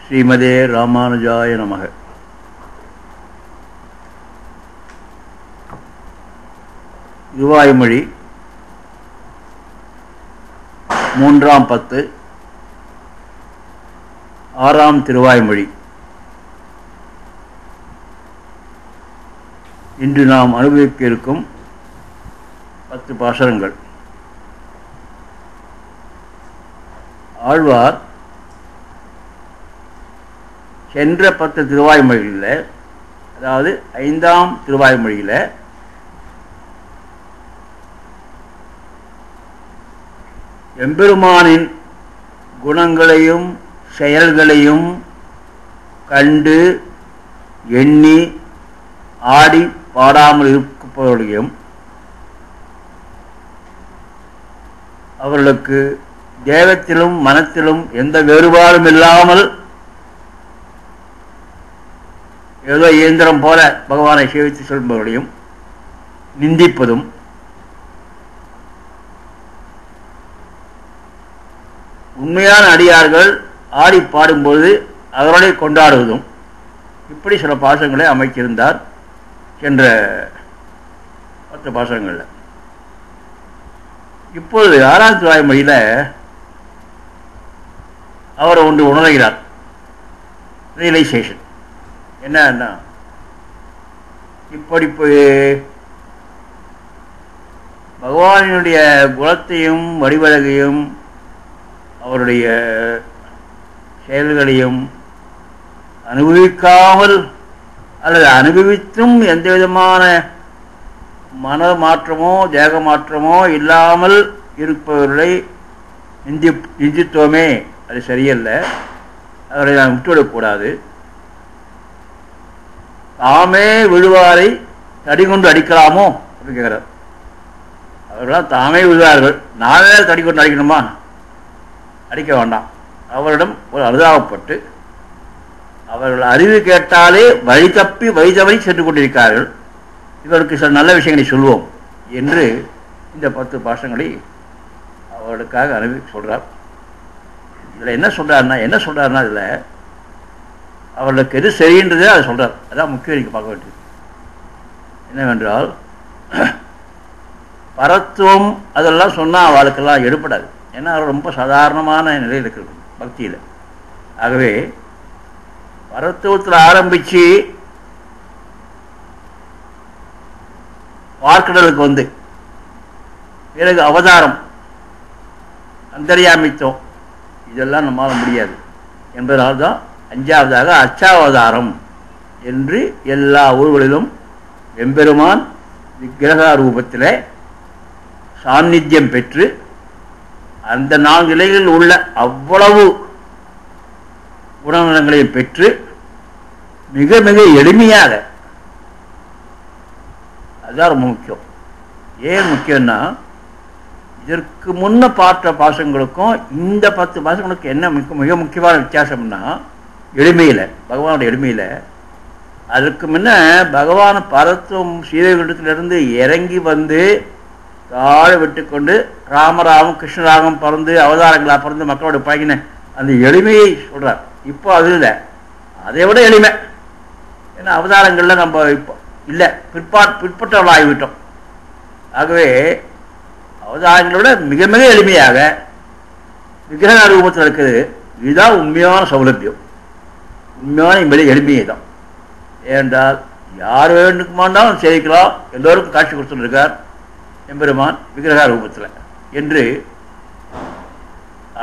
ஸ்ரீமதே ராமானுஜாய நமக. திருவாய்மொழி 3ஆம் பத்து 6ஆம் திருவாய்மொழி. இன்று நாம் அனுபவிக்க இருக்கும் 10 பாசுரங்கள். ஆழ்வார் சென்ற 10 திருவாய்மொழியில், அதாவது 5ஆம் திருவாய்மொழியில் எம்பெருமானின் குணங்களையும் செயல்களையும் கண்டு எண்ணி ஆடி பாடாமல் இருப்பவர்களையும் அவர்களுக்கு தேகத்திலும் மனத்திலும் எந்த வேறுபாடும் இல்லாமல் ஏதோ இயந்திரம் போல பகவானை சேவித்து சொல்பவர்களையும் நிந்திப்பதும், உண்மையான அடியார்கள் ஆடி பாடும்போது அவர்களை கொண்டாடுவதும், இப்படி சில பாசங்களை அமைக்கியிருந்தார் சென்ற 10 பாசங்களில். இப்பொழுது 6ஆம் திருவாய்மொழியில் அவர் ஒன்று உணர்கிறார். ரியலைசேஷன் என்னன்னா, இப்படி பகவானுடைய குணத்தையும் வடிவழகையும் அவருடைய செயல்களையும் அனுபவிக்காமல் அல்லது அனுபவித்தும் எந்த விதமான மன மாற்றமோ தேக மாற்றமோ இல்லாமல் இருப்பவர்களை நிந்தித்தோமே, அது சரியல்ல, அவரை நாம் விட்டுவிடக்கூடாது. தாமே விழுவாரை தடி கொண்டு அடிக்கலாமோ அப்படின்னு கேட்கிறார். அவர்களாம் தாமே விழுவார்கள், நானே தடி கொண்டு அடிக்கணுமா? அடிக்க வேண்டாம். அவரிடம் ஒரு அனுதாபப்பட்டு அவர்கள் அறிவு கேட்டாலே வழி தப்பி வழி தவறி சென்று கொண்டிருக்கிறார்கள், இவருக்கு சில நல்ல விஷயங்களை சொல்வோம் என்று இந்த 10 பாசங்களை அவர்களுக்காக சொல்றார். இதில் என்ன சொல்றாருன்னா இதில் அவர்களுக்கு எது சரின்றதே அதை சொல்றார். அதான் முக்கியம் நீங்க பார்க்க வேண்டியது. என்னவென்றால், பரத்துவம் அதெல்லாம் சொன்னால் அவளுக்கெல்லாம் எடுப்படாது. ஏன்னா அவர் ரொம்ப சாதாரணமான நிலையில் இருக்கிறது பக்தியில். ஆகவே பரத்துவத்தில் ஆரம்பித்து பார்க்கடலுக்கு வந்து பிறகு அவதாரம், அந்தர்யாமித்துவம், இதெல்லாம் நம்மால் முடியாது என்பதனால் தான் 5ஆவதாக அர்ச்சாவதாரம் என்று எல்லா ஊர்களிலும் எம்பெருமான் விக்கிரக ரூபத்தில் சாநித்தியம் பெற்று அந்த 4 நிலைகளில் உள்ள அவ்வளவு குணநலங்களையும் பெற்று மிக மிக எளிமையாக, அதுதான் ரொம்ப முக்கியம். ஏன் முக்கியம்னா, இதற்கு முன்ன பார்த்த பாசங்களுக்கும் இந்த 10 பாசங்களுக்கும் என்ன மிக முக்கியமான வித்தியாசம்னா, எளிமையில், பகவானுடைய எளிமையில். அதுக்கு முன்ன பகவான் பரத்துவம் சீதைகளிடத்திலிருந்து இறங்கி வந்து தாழ விட்டுக்கொண்டு ராமராமம் கிருஷ்ணராகம் பிறந்து அவதாரங்களாக பிறந்து மக்களோட பழகின அந்த எளிமையை சொல்கிறார். இப்போ அது இல்லை, அதை விட எளிமை. ஏன்னா அவதாரங்களில் நம்ம இப்போ இல்லை, பிற்பட்டவர்களாகிவிட்டோம். ஆகவே அவதாரங்களை விட மிக மிக எளிமையாக விக்கிரக ரூபத்தில் இருக்குது. இதுதான் உண்மையான சௌலபியம், உண்மையான எளிமையை தான். ஏனென்றால் யார் வேண்டுமானாலும் சேவிக்கலாம், எல்லோருக்கும் காட்சி கொடுத்துருக்கார் எம்பெருமான் விக்கிரக ரூபத்தில் என்று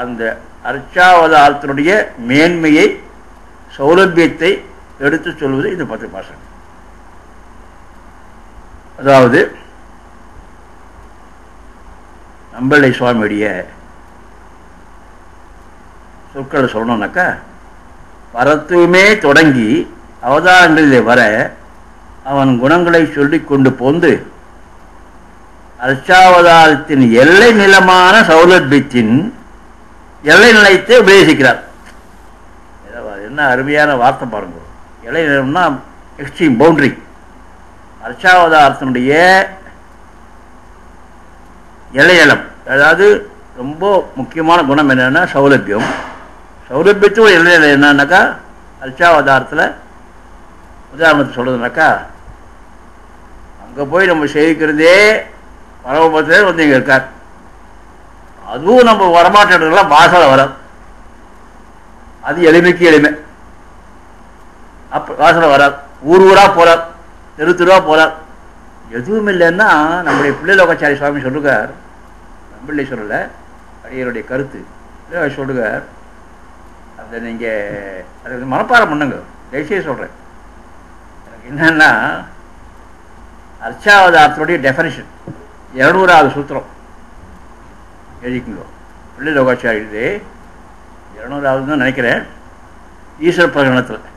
அந்த அர்ச்சாவதாரத்தினுடைய மேன்மையை, சௌலபியத்தை எடுத்து சொல்வது இந்த 10 பாசனம். அதாவது நம்பள்ளை சுவாமியுடைய சொற்களை சொல்லணும்னாக்கா, பரத்துவமே தொடங்கி அவதாரங்களிலே வர அவன் குணங்களை சொல்லிக் கொண்டு போந்து அர்ச்சாவதாரத்தின் எல்லை நிலமான சௌலபியத்தின் எல்லை நிலையத்தை உபதேசிக்கிறார். என்ன அருமையான வார்த்தை பாருங்க. எல்லை நிலம்னா எக்ஸ்ட்ரீம் பவுண்டரி. அர்ச்சாவதாரத்தினுடைய எல்லை நிலம், அதாவது ரொம்ப முக்கியமான குணம் என்னென்னா சௌலபியம். சௌலபியத்தோடு இல்லை என்னன்னாக்கா அர்ச்சாவதாரத்தில் உதாரணத்தை சொல்றதுனாக்கா அங்கே போய் நம்ம சேவிக்கிறதே பரமபத்திலே வந்து இங்கே இருக்கார். அதுவும் நம்ம வரமாட்டேன்றதுலாம் வாசலை வராது. அது எளிமைக்கு எளிமை. அப்போ வாசலை வராது. ஊர் ஊராக போகிறார், தெரு தெருவாக போகிறார். எதுவும் இல்லைன்னா நம்முடைய பிள்ளைலோகாச்சாரி சுவாமி சொல்லுகார், நம்மளே சொல்லலை, அடியருடைய கருத்து சொல்லுகார். அதை நீங்கள் அதை மனப்பாடம் பண்ணுங்க, தயவுசெய்து சொல்கிறேன். எனக்கு என்னன்னா அர்ச்சாவதாரத்தினுடைய டெஃபனிஷன் 200வது சூத்திரம் எழுதிக்குங்க. பிள்ளை லோகாச்சாரி இது 200வது தான் நினைக்கிறேன். ஈஸ்வர பிரகடனத்தில்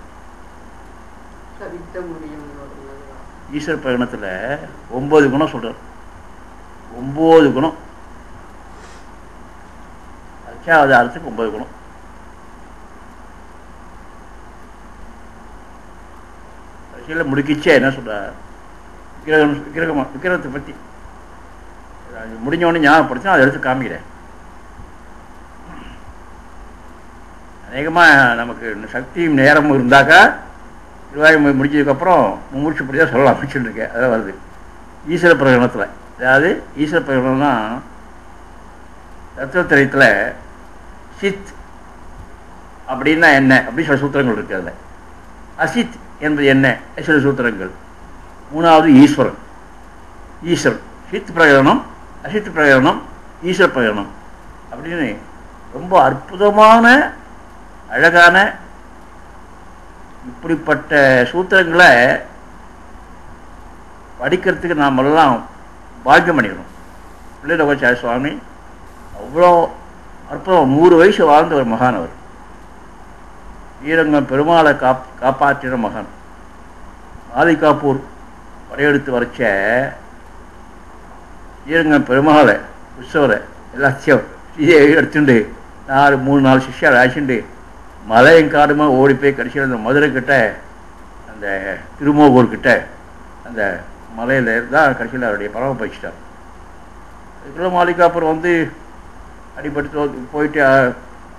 ஈஸ்வர பிரகடனத்தில் 9 குணம் சொல்றார். 9 குணம் அர்ச்சாவதாரத்துக்கு 9 குணம். கடைசியில் முடிக்கிச்சே என்ன சொல்றார், விக்கிரகத்தை பற்றி முடிஞ்சவொடனே ஞாபகப்படுத்தினா அதை எடுத்து காமிக்கிறேன். அநேகமாக நமக்கு சக்தியும் நேரமும் இருந்தாக்கா திருவாய் முடிஞ்சதுக்கப்புறம் மூச்சு படி தான் சொல்லலாம் அமைச்சுட்டு இருக்கேன். அதான் வருது ஈஸ்வர பிரகடனத்தில். அதாவது ஈஸ்வர பிரகடனம்னா தத்துவத்திரயத்தில் சித் அப்படின்னா என்ன அப்படின்னு சில சூத்திரங்கள் இருக்குது. அதில் அசித் என்பது என்ன சில சூத்திரங்கள். 3வது ஈஸ்வரன், ஈஸ்வரன் சித் பிரகடனம், அசித் பிரகடனம், ஈஸ்வர பிரகடனம் அப்படின்னு ரொம்ப அற்புதமான அழகான இப்படிப்பட்ட சூத்திரங்களை படிக்கிறதுக்கு நாம் எல்லாம் பாக்கியம் பண்ணிக்கணும். பிள்ளை லோகாச்சாரிய சுவாமி அவ்வளோ அற்புதம். 100 வயசு வாழ்ந்த ஒரு மகான் அவர். ஸ்ரீரங்கம் பெருமாளை காப்பாற்றின மகான். ஆதிகாப்பூர் படையெடுத்து வரைச்ச ஸ்ரீரங்கம் பெருமாளை உற்சவரை எல்லாத்தையும் எடுத்துட்டு 3-4 சிஷ்யால் அழைச்சிட்டு மலையும் காடுமா ஓடி போய் கடைசியில் அந்த மதுரை கிட்ட அந்த திருமோகூர் கிட்ட அந்த மலையில் தான் கடைசியில் அவருடைய பரவ பயிச்சிட்டார். அதுக்குள்ள மாளிகாப்புறம் வந்து அடிபட்டு போயிட்டு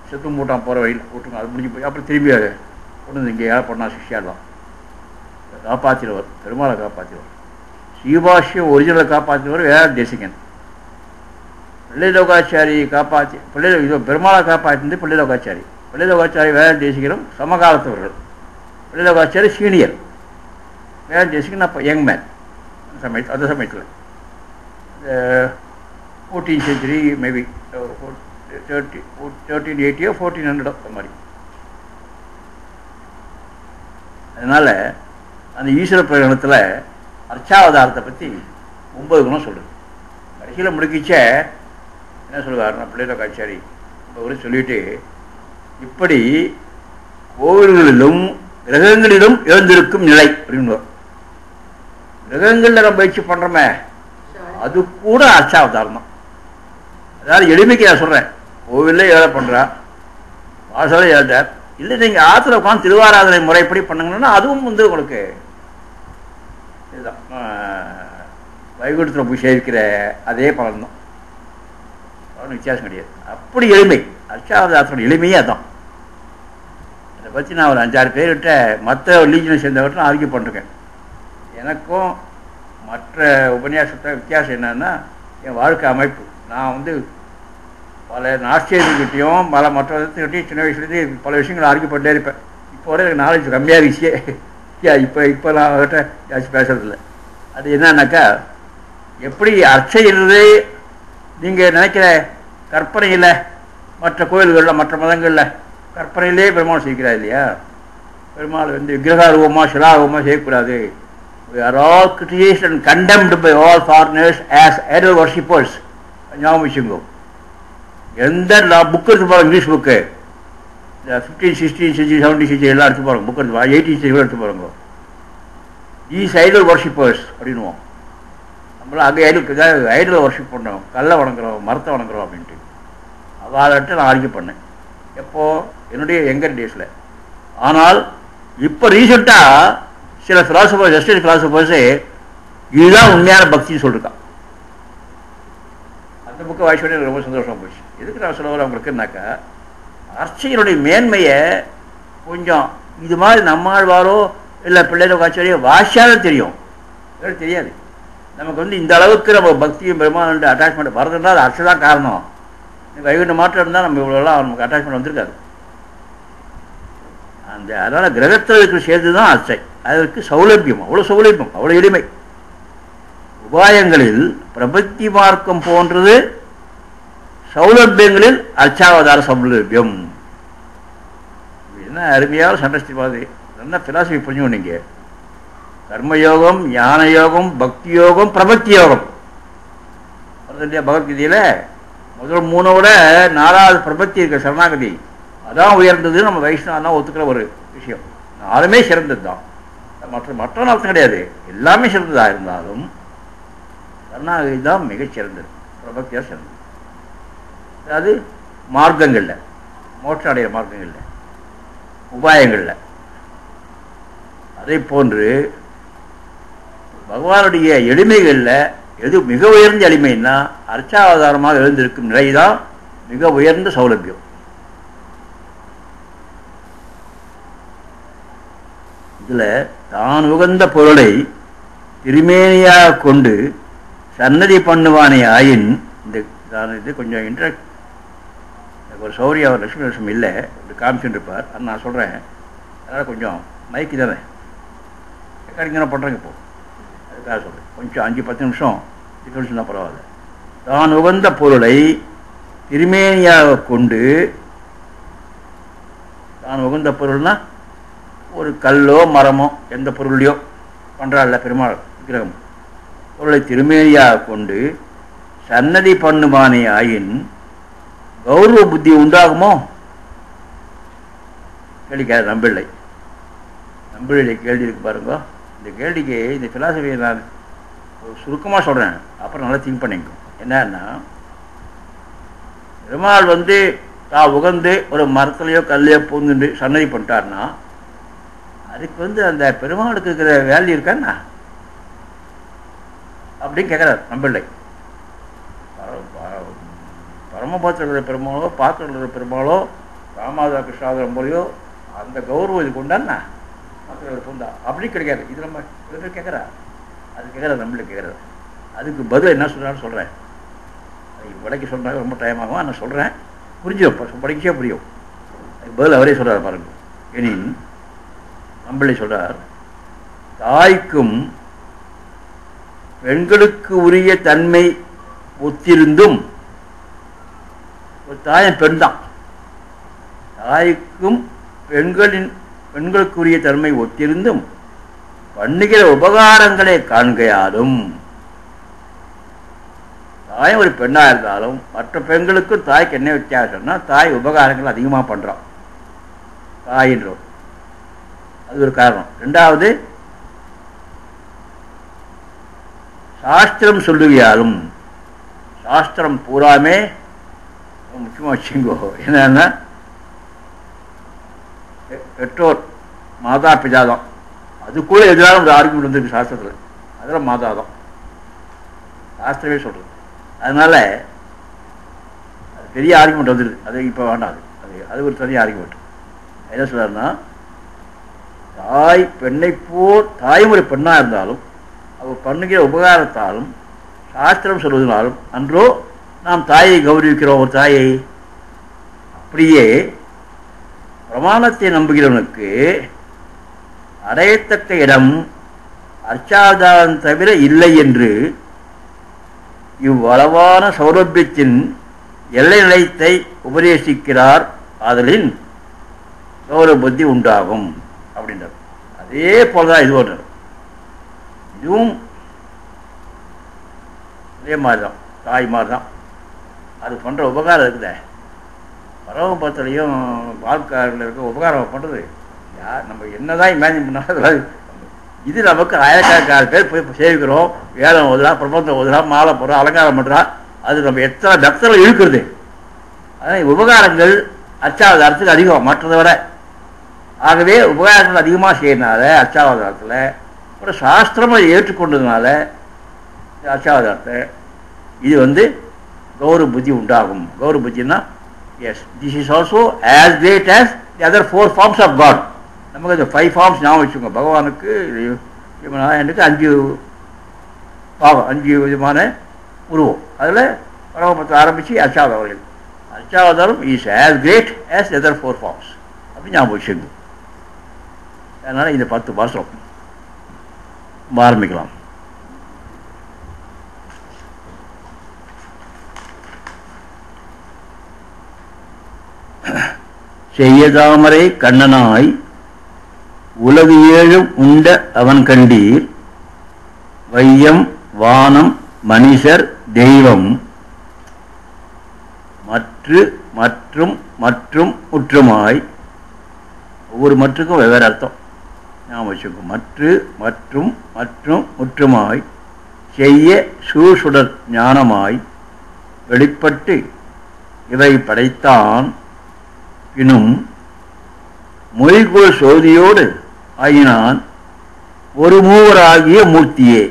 செத்து மூட்டான் போகிற வழியில் விட்டுருங்க. அது முடிஞ்சு போய் அப்புறம் திரும்பி கொண்டு வந்து இங்கே யார் பண்ணா சிஷ்யாலாம் காப்பாற்றினவர், பெருமாளை காப்பாற்றினவர். ஸ்ரீபாஷ்யம் ஒரிஜினலை காப்பாற்றினவர் வேற தேசிகன். பிள்ளை லோகாச்சாரி காப்பாற்றி பெருமாளை காப்பாற்றினது பிள்ளை லோகாச்சாரி. பிள்ளை லோகாச்சாரி வேற தேசிகரும் சமகாலத்தவர்கள். பிள்ளை லோகாச்சாரி சீனியர், வேற தேசிகன் அப்போ யங் மேன் சமயத்தில். அந்த சமயத்தில் 14th century மேபி 1380 1400 அந்த மாதிரி. அதனால் அந்த ஈஸ்வர பிரகடனத்தில் அர்ச்சாவதாரத்தை பற்றி 9 குணம் சொல்லுது. கடைசியில் முடிக்கிச்ச என்ன சொல்லுவாருன்னா பிள்ளை லோகாச்சாரி ஒரு சொல்லிட்டு, இப்படி கோவில்களிலும் கிரகங்களிலும் எழுந்திருக்கும் நிலை அப்படின்னு. கிரகங்களில் நம்ம பயிற்சி பண்ணுறோமே அது கூட அர்ச்சாவதாரம் தான். அதாவது எளிமைக்கு நான் சொல்கிறேன், கோவிலில் ஏழை பண்ணுறா, வாசலை ஏழார் இல்லை, நீங்கள் ஆற்றுல உட்காந்து திருவாராதனை முறைப்படி பண்ணுங்கன்னா அதுவும் வந்து உங்களுக்கு இதுதான் வைகுண்டத்தில் போய் சேவிக்கிற அதே பலன் தான். ஒன்றும் வித்தியாசம் கிடையாது. அப்படி எளிமை அர்ச்சாவதாரத்தோட எளிமையே அதான். இதை பற்றி நான் ஒரு 5-6 பேர்கிட்ட மற்ற ரிலீஜனை சேர்ந்தவர்கிட்ட ஆர்கியூ பண்ணிருக்கேன். எனக்கும் மற்ற உபன்யாசத்தை வித்தியாசம் என்னன்னா என் வாழ்க்கை அமைப்பு. நான் வந்து பல நாஸ்தியர்கிட்டையும் பல மற்ற விதத்துக்கிட்டையும் சின்ன வயசுலேருந்து பல விஷயங்களை ஆர்கியூ பண்ணிட்டே இருப்பேன். இப்போ வரை எனக்கு நாலேஜ் கம்மியாக இருந்துச்சு. இப்போ நான் அவர்கிட்ட ஜாஸ்தி பேசுறதில்லை. அது என்னன்னாக்கா, எப்படி அர்ச்சைகிறது நீங்கள் நினைக்கிற கற்பனையில் மற்ற கோயில்களில் மற்ற மதங்களில் கற்பனையிலே பெருமாள் செய்கிறார் இல்லையா? பெருமாள் வந்து விக்கிரகாரூபமாக சிலாரூபமாக செய்யக்கூடாது. We are all criticized and condemned by all foreigners as idol worshippers. ஞாபகம் வச்சுங்கோ. எந்த புக் எடுத்து பாருங்க, English book 15th, 16th century 17th century எல்லாம் எடுத்து பாருங்க, புக் எடுத்து 18th century எடுத்து பாருங்க. These idol worshippers அப்படின்வோம். நம்மளாம் அங்கே ஐடல் ஒர்ஷிப் பண்ணுறோம், கல்லை வணங்குறோம், மரத்தை வணங்குறோம் அப்படின்ட்டு. அவள்கிட்ட நான் ஆர்கியூ பண்ணேன் எப்போது என்னுடைய யங்கர் டேஸில். ஆனால் இப்போ ரீசெண்டாக சில ஃபிலாசபர்ஸ், வெஸ்டர்ன் ஃபிலாசபர்ஸே இதுதான் உண்மையான பக்தின்னு சொல்லியிருக்கான். அந்த புக்கை வாய்ஸ் பண்ணி எனக்கு ரொம்ப சந்தோஷமாக போச்சு. எதுக்கு நான் சொல்ல வரேன் அவங்களுக்குனாக்கா, அர்ச்சையினுடைய மேன்மையை கொஞ்சம் இது மாதிரி நம்மாழ்வாரோ இல்லை பிள்ளைகளோ காட்சியோ வாசியாலும் தெரியும், தெரியாது. நமக்கு வந்து இந்த அளவுக்கு நம்ம பக்தியும் பெருமாள் அட்டாச்மெண்ட் வரதுன்னா அது அர்ச்சை தான் காரணம். வைகுண்ட மாற்றம் இருந்தால் நம்ம இவ்வளோலாம் நமக்கு அட்டாச்மெண்ட் வந்திருக்காது. அதனால் கிரகத்தில் இருக்கிற சேர்த்து தான் அர்ச்சை. அதற்கு சௌலபியம், அவ்வளோ சௌலபியம், அவ்வளோ எளிமை. உபாயங்களில் பிரபத்தி மார்க்கம் போன்றது, சௌலபியங்களில் அர்ச்சாவதார சௌலபியம். என்ன அருமையான சண்டஸ்திவாதி, என்ன பிலாசபி புரிஞ்சுக்கணும். நீங்கள் கர்மயோகம், ஞான யோகம், பக்தி யோகம், பிரபத்தி யோகம் இல்லையா? பகவத்கீதையில் முதல் 3 4வது பிரபத்தி இருக்க சரணாகதி, அதான் உயர்ந்தது. நம்ம வைஷ்ணவனா ஒத்துக்கிற ஒரு விஷயம். 4மே சிறந்தது தான், மற்ற அர்த்தம் கிடையாது. எல்லாமே சிறந்ததாக இருந்தாலும் சரணாகதி தான் மிகச்சிறந்தது, பிரபக்தியாக சிறந்தது. அதாவது மார்க்கங்களில், மோட்சம் அடைய மார்க்கங்களில், உபாயங்களில். அதே போன்று பகவானுடைய எளிமைகளில் எது மிக உயர்ந்த எளிமைன்னா அர்ச்சாவதாரமாக எழுந்திருக்கும் நிலைதான் மிக உயர்ந்த சௌலபியம். இதில் தான் உகந்த பொருளை திருமேனியாக கொண்டு சன்னதி பண்ணுவானே ஆயின், இந்த இது கொஞ்சம் ஒரு சௌரியா லட்சுமி லட்சுமி இல்லை காமிச்சுட்டு இருப்பார். அது நான் சொல்கிறேன். அதனால் கொஞ்சம் மைக்கு தானே ரெக்கார்டிங் பண்ணுறேங்க. இப்போ அதுக்காக சொல்கிறேன். கொஞ்சம் 5-10 நிமிஷம் டிஃபரன்ஸ் தான் பரவாயில்ல. தான் உகந்த பொருளை திருமேனியாக கொண்டு, தான் உகந்த பொருள்னா ஒரு கல்லோ மரமோ எந்த பொருளையோ பண்ணுறாள்ல பெருமாள் விக்கிரகம், பொருளை திருமேனியாக கொண்டு சன்னதி பண்ணுமானே ஆயின் கௌரவ புத்தி உண்டாகுமோ? கேள்விக்காது. நம்பிள்ளை கேள்வி இருக்கு பாருங்க. இந்த கேள்விக்கு இந்த பிலாசபியை நான் சுருக்கமாக சொல்கிறேன், அப்புறம் நல்லா திங்க் பண்ணிக்கும். என்னன்னா, பெருமாள் வந்து தான் உகந்து ஒரு மரத்துலையோ கல்லையோ பூந்துண்டு சன்னதி பண்ணிட்டார்னா அதுக்கு வந்து அந்த பெருமாளுக்கு இருக்கிற வேல்யூ இருக்கான்னா அப்படின்னு கேட்குறாரு நம்பிள்ளை. பரமபத்திர பெருமாளோ பாத்திர பெருமாளோ ராமாதா கிருஷ்ணாதரம் போலையோ அந்த கௌரவம் இது கொண்டான்னா மற்ற பூந்தா அப்படி கிடைக்காது. இது நம்ம கேட்குறா, அது கேட்குறது நம்மளுக்கு கேட்குறது. அதுக்கு பதில் என்ன சொல்கிறான்னு சொல்கிறேன். விலைக்கு சொன்னாங்க ரொம்ப டைம் ஆகும். நான் சொல்கிறேன், புரிஞ்சும் படிக்கவே புரியும். அதுக்கு பதில் அவரே சொல்கிறார் பாருங்க. எனின் நம்மளே சொல்கிறார், தாய்க்கும் பெண்களுக்கு உரிய தன்மை ஒத்திருந்தும், ஒரு தாயின் பெண் தான், தாய்க்கும் பெண்களுக்குரிய தன்மை ஒத்திருந்தும் பண்ணுகிற உபகாரங்களை காண்கையாலும், தாய் ஒரு பெண்ணாக இருந்தாலும் மற்ற பெண்களுக்கும் தாய்க்கு என்ன வித்தியாசம்னா தாய் உபகாரங்கள் அதிகமாக பண்ணுறான் தாயின்றோம். அது ஒரு காரணம். 2வது, சாஸ்திரம் சொல்லுவியாலும், சாஸ்திரம் பூராமே முக்கியமாக வச்சுங்கோ. என்னன்னா பெற்றோர் மாதா பிதா தான். அது கூட எதிராக ஒரு ஆர்குமெண்ட் வந்துருக்கு சாஸ்திரத்தில். அதெல்லாம் மாதா தான் சாஸ்திரமே சொல்கிறது. அதனால் அது பெரிய ஆர்குமெண்ட் வந்துடுது. அது இப்போ வேண்டாம். அது ஒரு தனி ஆர்குமெண்ட். என்ன சொல்கிறாருன்னா, தாய் பெண்ணை போல் தாயும் ஒரு பெண்ணாக இருந்தாலும் அவர் பண்ணுகிற உபகாரத்தாலும் சாஸ்திரம் சொல்வதனாலும் அன்றோ நாம் தாயை கௌரவிக்கிறோம். ஒரு தாயை அப்படியே பிரமாணத்தை நம்புகிறவனுக்கு அடையத்தக்க இடம் அர்ச்சாவதாரம் தவிர இல்லை என்று இவ்வளவான சௌலபியத்தின் எல்லை நிலையத்தை உபதேசிக்கிறார். ஆதலின் கௌரவ புத்தி உண்டாகும் அப்படின்றார். அதே போலதான் இது ஒன்று. இதுவும் அதே மாதிரி தான், தாய் மாதிரி தான். அது பண்ணுற உபகாரம் இருக்குதே, பரவபத்திலையும் வாழ்க்கையில் இருக்க உபகாரம் பண்ணுறது யார் நம்ம என்னதான் இமேஜின் பண்ணாலும் இது நமக்கு ஆயிரக்கணக்கான பேர் போய் சேவிக்கிறோம், வேதம் ஓதுறா, பிரபந்தம் ஓதுறா, மாலை போடுறா, அலங்காரம் பண்ணுறா. அது நம்ம எத்தனை பக்தர்கள் இழுக்கிறது. அதான் உபகாரங்கள் அர்ச்சாவதாரத்துக்கு அதிகம் மற்றதை விட. ஆகவே உபகாரங்கள் அதிகமாக செய்யறதுனால அர்ச்சாவதாரத்தில் ஒரு சாஸ்திரமாக ஏற்றுக்கொண்டதுனால அர்ச்சாவதாரத்தை இது வந்து கௌரவ புத்தி உண்டாகும். கௌரவ புத்தின்னா Yes, this is also as great as the other 4 forms of God. நமக்கு இந்த 5 ஃபார்ம்ஸ் ஞாபகம் வச்சுக்கோங்க. பகவானுக்கு நாராயணனுக்கு 5 பாவம், 5 விதமான உருவம். அதில் பரமபுரத்தை ஆரம்பித்து அர்ச்சாவதாரம். அர்ச்சாவதாரம் is as great as the other 4 forms அப்படின்னு ஞாபகம் வச்சுக்கோங்க. அதனால் இந்த 10 வருஷம் ஆரம்பிக்கலாம். செய்யதாமரை கண்ணனாய் உலகு ஏழும் உண்ட அவன் கண்டீர், வையம் வானம் மனிதர் தெய்வம் மற்றும் மற்றும் முற்றுமாய். ஒவ்வொரு மற்றுக்கும் வெவ்வேறு அர்த்தம் ஞாபகம் வச்சுக்கும். மற்றும் மற்றும் முற்றுமாய் செய்ய சூசுடர் ஞானமாய் வெளிப்பட்டு இவை படைத்தான் பின்னும் மொய்குள் சோதியோடு ஆயினான் ஒரு மூவராகிய மூர்த்தியே.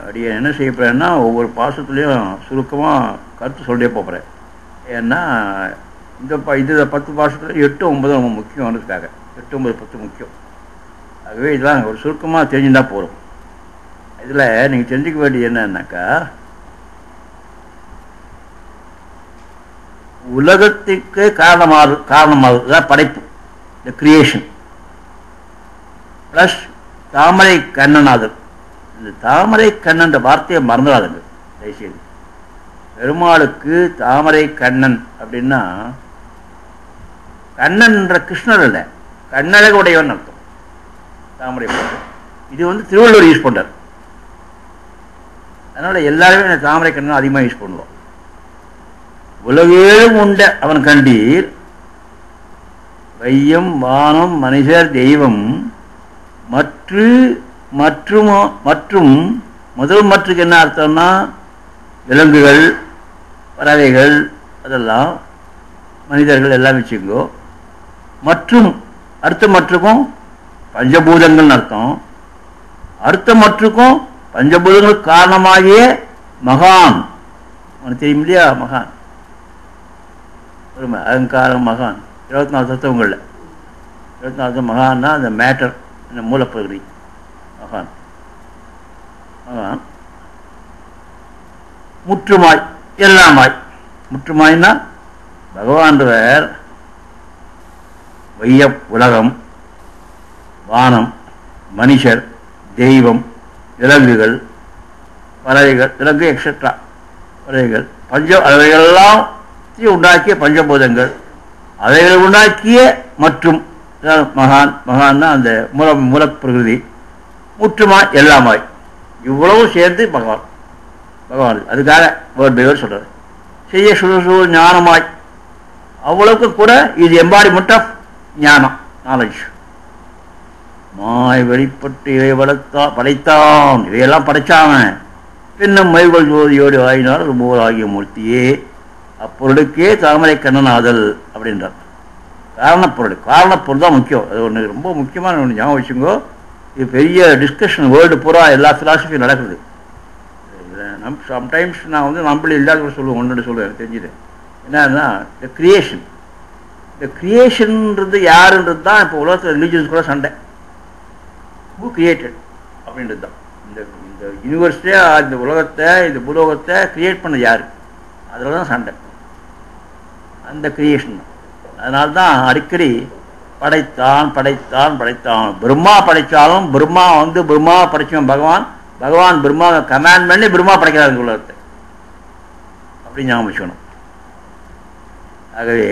அடிய என்ன செய்ய போகிறேன்னா ஒவ்வொரு பாசத்துலேயும் சுருக்கமாக கருத்து சொல்லிட்டே போகிறேன். ஏன்னா இந்த 10 பாசத்தில் 8, 9 ரொம்ப முக்கியமானதுக்காக. 8, 9, 10 முக்கியம். ஆகவே இதெல்லாம் ஒரு சுருக்கமாக தெரிஞ்சுட்டா போகிறோம். இதில் நீங்கள் தெரிஞ்சுக்க வேண்டியது என்னன்னாக்கா, உலகத்துக்கு காரணமாக படைப்பு, த கிரியேஷன், ப்ளஸ் தாமரை கண்ணனாதல். இந்த தாமரை கண்ணன் வார்த்தையை மறந்துடாதுங்க தயவுசெய்து. பெருமாளுக்கு தாமரை கண்ணன் அப்படின்னா கண்ணன்ற கிருஷ்ணர் இல்லை, கண்ணழக உடையவன் அர்த்தம். தாமரை இது திருவள்ளுவர் யூஸ் பண்ணுறார். அதனால் எல்லாருமே தாமரை கண்ணன் அதிகமாக யூஸ் பண்ணுவோம். உலகேழும் உண்ட அவன் கண்டீர், வையம் வானம் மனிதர் தெய்வம் மற்றும் முதல் மற்றுக்கு என்ன அர்த்தம்னா விலங்குகள், பறவைகள், அதெல்லாம் மனிதர்கள் எல்லாம் வச்சுக்கோ. மற்றும் அடுத்த மற்றுக்கும் பஞ்சபூதங்கள் அர்த்தம். அடுத்த மற்றுக்கும் பஞ்சபூதங்கள் காரணமாகிய மகான். உனக்கு தெரியும் இல்லையா? மகான் அகங்காரம் மகான். 24 தத்துவங்களில் 24 மகான்னா அந்த மேட்டர், அந்த மூலப்பகுதி மகான். மகான் முற்றுமாய் எல்லாமாய். முற்றுமாய்னா பகவான்றவர் வையம் உலகம், வானம், மனுஷர், தெய்வம், விலங்குகள், பறவைகள், விலங்கு எக்ஸெட்ரா பறவைகள், அவைகளெல்லாம் உண்டாக்கிய பஞ்சபூதங்கள், அவைகளை உண்டாக்கிய மற்றும் மகான். மகான்னா அந்த மூலப்பிரகிருதி. முற்றுமாய் எல்லாமாய். இவ்வளவு சேர்ந்து பகவான். அதுக்காக வேர்ட் பை வேர்ட் சொல்றாரு. செய்ய சுழசு ஞானமாய். அவ்வளவுக்கு கூட இது எம்பாடிமெண்ட் ஆஃப் ஞானம், நாலேஜ். மாய் வெளிப்பட்டு இவை படைத்தான், இவையெல்லாம் படைச்சாவன். பின்னும் மைகள் ஜோதியோடு ஆயினால் ரொம்ப ஆகிய மூர்த்தியே. அப்பொருளுக்கே தாமரை கண்ணனாதல் அப்படின்றார். காரணப்பொருள் தான் முக்கியம். அது ஒன்று ரொம்ப முக்கியமான ஒன்று ஞாபகம் வச்சுங்கோ. இது பெரிய டிஸ்கஷன் வேர்ல்டு பூரா எல்லா ஃபிலாசபியும் நடக்குது. சம்டைம்ஸ் நான் நம்மள இல்லாத சொல்லுவேன், ஒன்று சொல்லுவேன், எனக்கு தெரிஞ்சுது. என்னன்னா த கிரியேஷன். இந்த கிரியேஷன்ன்றது யாருன்றது தான் இப்போ உலகத்தில் ரிலீஜியன்ஸ் கூட சண்டை. ஹூ கிரியேட்டட் அப்படின்றது தான். இந்த யூனிவர்ஸே, இந்த உலகத்தை, இந்த பூலோகத்தை கிரியேட் பண்ணது யார், அதில் தான் சண்டை. அந்த கிரியேஷன் தான். அதனால்தான் அடிக்கடி படைத்தான் படைத்தான் படைத்தான். பிரம்மா படைத்தாலும் பிரம்மா படைச்சவன் பகவான். பகவான் பிரம்மாவை கமாண்ட் பண்ணி பிரம்மா படைக்கிறார் இந்த உலகத்தை. அப்படி ஞாபகம் வச்சுக்கணும். ஆகவே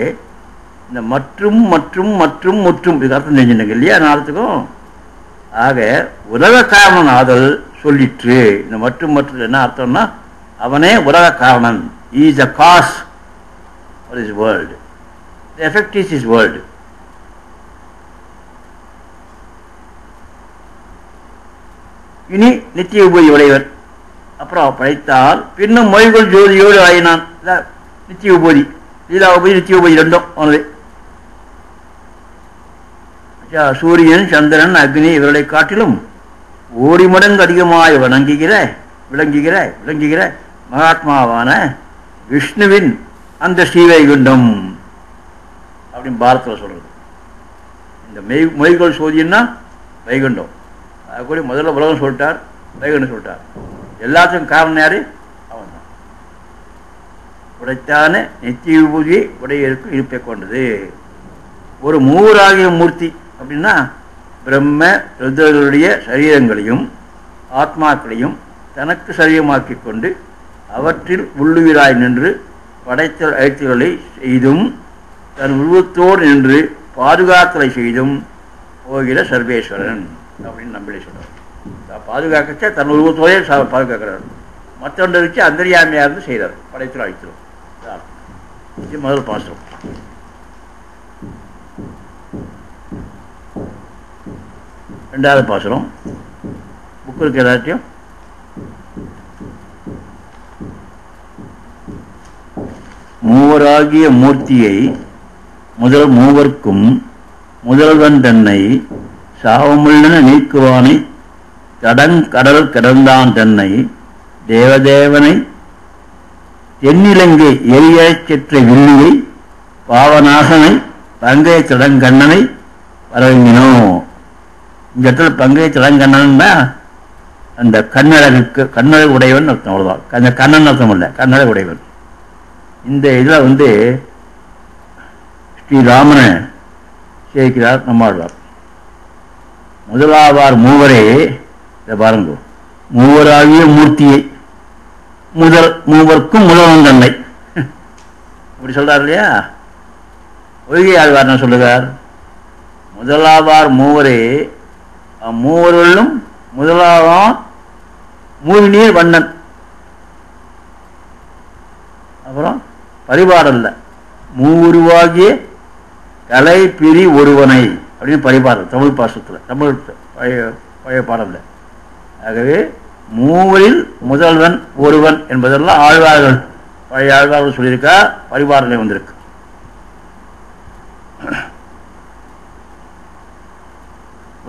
இந்த மற்றும் மற்றும் மற்றும் முற்றும் இதுக்கு அர்த்தம் தெரிஞ்சுங்க இல்லையா? நாளத்துக்கும் ஆக உலக காரணன் ஆதல் சொல்லிற்று. இந்த மற்றும் மற்றும் என்ன அர்த்தம்னா அவனே உலக காரணன். He is the cause for his world. The effect is his world. இனி நித்திய உபதி உடையவர். அப்புறம் படைத்தால் பின்னும் மொழிகள் ஜோதியோடு ஆயினான். நித்திய உபதி, லீலா உபதி, நித்திய உபதி ரெண்டும் அவனது. சூரியன், சந்திரன், அக்னி இவர்களை காட்டிலும் 1 மடங்கு அதிகமாய் விளங்குகிற மகாத்மாவான விஷ்ணுவின் அந்த ஸ்ரீவைகுண்டம் அப்படின்னு பாரத்தில் சொல்றது. இந்த மொய்கோள் சோதின்னா வைகுண்டம். அது கூட முதல்ல உலகம் சொல்லிட்டார், வைகுண்டம் சொல்லிட்டார். எல்லாத்துக்கும் காரணம் யாரு? அவன் தான். உடைத்தான நித்திய விபூதியை உடையருக்கு இருப்பை கொண்டது. ஒரு மூவராகிய மூர்த்தி அப்படின்னா பிரம்ம ருத்ரர்களுடைய சரீரங்களையும் ஆத்மாக்களையும் தனக்கு சரீரமாக்கி கொண்டு அவற்றில் உள்ளுயிராய் நின்று படைத்தல் அழைத்துகளை செய்தும் தன் உருவத்தோடு நின்று பாதுகாத்தலை செய்தும் போகிற சர்வேஸ்வரன் அப்படின்னு நம்பிலே சொல்றார். பாதுகாக்கச்சா தன் உருவத்தோடே பாதுகாக்கிறார். மற்றொன்றை வச்சு அந்தரியாமையாக இருந்து செய்கிறார், படைத்தல் அழைத்திரும். இது முதல் பாசனம். ரெண்டாவது பாசனம் புக்கு இருக்கு ஏதாச்சும்? மூவராகிய மூர்த்தியை முதல் மூவர்க்கும் முதல்வன் தன்னை சாவமுள்ளன நீக்குவானை தடங்கடல் கிடந்தான் தன்னை தேவதேவனை தென்னிலங்கை எரியச் செற்ற வில்லியை பாவநாசனை பங்கைய தடங்கண்ணனை வரவினோ. இந்த இடத்துல பங்கைய தடங்கண்ணன்னா அந்த கண்ணழகு உடையவன் அர்த்தம். அவ்வளோதான். அந்த கண்ணன் அர்த்தம் இல்லை, கண்ணழகு உடையவன். இந்த இதில் ஸ்ரீராமனை சேர்க்கிறார் நம்மாழ்வார். முதலாவார் மூவரே இதை பாருங்க, மூவராகிய மூர்த்தியை மூவர்க்கும் முதல்வன் தன்னை இப்படி சொல்றார் இல்லையா? ஒழுகை ஆழ்வார் என்ன சொல்லுகிறார்? முதலாவார் மூவரே, மூவர்களும் முதலாவான் மூவினீர் வண்ணன். அப்புறம் பரிபாடல்ல மூவுருவாகிய கலை பிரி ஒருவனை அப்படின்னு பரிபாடல் தமிழ் பாசத்தில், தமிழ் பழைய பாடல்ல. ஆகவே மூவரில் முதல்வன் ஒருவன் என்பதெல்லாம் ஆழ்வார்கள், பழைய ஆழ்வார்கள் சொல்லியிருக்கா, பரிபாடலே வந்திருக்கு.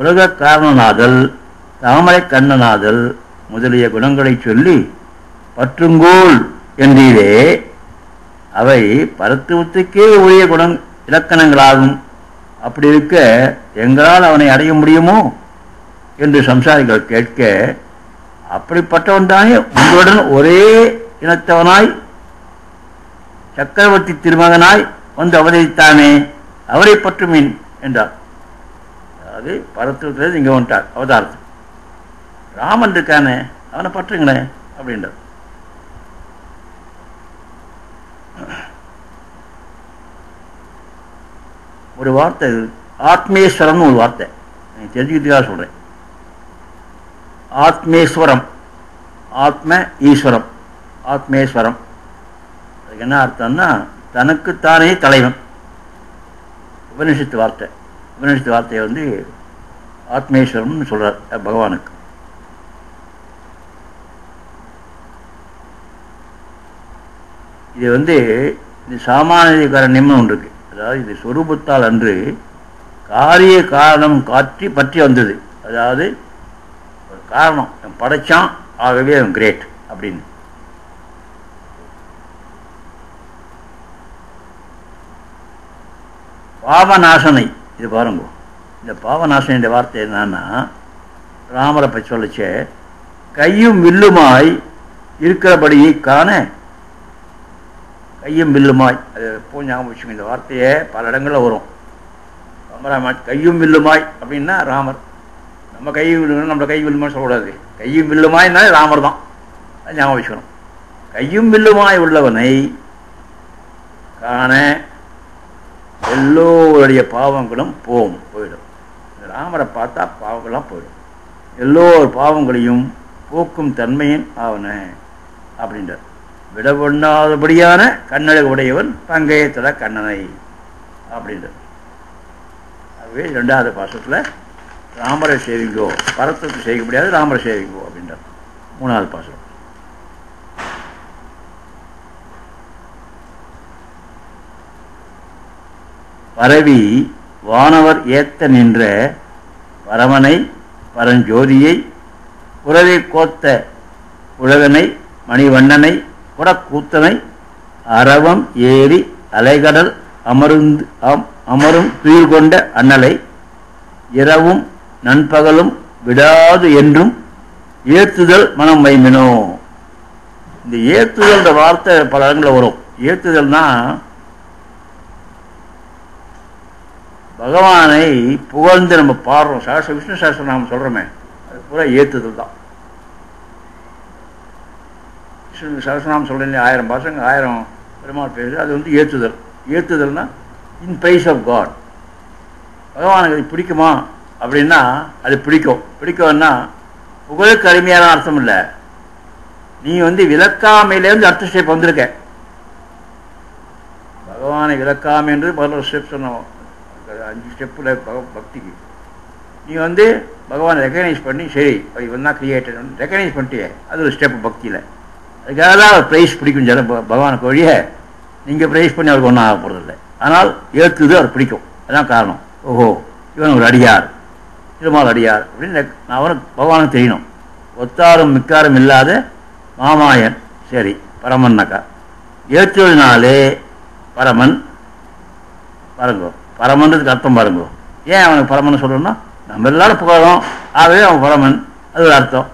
உலக காரணனாதல் தாமரை கண்ணனாதல் முதலிய குணங்களை சொல்லி பற்றுங்கோள் என்றீரே, அவை பரத்துவத்துக்கே உரிய இலக்கணங்களாகும். அப்படி இருக்க எங்களால் அவனை அடைய முடியுமோ என்று சம்சாரிகள் கேட்க, அப்படிப்பட்டவன் தானே உங்களுடன் ஒரே இனத்தவனாய் சக்கரவர்த்தி திருமகனாய் வந்து அவதரித்தானே, அவரை பற்றுமீன் என்றார். அதாவது பரத்துவத்தில் இங்கே வந்துட்டார் அவதாரத்து. ராமன் இருக்கானே அவனை பற்றுங்களேன் அப்படின்றார். ஒரு வார்த்தை ஆத்மேஸ்வரம் ஒரு வார்த்தை தெரிஞ்சுக்கிறதுக்காக சொல்றேன். ஆத்மேஸ்வரம், ஆத்ம ஈஸ்வரம், ஆத்மேஸ்வரம் அதுக்கு என்ன அர்த்தம்னா தனக்குத்தானே தலைவன். உபனிஷத்து வார்த்தை. உபனிஷத்து வார்த்தையை ஆத்மேஸ்வரம்னு சொல்றார் பகவானுக்கு. இது இது சாமானியகாரண்யம்னு ஒன்று இருக்கு. அதாவது இது சொரூபத்தால் அன்று காரிய காரணம் காற்றி பற்றி வந்தது. அதாவது ஒரு காரணம் படைச்சான், ஆகவே அவன் கிரேட் அப்படின்னு. பாவநாசனை இது பாருங்க. இந்த பாவநாசனை இந்த வார்த்தை என்னன்னா ராமரை பற்றி சொல்லிச்ச கையும் வில்லுமாய் இருக்கிறபடியை காண, கையும் வில்லுமாய் அது எப்போ ஞாபகம் வச்சுக்கோங்க. இந்த வார்த்தையே பல இடங்களில் வரும். ராமராமாய் கையும் வில்லுமாய் அப்படின்னா ராமர். நம்ம கை வில்லுமா நம்மளை கை வில்லுமான்னு சொல்லக்கூடாது. கையும் வில்லுமாய்னாலே ராமர் தான், அது ஞாபகம் வச்சுக்கணும். கையும் வில்லுமாய் உள்ளவனை காண எல்லோருடைய பாவங்களும் போயிடும். ராமரை பார்த்தா பாவங்கள்லாம் போயிடும். எல்லோரு பாவங்களையும் போக்கும் தன்மையின் ஆவன அப்படின்றார். விடபொண்ணாதபடியான கண்ணழகு உடையவன் பங்கையத்தட கண்ணனை அப்படின்றார். ஆகவே இரண்டாவது பாசத்தில் ராமரை சேவிங்கோ, பரத்துக்கு செய்ய முடியாது, ராமரை சேவிங்கோ அப்படின்றார். மூணாவது பாசம் பரவி வானவர் ஏத்த நின்ற பரமனை பரஞ்சோதியை புறவை கோத்த உலகனை மணிவண்ணனை குடக்கூத்தனை அரவம் ஏறி அலைகடல் அமரும் துயில் கொண்ட அண்ணலை இரவும் நண்பகலும் விடாது என்றும் ஏத்துதல் மனம் மைமினோ. இந்த ஏத்துதல் வார்த்தை பல இடங்களில் வரும். ஏத்துதல்னா பகவானை புகழ்ந்து நம்ம பாடுறோம். விஷ்ணு சாஸ்திரம் நாம் சொல்றோமே, அது பூரா ஏத்துதல் தான். விஷ்ணு சகஸ்ரநாமம் சொல்றேன், 1000 பாசங்க 1000 பெருமாள் பேசுது, அது வந்து ஏத்துதல். ஏத்துதல்னா இன் பிரைஸ் ஆஃப் காட். பகவானுக்கு அது பிடிக்குமா அப்படின்னா அது பிடிக்கும். பிடிக்கும்னா புகழுக்கு அருமையான அர்த்தம் இல்லை, நீ வந்து விளக்காமையிலேருந்து அடுத்த ஸ்டெப் வந்திருக்க. பகவானை விளக்காமைன்றது 11 ஸ்டெப் சொன்னோம், 5 ஸ்டெப்பில் பக்திக்கு. நீ வந்து பகவானை ரெக்கக்னைஸ் பண்ணி, சரி இவன் தான் கிரியேட்டர் ரெக்கக்னைஸ் பண்ணிட்டே, அது ஒரு ஸ்டெப் பக்தியில். அதுக்காக தான் அவர் ப்ரைஸ் பிடிக்கும். ஜன பகவானுக்கு வழியை நீங்கள் ப்ரைஸ் பண்ணி அவருக்கு ஒன்றும் ஆக போகிறதில்லை. ஆனால் ஏற்றுது அவர் பிடிக்கும். அதுதான் காரணம். ஓஹோ இவன் ஒரு அடியார், திருமால் அடியார் அப்படின்னு அவனுக்கு பகவானுக்கு தெரியணும். ஒத்தாரும் மிக்காரும் இல்லாத மாமாயன், சரி பரமன்னாக்கா ஏற்றுவதனாலே பரமன். பாருங்கோ, பரமன்றதுக்கு அர்த்தம் பாருங்கோ. ஏன் அவனுக்கு பரமன் சொல்லணும்னா நம்ம எல்லாரும் புகழோம், ஆகவே அவன் பரமன், அது ஒரு அர்த்தம்.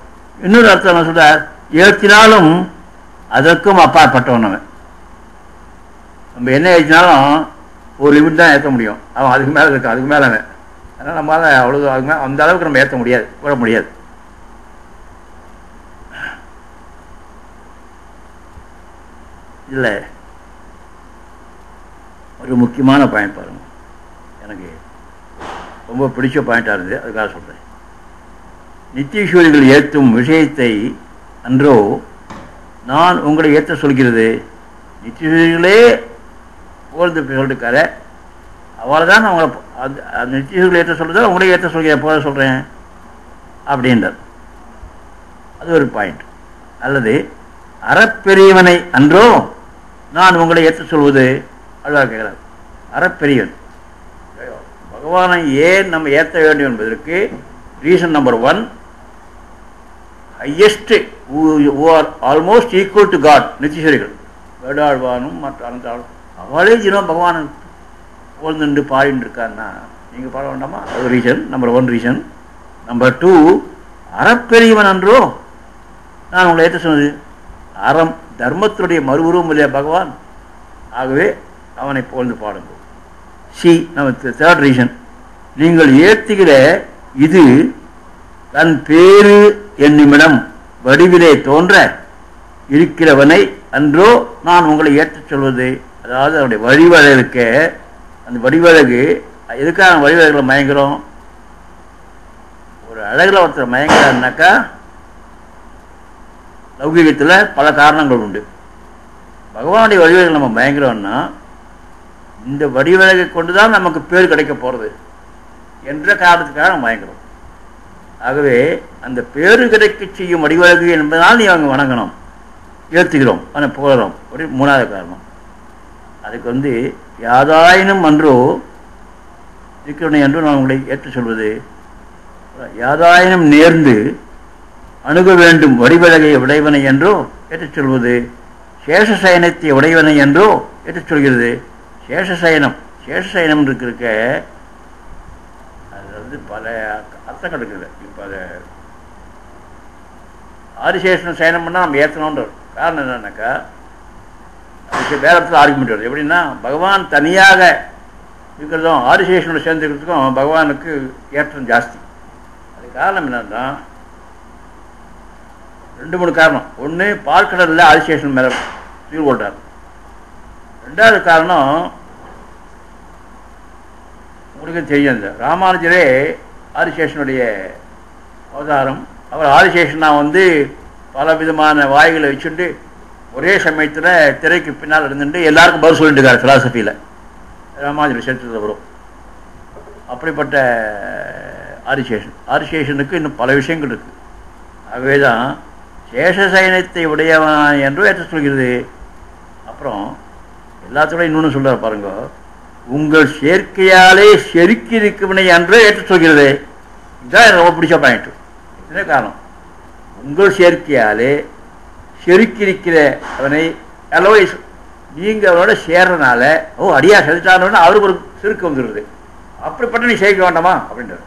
இன்னொரு அர்த்தம் என்ன சொல்றார், ஏற்றினாலும் அதற்கும் அப்பாற்பட்டவன் அவன். நம்ம என்ன ஏற்றினாலும் ஒரு லிமிட் தான் ஏற்ற முடியும், அவன் அதுக்கு மேலே இருக்கான், அதுக்கு மேலே அவன். அதனால் நம்மளால் அவ்வளோ அதுக்கு மேலே அந்த அளவுக்கு நம்ம ஏற்ற முடியாது, போட முடியாது. இல்லை ஒரு முக்கியமான பாயிண்ட் பாருங்க, எனக்கு ரொம்ப பிடிச்ச பாயிண்டாக இருந்தது, அதுக்காக சொல்கிறேன். நித்தியஸ்வரிகள் ஏற்றும் விஷயத்தை அன்றோ நான் உங்களை ஏற்ற சொல்கிறது. நித்தியஸ்வரிகளே புகழ்ந்து சொல்லிருக்காரு, அவளை தான் நான் உங்களை அந்த நித்தியஸ்வரிகளை ஏற்ற சொல்கிறத உங்களே ஏற்ற சொல்கிறேன், போக சொல்கிறேன் அப்படின்றது. அது ஒரு பாயிண்ட். அல்லது அறப்பெரியவனை அன்றோ நான் உங்களை ஏற்ற சொல்வது, அழகாக கேட்கிறார். அறப்பெரியவன் பகவானை ஏன் நம்ம ஏற்ற வேண்டும் என்பதற்கு reason number 1, highest who are almost equal to God. நித்தியஸ்வரிகள் வேடாழ்வானும் மற்ற அனந்தாளும் அவளே தினம் பகவான் போழ்ந்துண்டு பாடின்னு இருக்காருன்னா நீங்கள் பாட வேண்டாமா? அது ரீசன் நம்பர் 1 ரீசன். நம்பர் 2, அறப்பெரியவன் அன்றோ நான் உங்களை ஏற்ற சொன்னது. அறம் தர்மத்துடைய மறுவுருவம் இல்லையா பகவான், ஆகவே அவனை போழ்ந்து பாடுங்க. நம்ம 3rd ரீசன், நீங்கள் ஏற்றுகிற இது தன் பேரு என்னுமிடம் வடிவிலே தோன்ற இருக்கிறவனை அன்றோ நான் உங்களை ஏற்றுச் சொல்வது. அதாவது அவருடைய வழிவழகுக்க, அந்த வடிவழகு எதுக்காக வழிவழகுல மயங்குறோம்? ஒரு அழகில் ஒருத்தர் மயங்குறாருனாக்கா லௌகிகத்தில் பல காரணங்கள் உண்டு. பகவானுடைய வடிவழகில் நம்ம மயங்குறோம்னா இந்த வடிவழகை கொண்டு தான் நமக்கு பேர் கிடைக்க போகிறது என்ற காரணத்துக்காக நம்ம மயங்குறோம். ஆகவே அந்த பேரு கிடைக்க செய்யும் வடிவழகு என்பதனால் நீ அவங்க வணங்கணும், ஏற்றுகிறோம், அவனை புகழறோம். ஒரு 3வது காரணம். அதுக்கு வந்து யாதாயினும் அன்றோ இருக்கிறவனை அன்றோ நான் உங்களை ஏற்று சொல்வது. யாதாயினும் நேர்ந்து அணுக வேண்டும் வடிவழகை உடையவனை என்றோ ஏற்றுச் சொல்வது. சேஷசயனத்தை உடையவனை என்றோ ஏற்றுச் சொல்கிறது. சேஷசயனம் இருக்க அது வந்து பல அர்த்தங்கள் இருக்குது. இப்போ அதை ஆதிசேஷன் சயனம் பண்ணால் நம்ம ஏற்றணுன்ற காரணம் என்னன்னாக்கா அதுக்கு வேற இடத்துல ஆர்குமெண்ட் வருது. எப்படின்னா பகவான் தனியாக இருக்கிறதும் ஆதிசேஷனோட சேர்ந்துக்கிறதுக்கும் பகவானுக்கு ஏற்றம் ஜாஸ்தி. அது காரணம் என்னன்னா 2-3 காரணம். ஒன்று, பால்கடலில் ஆதிசேஷன் மேலே தீர்வு கொள்றார். 2வது காரணம் உங்களுக்கு தெரியும், இந்த ராமானுஜரே ஆதிசேஷனுடைய அவதாரம். அவர் ஆதிசேஷனா வந்து பல விதமான வாய்களை வச்சுட்டு ஒரே சமயத்தில் திரைக்கு பின்னால் இருந்துட்டு எல்லாருக்கும் பதில் சொல்லிட்டு இருக்காரு. ஃபிலாசபியில் ராமானுஜர் சேர்த்து வரும். அப்படிப்பட்ட ஆதிசேஷனுக்கு இன்னும் பல விஷயங்கள் இருக்கு. ஆகவே தான் சேஷசயனத்தை உடையவன் என்றும் ஏற்ற சொல்கிறது. அப்புறம் எல்லாத்தோட இன்னொன்று சொல்றாரு பாருங்க, உங்கள் சேர்க்கையாலே செருக்கி இருக்கவனை என்று ஏற்ற சொல்கிறது. இதுதான் எனக்கு ரொம்ப பிடிச்ச பாயிண்ட். என்ன காரணம்? உங்கள் சேர்க்கையாலே செருக்கி இருக்கிற அவனை, அலோய்ஸ் நீங்கள் அவரோட சேர்றதுனால ஓ அடியா செலுத்தானோன்னு அவருக்கு ஒரு சிறுக்கு வந்துடுது. அப்படிப்பட்ட நீ சேவிக்க வேண்டாமா அப்படின்றது.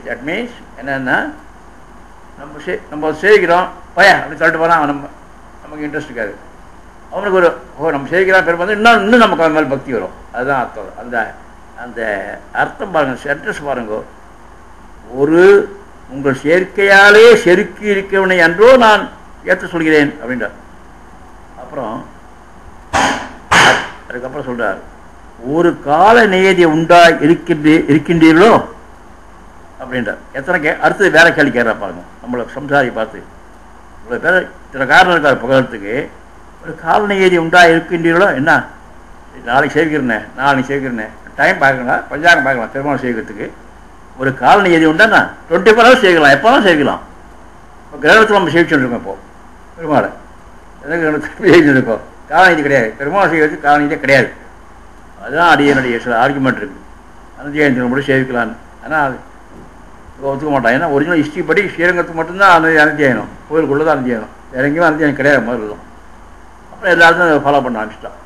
தட் மீன்ஸ் என்னென்னா நம்ம சேவிக்கிறோம் பையன் அப்படி சொல்லிட்டு போனால் நமக்கு இன்ட்ரெஸ்ட் இருக்காது. அவனுக்கு ஒரு நம்ம சேவிக்கிறான் பெருமை வந்து இன்னும் நமக்கு அவன் மேலே பக்தி வரும். அதுதான் அர்த்தம். அந்த அந்த அர்த்தம் பாருங்கள், சென்டென்ஸ் பாருங்க. ஒரு உங்கள் சேர்க்கையாலே செருக்கி இருக்கவனை அன்றோ நான் ஏற்ற சொல்கிறேன் அப்படின்றார். அப்புறம் அதுக்கப்புறம் சொல்றார், ஒரு கால நியதி உண்டாய் இருக்கின்றீர்களோ அப்படின்றார். எத்தனை அடுத்தது வேற கேள்வி கேட்குறா பாருங்க. நம்மளை சம்சாரி பார்த்து இவ்வளோ பேர் இத்தனை காரணம் இருக்கார் புகழத்துக்கு. ஒரு கால நியதி உண்டாய் இருக்கின்றீர்களோ, என்ன நாளைக்கு சேர்க்கிறேன் நாளைக்கு சேர்க்கிறேன் டைம் பார்க்கலாம், பஞ்சாங்கம் பார்க்கலாம் பெருமாள் சேர்க்கிறதுக்கு. ஒரு கால நியதி உண்டாண்ணா 24 hours சேர்க்கலாம், எப்போதான் சேர்க்கலாம். இப்போ கிரகணத்தில் நம்ம சேவிச்சுருக்கோம். இப்போது பெருமாளை எந்த கிரகணத்தில் சேவிச்சுருக்கோம், காலநீதி கிடையாது. பெருமாள் செய்வதற்கு காலநீதியே கிடையாது. அதுதான் அடியனுடைய சில ஆர்குமெண்ட் இருக்குது. அனந்தஜெயந்தியில் மட்டும் சேவிக்கலான்னு. ஆனால் அது ஒத்துக்க மாட்டான். ஏன்னா ஒரிஜினல் ஹிஸ்ட்ரி படி ஸ்ரீரங்கத்துக்கு மட்டும்தான் அனந்தஜெயனம், கோயிலுக்குள்ளே தான் அனந்தஜெயனம், வேற எங்கேயுமே அனந்தஜெயனம் கிடையாது முதல்ல தான். அப்புறம் எல்லாருக்கும் அதை ஃபாலோ பண்ண ஆரம்பிச்சிட்டான்.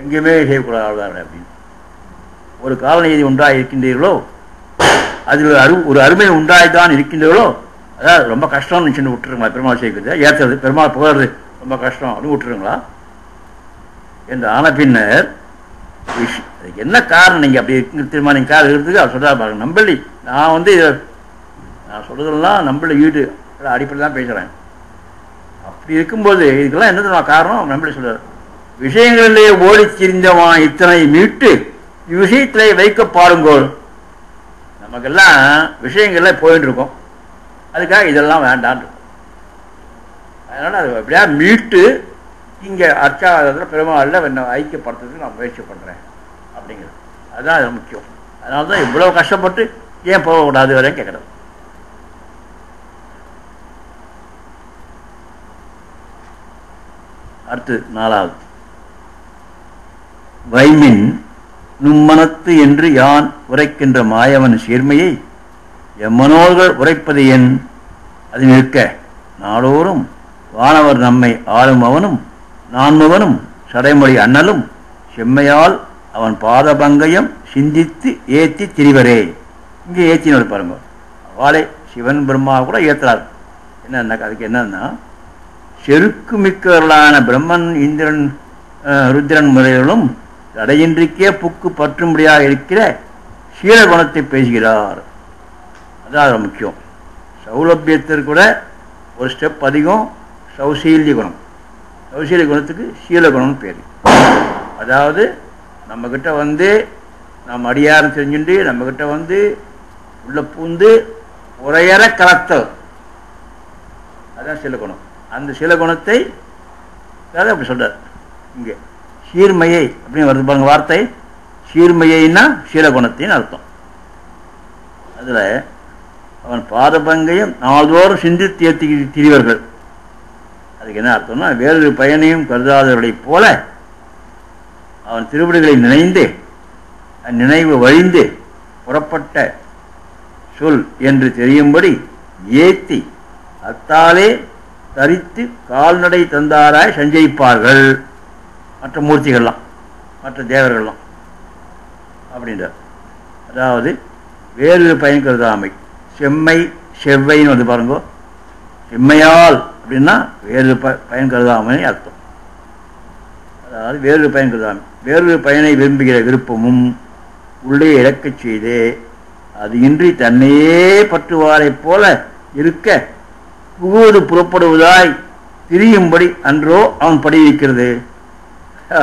எங்கேயுமே செய்யக்கூடாது அவ்வளோதான் அப்படின்னு. ஒரு காலநீதி உண்டாய் இருக்கின்றீர்களோ, அதில் ஒரு அருமை உண்டாய்தான் இருக்கின்றீர்களோ, அதாவது ரொம்ப கஷ்டம்னு நினச்சிட்டு விட்டுருங்களா பெருமாள் செய்கிறது, ஏற்றுறது பெருமாள் புகழ்றது ரொம்ப கஷ்டம் அப்படின்னு விட்டுருங்களா என்று ஆன பின்னர் அதுக்கு என்ன காரணம் நீங்கள் அப்படி இருக்குங்க திரும்ப நீங்கள் காரணம் இருக்கிறதுக்கு அவர் சொல்கிறா பாருங்க. நம்பளி நான் வந்து நான் சொல்கிறதெல்லாம் நம்பளி வீடு அடிப்படையில் தான் பேசுகிறேன். அப்படி இருக்கும்போது இதுக்கெல்லாம் என்ன காரணம் நம்பளி சொல்கிறார், விஷயங்களிலே ஓடி திரிந்தவன் இத்தனை மீட்டு இவ்விஷயத்திலே வைக்க பாருங்கோள். நமக்கெல்லாம் விஷயங்கள்ல போயிட்டு இருக்கோம், அதுக்காக இதெல்லாம் வேண்டான். அதனால் அது அப்படியா மீட்டு இங்கே அர்ச்சாவதத்தில் பெருமாளில் என்ன ஐக்கியப்படுத்துறதுக்கு நான் முயற்சி பண்ணுறேன் அப்படிங்கிறது. அதுதான் அது முக்கியம். அதனால தான் இவ்வளோ கஷ்டப்பட்டு ஏன் போகக்கூடாது வரையும் கேட்குறது. அடுத்து 4வது வைமின் நும்மனத்து என்று யான் உரைக்கின்ற மாயவன் சீர்மையை எம்மனோர்கள் உரைப்பது என் அது நிற்க நாடோறும் வானவர் நம்மை ஆளும் அவனும் நான்முவனும் சடைமொழி அண்ணலும் செம்மையால் அவன் பாதபங்கயம் சிந்தித்து ஏத்தி திரிவரே. இங்கே ஏத்தினோடு பாருங்க, அவளை சிவன் பிரம்மா கூட ஏற்றுறார். என்னன்னா அதுக்கு என்னன்னா, செருக்கு மிக்கவர்களான பிரம்மன் இந்திரன் ருத்ரன் முறைகளும் தடையின்றிக்கே புக்கு பற்றும்படியாக இருக்கிற சீலகுணத்தை பேசுகிறார். அதான் முக்கியம். சௌலபியத்திற்கு கூட ஒரு ஸ்டெப் அதிகம் சௌசீல்ய குணம். சௌசீல்ய குணத்துக்கு சீலகுணம்னு பேர். அதாவது நம்மக்கிட்ட வந்து நம்ம அடியாரம் செஞ்சுட்டு நம்மக்கிட்ட வந்து உள்ள பூந்து உரையற கலத்தல், அதுதான் சீலகுணம். அந்த சீலகுணத்தை அப்படி சொல்றார் இங்கே. சீர்மையை அப்படின்னு வருது பாருங்க வார்த்தை. சீர்மையைன்னா சீலகுணத்தின் அர்த்தம். அதில் அவன் பாதபங்கையும் நாள்தோறும் சிந்தித்து ஏற்றி திரிவர்கள். அதுக்கு என்ன அர்த்தம்னா, வேறு பயனையும் கருதாதவர்களைப் போல அவன் திருவிடுகளை நினைந்து நினைவு வழிந்து புறப்பட்ட சொல் என்று தெரியும்படி ஏத்தி அத்தாலே தரித்து கால்நடை தந்தாராய் சஞ்சயிப்பார்கள் மற்ற மூர்த்திகள்லாம் மற்ற தேவர்கள்லாம் அப்படின்றார். அதாவது வேறு பயன் கருதாமை, செம்மை செவ்வைன்னு வந்து பாருங்க. செம்மையால் அப்படின்னா வேறு பயன் கருதாமை அர்த்தம். அதாவது வேறு பயன் கருதாமை, வேறு பயனை விரும்புகிற விருப்பமும் உள்ளே இழக்கச் செய்தே அது இன்றி தன்னையே பற்றுவாரைப் போல இருக்க புகுவது புறப்படுவதாய் திரியும்படி அன்றோ அவன் படி வைக்கிறது.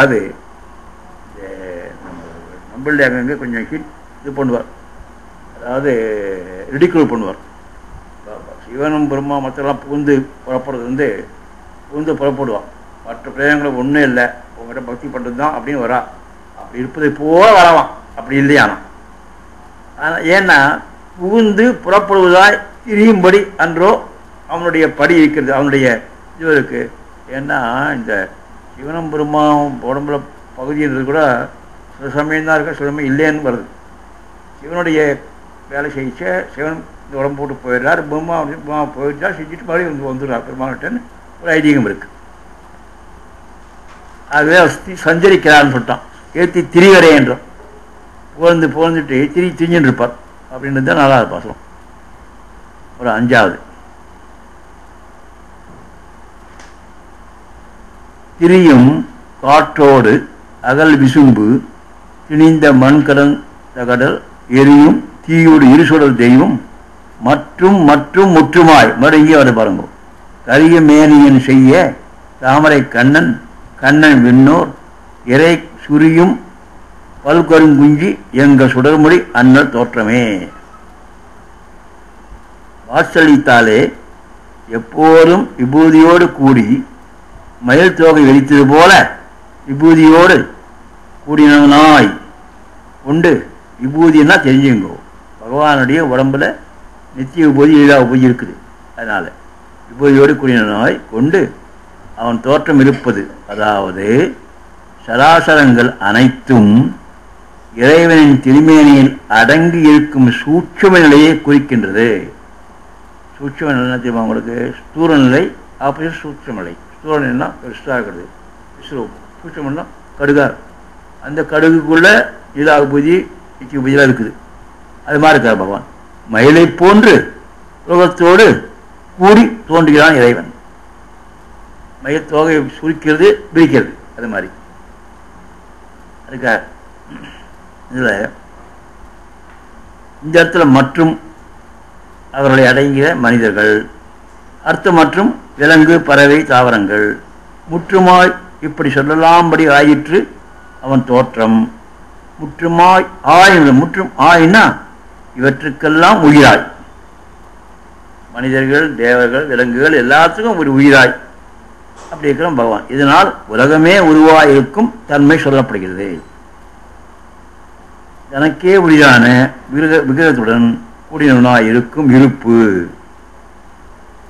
அது நம்மளுடைய அங்கங்கே கொஞ்சம் இது பண்ணுவார், அதாவது ரிடிக்குல் பண்ணுவார். சிவனும் பிரம்மா மற்றெல்லாம் புகுந்து புறப்படுறது வந்து புகுந்து புறப்படுவான். மற்ற பிரயோகங்கள் ஒன்றும் இல்லை, உங்கள்கிட்ட பக்தி பண்ணுறது தான் அப்படின்னு வரா. அப்படி இருப்பதை போல வரவான், அப்படி இல்லையானா. ஆனால் ஏன்னா புகுந்து புறப்படுவதாய் திரியும்படி அன்றோ அவனுடைய படி இருக்கிறது, அவனுடைய இது இருக்குது. ஏன்னா இந்த சிவனும் பிரம்மாவும் உடம்புல பகுதின்றது கூட சில சமயம் தான் இருக்க, சில சமயம் இல்லைன்னு வருது. சிவனுடைய வேலை செய்ய சிவன் இந்த உடம்பு போட்டு போயிடுறார், பிரம்மா போயிட்டா செஞ்சுட்டு மறுபடியும் வந்துடுறார் பெருமாள்கிட்டன்னு ஒரு ஐதீகம் இருக்குது. ஆகவே சஞ்சரிக்கிறான்னு சொல்லிட்டான். ஏற்றி திரிவரே என்றோம். புகழ்ந்துட்டு திரிஞ்சுட்டு இருப்பார் அப்படின்றது தான் 4வது பாசுரம். ஒரு 5வது திரியும் காற்றோடு அகல் விசும்பு திணிந்த மண்கடன் தகடல் எரியும் தீயோடு இருசுடல் தெய்வம் மற்றும் மற்றும் முற்றுமாய் மறுங்கி வர பாருங்க. கரிய மேனியன் செய்ய தாமரை கண்ணன் கண்ணன் விண்ணோர் இறை சுரியும் பல்கருங்குஞ்சி எங்க சுடர்மொழி அண்ணல் தோற்றமே. வாசலித்தாலே எப்போதும் விபூதியோடு கூடி மயில் தோகை வெடித்தது போல விபூதியோடு கூடினாய் உண்டு. விபூதினா தெரிஞ்சுங்கோ, பகவானுடைய உடம்புல நித்திய விபூதி லீலா விபூதி இருக்குது. அதனால விபூதியோடு கூடினாய் கொண்டு அவன் தோற்றம் இருப்பது, அதாவது சராசரங்கள் அனைத்தும் இறைவனின் திருமேனியில் அடங்கி இருக்கும் சூட்சும நிலையை குறிக்கின்றது. சூட்சும நிலை தெரியுமா உங்களுக்கு? ஸ்தூல நிலை ஆப்போசிட் சூட்சும நிலை. ஸ்தூல நிலைனா பெருசாக இருக்கிறது, விஸ்வரூபம். சூட்சுமன்னா கடுகார். அந்த கடுகுக்குள்ள லீலா விபூதி நித்திய விபூதியெல்லாம் இருக்குது. அது மாதிரி இருக்கார் பகவான். மயிலை போன்று உலகத்தோடு கூடி தோன்றுகிறான் இறைவன். மயில் தோகையை சுருக்கிறது பிரிக்கிறது, அது மாதிரி அதுக்காக இதில் இந்த இடத்துல மற்றும் அவர்களை அடங்கிய மனிதர்கள், அர்த்தம் மற்றும் விலங்கு பறவை தாவரங்கள் முற்றுமாய் இப்படி சொல்லலாம்படி ஆயிற்று அவன் தோற்றம். முற்றுமாய் முற்றும் ஆயினா இவற்றுக்கெல்லாம் உயிராய், மனிதர்கள் தேவர்கள் விலங்குகள் எல்லாத்துக்கும் ஒரு உயிராய் அப்படி இருக்கிறோம் பகவான். இதனால் உலகமே உருவாயிருக்கும் தன்மை சொல்லப்படுகிறது. தனக்கே உரிதான விகிதத்துடன் கூடினாய் இருக்கும் இருப்பு.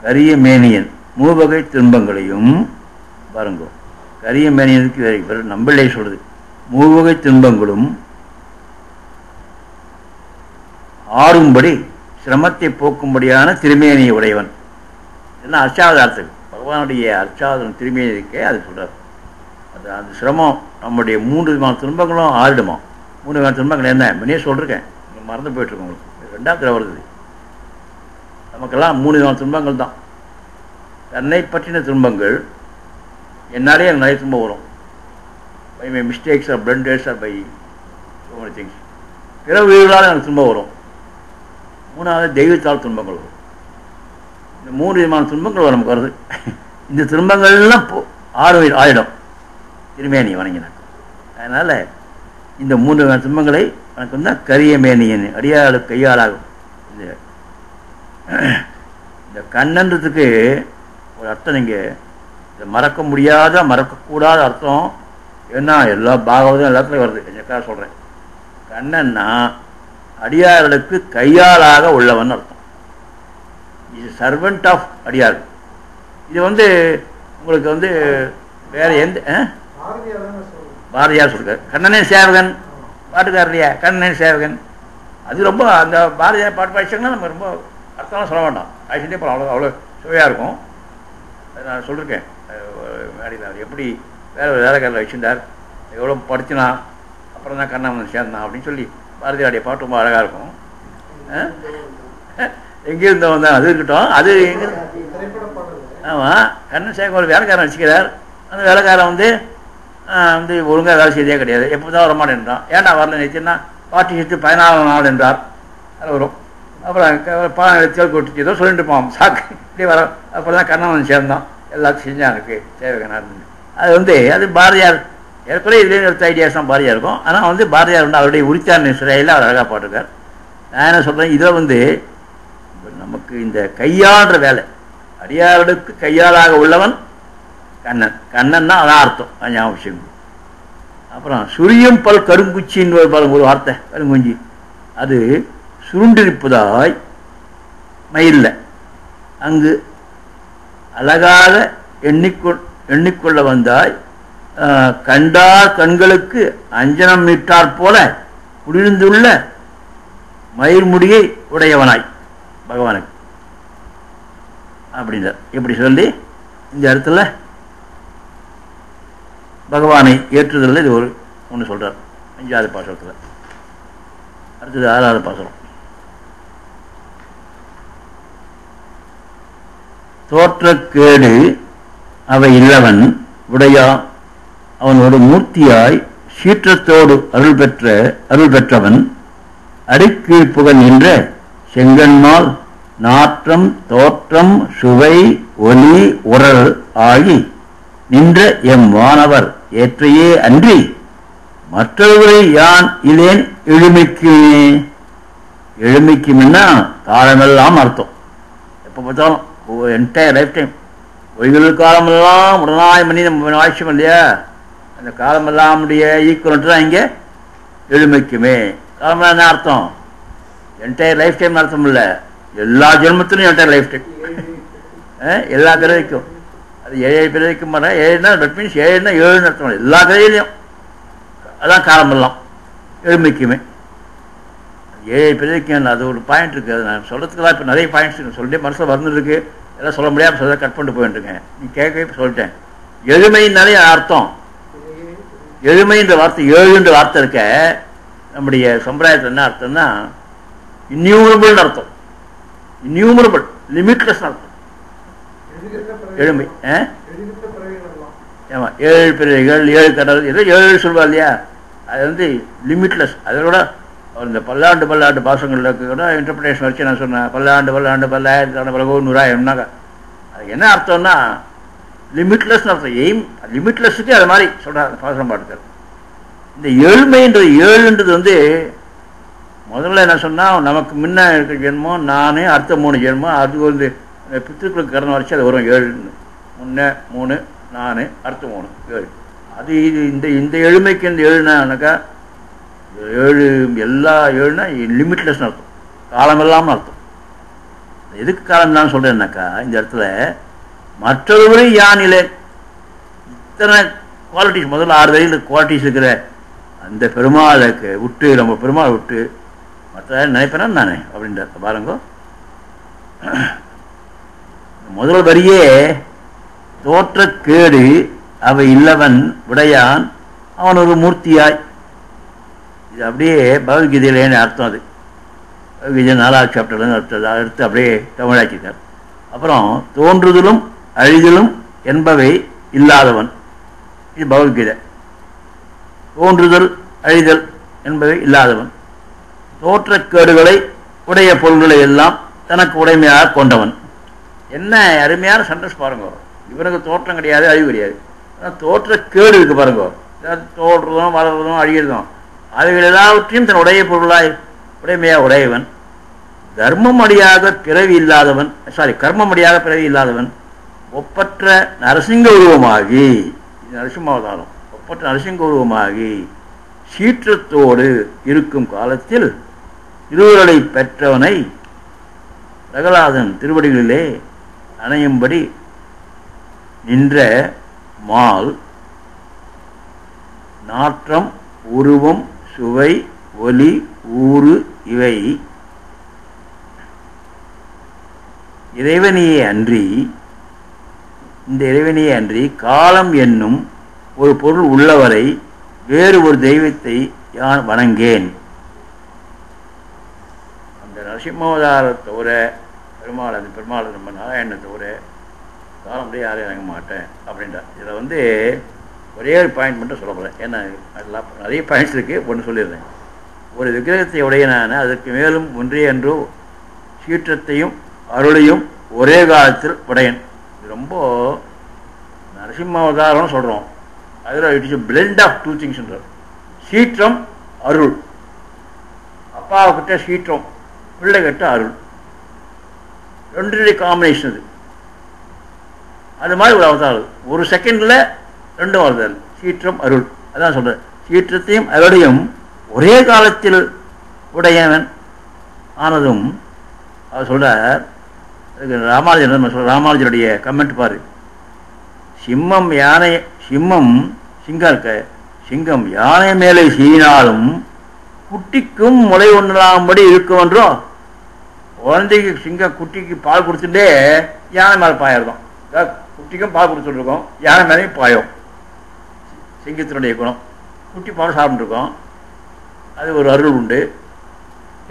கரிய மேனியன் மூவகை துன்பங்களையும் பாருங்க. கரிய மேனியனுக்கு நம்பிள்ளை சொல்றது, மூவகை துன்பங்களும் ஆறும்படி சிரமத்தை போக்கும்படியான திருமேனியை உடையவன். இதெல்லாம் அர்ச்சாவதாரத்துக்கு பகவானுடைய அர்ச்சாவதாரம் திருமேனிக்கே அது சொல்றார். அது அந்த சிரமம் நம்முடைய 3 விதமான துன்பங்களும் ஆறிடுமா. 3 விதமான துன்பங்கள் என்ன முன்னே சொல்லிருக்கேன், மறந்து போயிட்டுருக்கோம் உங்களுக்கு. 2வது வருது. நமக்கெல்லாம் 3 விதமான துன்பங்கள் தான். தன்னை பற்றின துன்பங்கள், என்னாலே எனக்கு நிறைய துன்பம் வரும். By my mistakes or blunders or by so many things. பிற உயிர்களால் எனக்கு துன்பம் வரும். 3வது தெய்வத்தால் துன்பங்கள் வரும். இந்த 3 விதமான துன்பங்கள் நமக்கு வருது. இந்த துன்பங்கள்லாம் 6 ஆயிடும் திருமேனி வணங்கினாக்க. அதனால் இந்த 3 விதமான துன்பங்களை எனக்கு வந்து கரிய மேனியன் அடியாளு கையாளாகும். இந்த கண்ணன்றதுக்கு ஒரு அர்த்தம், நீங்கள் இதை மறக்க முடியாத மறக்கக்கூடாத அர்த்தம் ஏன்னா எல்லா பாகவதும் எல்லாத்துலையும் வருது. எனக்காக சொல்கிறேன். கண்ணன்னா அடியார்களுக்கு கையாளாக உள்ளவன் அர்த்தம். இஸ் சர்வெண்ட் ஆஃப் அடியார். இது வந்து உங்களுக்கு வந்து வேற எந்த பாரதியார் சொல்றார், கண்ணனே சேவகன் பாட்டுக்கார் இல்லையா, கண்ணனே சேவகன். அது ரொம்ப அந்த பாரதியார் பாட்டு பாடிச்சாங்கன்னா நம்ம ரொம்ப அர்த்தம்லாம் சொல்ல வேண்டாம். ஆக்சுவலி இப்போ அவ்வளோ சுவையாக இருக்கும். அது நான் சொல்லியிருக்கேன் மேடையில். அவர் எப்படி வேற ஒரு வேலைக்காரில் வச்சுருந்தார், எவ்வளோ படிச்சுனா அப்புறம் தான் கண்ணன் வந்து சேர்ந்தான் அப்படின்னு சொல்லி பாரதியாருடைய பாட்டு ரொம்ப அழகாக இருக்கும். எங்கேருந்தவன் தான் அது இருக்கட்டும். அது எங்கே ஆமாம், கண்ணன் சேகர் ஒரு வேலைக்காரன் வச்சுக்கிறார். அந்த வேலைக்காரன் வந்து ஒழுங்காக வேலை செய்தே கிடையாது. எப்போ தான் வரமாட்டேன்றான். ஏன்டா வரல நினைச்சுன்னா பாட்டி சேர்த்து 14 நாள் என்றார். அது வரும். அப்புறம் தேல் கொட்டு ஏதோ சொல்லிட்டு இருப்பான் சாக்கு இப்படி வர. அப்புறம் தான் கண்ணன் வந்து சேர்ந்தான், எல்லாத்தையும் செஞ்சான் எனக்கு சேவகனார். அது வந்து அது பாரதியார் ஏற்கனவே இதுலேயும் எடுத்த ஐடியாஸ் தான் பாரதியார் இருக்கும். ஆனால் வந்து பாரதியார் வந்து அவருடைய உரித்தான சிறையில் அவர் அழகாக பாட்டுருக்கார். நான் என்ன சொல்கிறேன், இதில் வந்து நமக்கு இந்த கையாளுற வேலை, அடியார்களுக்கு கையாளாக உள்ளவன் கண்ணன். கண்ணன்னா அதான் அர்த்தம், ஞாபகம் விஷயம். அப்புறம் சுரியம் பல் கருங்குச்சின்னு ஒரு வார்த்தை, கருங்குஞ்சி. அது சுருண்டிருப்பதாய் மயில்ல அங்கு அழகாக எண்ணிக்கொள்ள வந்தாய். கண்டார் கண்களுக்கு அஞ்சனம் இட்டாற் போல குளிர்ந்துள்ள மயிர்முடியை உடையவனாய் பகவானுக்கு அப்படின்றார். இப்படி சொல்லி இந்த இடத்துல பகவானை ஏற்றுதல் இது ஒரு ஒன்று சொல்கிறார் 5வது பாசுரத்தில். அடுத்தது 6வது பாசுரம். தோற்றக்கேடு அவை இல்லவன் உடையா அவனோடு மூர்த்தியாய் சீற்றத்தோடு அருள் பெற்றவன் அடிக்கீழ் புகழ் நின்ற செங்கன்மால் நாற்றம் தோற்றம் சுவை ஒலி உரல் ஆகி நின்ற எம் வானவர் ஏற்றையே அன்றி மற்றவரை யான் இலேன் எழுமைக்குமே. எழுமைக்கும்னா காலமெல்லாம் அர்த்தம். எப்போ பார்த்தாலும் என்டையர் லைஃப் டைம் ஒய்வு காலமெல்லாம் உடனாய் மணி நம்ம ஆட்சியம் இல்லையா, அந்த காலமெல்லாம் ஈக்குவல் தான் இங்கே எழுமைக்குமே. காலமெல்லாம் என்ன அர்த்தம்? என்டையர் லைஃப் டைம் அர்த்தம் இல்லை, எல்லா ஜென்மத்திலும் என்டையர் லைஃப் டைம், எல்லா பிறவிக்கும். அது 7 பிறவிக்கும் வர 7னா தட் மீன்ஸ் 7னா 7 அர்த்தம், எல்லா பிறவிலையும் அதான் காலமெல்லாம் எழுமைக்குமே. 7 பிறவிக்கும் அது ஒரு பாயிண்ட் இருக்குது. அது நான் சொல்கிறதுக்குலாம் இப்போ நிறைய பாயிண்ட்ஸ் சொல்லிட்டே மனசில் வந்துருக்கு, எல்லாம் சொல்ல முடியாமல் சொல்ல கட் பண்ணிட்டு போயிட்டுருக்கேன். நீ கேட்கவே சொல்லிட்டேன். எழுமைன்னாலே அர்த்தம், எழுமைன்ற வார்த்தை 7ன்ற வார்த்தை இருக்க நம்முடைய சம்பிரதாயத்தில் என்ன அர்த்தம்னா இன்யூமரபிள்னு அர்த்தம். இன்யூமரபிள் லிமிட்லெஸ் அர்த்தம் எழுமை. ஆமாம், 7 பிறவிகள் 7 கடல் ஏதோ 7 சொல்வா இல்லையா, அது வந்து லிமிட்லெஸ். அதோட இந்த பல்லாண்டு பாசங்களில் கூட இன்டர்பிரேஷன் வச்சு நான் சொன்னேன். பல்லாண்டு 1000 பலகோ 100,000னாக்கா அது என்ன அர்த்தம்னா லிமிட்லெஸ்னு அர்த்தம். எய்ம் லிமிட்லெஸ்ஸுக்கு அது மாதிரி சொல்கிறாங்க பாசனம் பாட்டுக்கள். இந்த எழுமைன்றது 7ன்றது வந்து முதல்ல என்ன சொன்னால் நமக்கு முன்ன இருக்கிற ஜென்மம் நான் அடுத்த 3 ஜென்மம், அது வந்து பித்திருக்களுக்கு கடன் வரைச்சி அது வரும் 7ன்னு. முன்ன 3 நான் அடுத்த 3 7. அது இது இந்த எழுமைக்கு இந்த 7னாக்கா 7 எல்லா 7னா லிமிட்லெஸ்னு அர்த்தம், காலமெல்லாம்னு அர்த்தம். எதுக்கு காலம் தான் சொல்கிறேன்னாக்கா இந்த இடத்துல மற்றொரு யானிலே இத்தனை குவாலிட்டிஸ், முதல்ல 6 வரையில் குவாலிட்டிஸ் இருக்கிற அந்த பெருமாளுக்கு விட்டு நம்ம பெருமாள் விட்டு மற்ற நினைப்பேனா நானே அப்படின்ற பாருங்க. முதல் வரியே தோற்றக்கேடு அவை இல்லவன் உடையான் அவன் ஒரு மூர்த்தியாய். இது அப்படியே பகவத்கீதையிலேன்னு அர்த்தம். அது பகவத்கீதை 4வது சாப்டர்லேருந்து அடுத்து அப்படியே தமிழாக்கிட்டார். அப்புறம் தோன்றுதலும் அழிதலும் என்பவை இல்லாதவன், இது பகவத்கீதை. தோன்றுதல் அழிதல் என்பவை இல்லாதவன், தோற்றக்கேடுகளை உடைய பொருள்களை எல்லாம் தனக்கு உடைமையாக கொண்டவன். என்ன அருமையான சென்டென்ஸ் பாருங்க. இவனுக்கு தோற்றம் கிடையாது, அழிவு கிடையாது, தோற்றக்கேடு இருக்கு பாருங்க. தோன்றதும் வளர்றதும் அழிகிறதும் அவைகள் எல்லாவற்றையும் தன் உடைய பொருளாய் உடைமையாக உடையவன். கர்மமடியாக பிறவி இல்லாதவன், கர்மமடியாக பிறவி இல்லாதவன், ஒப்பற்ற நரசிங்க உருவமாகி, நரசிம்மாவதாரம், ஒப்பற்ற நரசிங்க உருவமாகி சீற்றத்தோடு இருக்கும் காலத்தில் திருவுருளை பெற்றவனை பிரகலாதன் திருவடிகளிலே அணையும்படி நின்ற மால் நாற்றம் உருவம் சுவை ஒலி ஊறு இவை இறைவனையே அன்றி, இந்த இறைவனையே அன்றி காலம் என்னும் ஒரு பொருள் உள்ளவரை வேறு ஒரு தெய்வத்தை யான் வணங்கேன். அந்த நரசிம்மாவதாரத்தை தவிர பெருமாள், அந்த பெருமாள் நம்ம நாராயணனை தவிர காலமுடைய யாரையும் வணங்க மாட்டேன் அப்படின்றார். இதில் வந்து ஒரே ஒரு பாயிண்ட் மட்டும் சொல்ல போகிறேன், ஏன்னா அதெல்லாம் நிறைய பாயிண்ட்ஸ் இருக்குது, ஒன்று சொல்லிடுறேன். ஒரு விக்கிரகத்தை உடைய நான் அதற்கு மேலும் ஒன்றே என்றோ சீற்றத்தையும் அருளையும் ஒரே காலத்தில் உடையன். இது ரொம்ப நரசிம்மாவதாரம்னு சொல்கிறோம், அதில் it is a blend of 2 திங்ஸ்ன்றார். சீற்றம் அருள், அப்பாவுக்கிட்ட சீற்றம், பிள்ளைகிட்ட அருள், 2 காம்பினேஷன். அது மாதிரி ஒரு அவதாரம், ஒரு செகண்டில் 2 வருது, சீற்றம் அருள். அதான் சொல்கிறேன், சீற்றத்தையும் அருளையும் ஒரே காலத்தில் உடையவன் ஆனதும் அவர் சொல்கிறார். ராமானுஜருடைய கமெண்ட் பாரு. சிம்மம் யானை, சிம்மம் சிங்கம் இருக்க, சிங்கம் யானை மேலே சீனாலும் குட்டிக்கும் முளை ஒன்றாகும்படி இருக்கும் என்றோ, குழந்தைக்கு சிங்கம் குட்டிக்கு பால் கொடுத்துட்டே யானை மேலே பாயிடுறோம், குட்டிக்கும் பால் கொடுத்துட்ருக்கோம், யானை மேலேயும் பாயும். சிங்கத்தினுடைய குணம். குட்டி பாடம் சாப்பிட்டுருக்கோம், அது ஒரு அருள் உண்டு,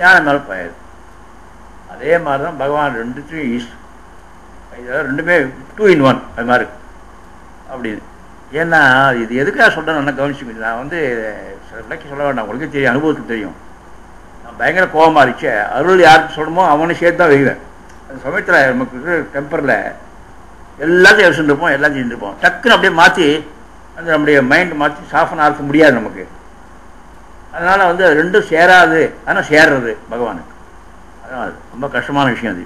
ஞானம் மேலே பயிர். அதே மாதிரி தான் பகவான் ரெண்டுத்தையும் இதெல்லாம் ரெண்டுமே 2 in 1 அது மாதிரி அப்படின்னு. ஏன்னா இது எதுக்காக சொல்கிறேன் நல்லா கவனிச்சுக்கிட்டு, நான் வந்து விளக்கி சொல்ல வேண்டாம், உங்களுக்கு தெரியும், அனுபவத்துக்கு தெரியும். நான் பயங்கர கோபமாக இருந்துச்சு, அருள் யாருக்கு சொல்லணுமோ அவனை சேர்த்து தான் வைவேன். அந்த சமயத்தில் நமக்கு டெம்பரில் எல்லாத்தையும் யோசிச்சுருப்போம், எல்லாம் செஞ்சுருப்போம். டக்குன்னு அப்படியே மாற்றி அந்த நம்முடைய மைண்ட் மாற்றி சாஃபன் ஆக்க முடியாது நமக்கு. அதனால் வந்து அது ரெண்டும் சேராது, ஆனால் சேர்றது பகவானுக்கு. அதனால் ரொம்ப கஷ்டமான விஷயம் அது.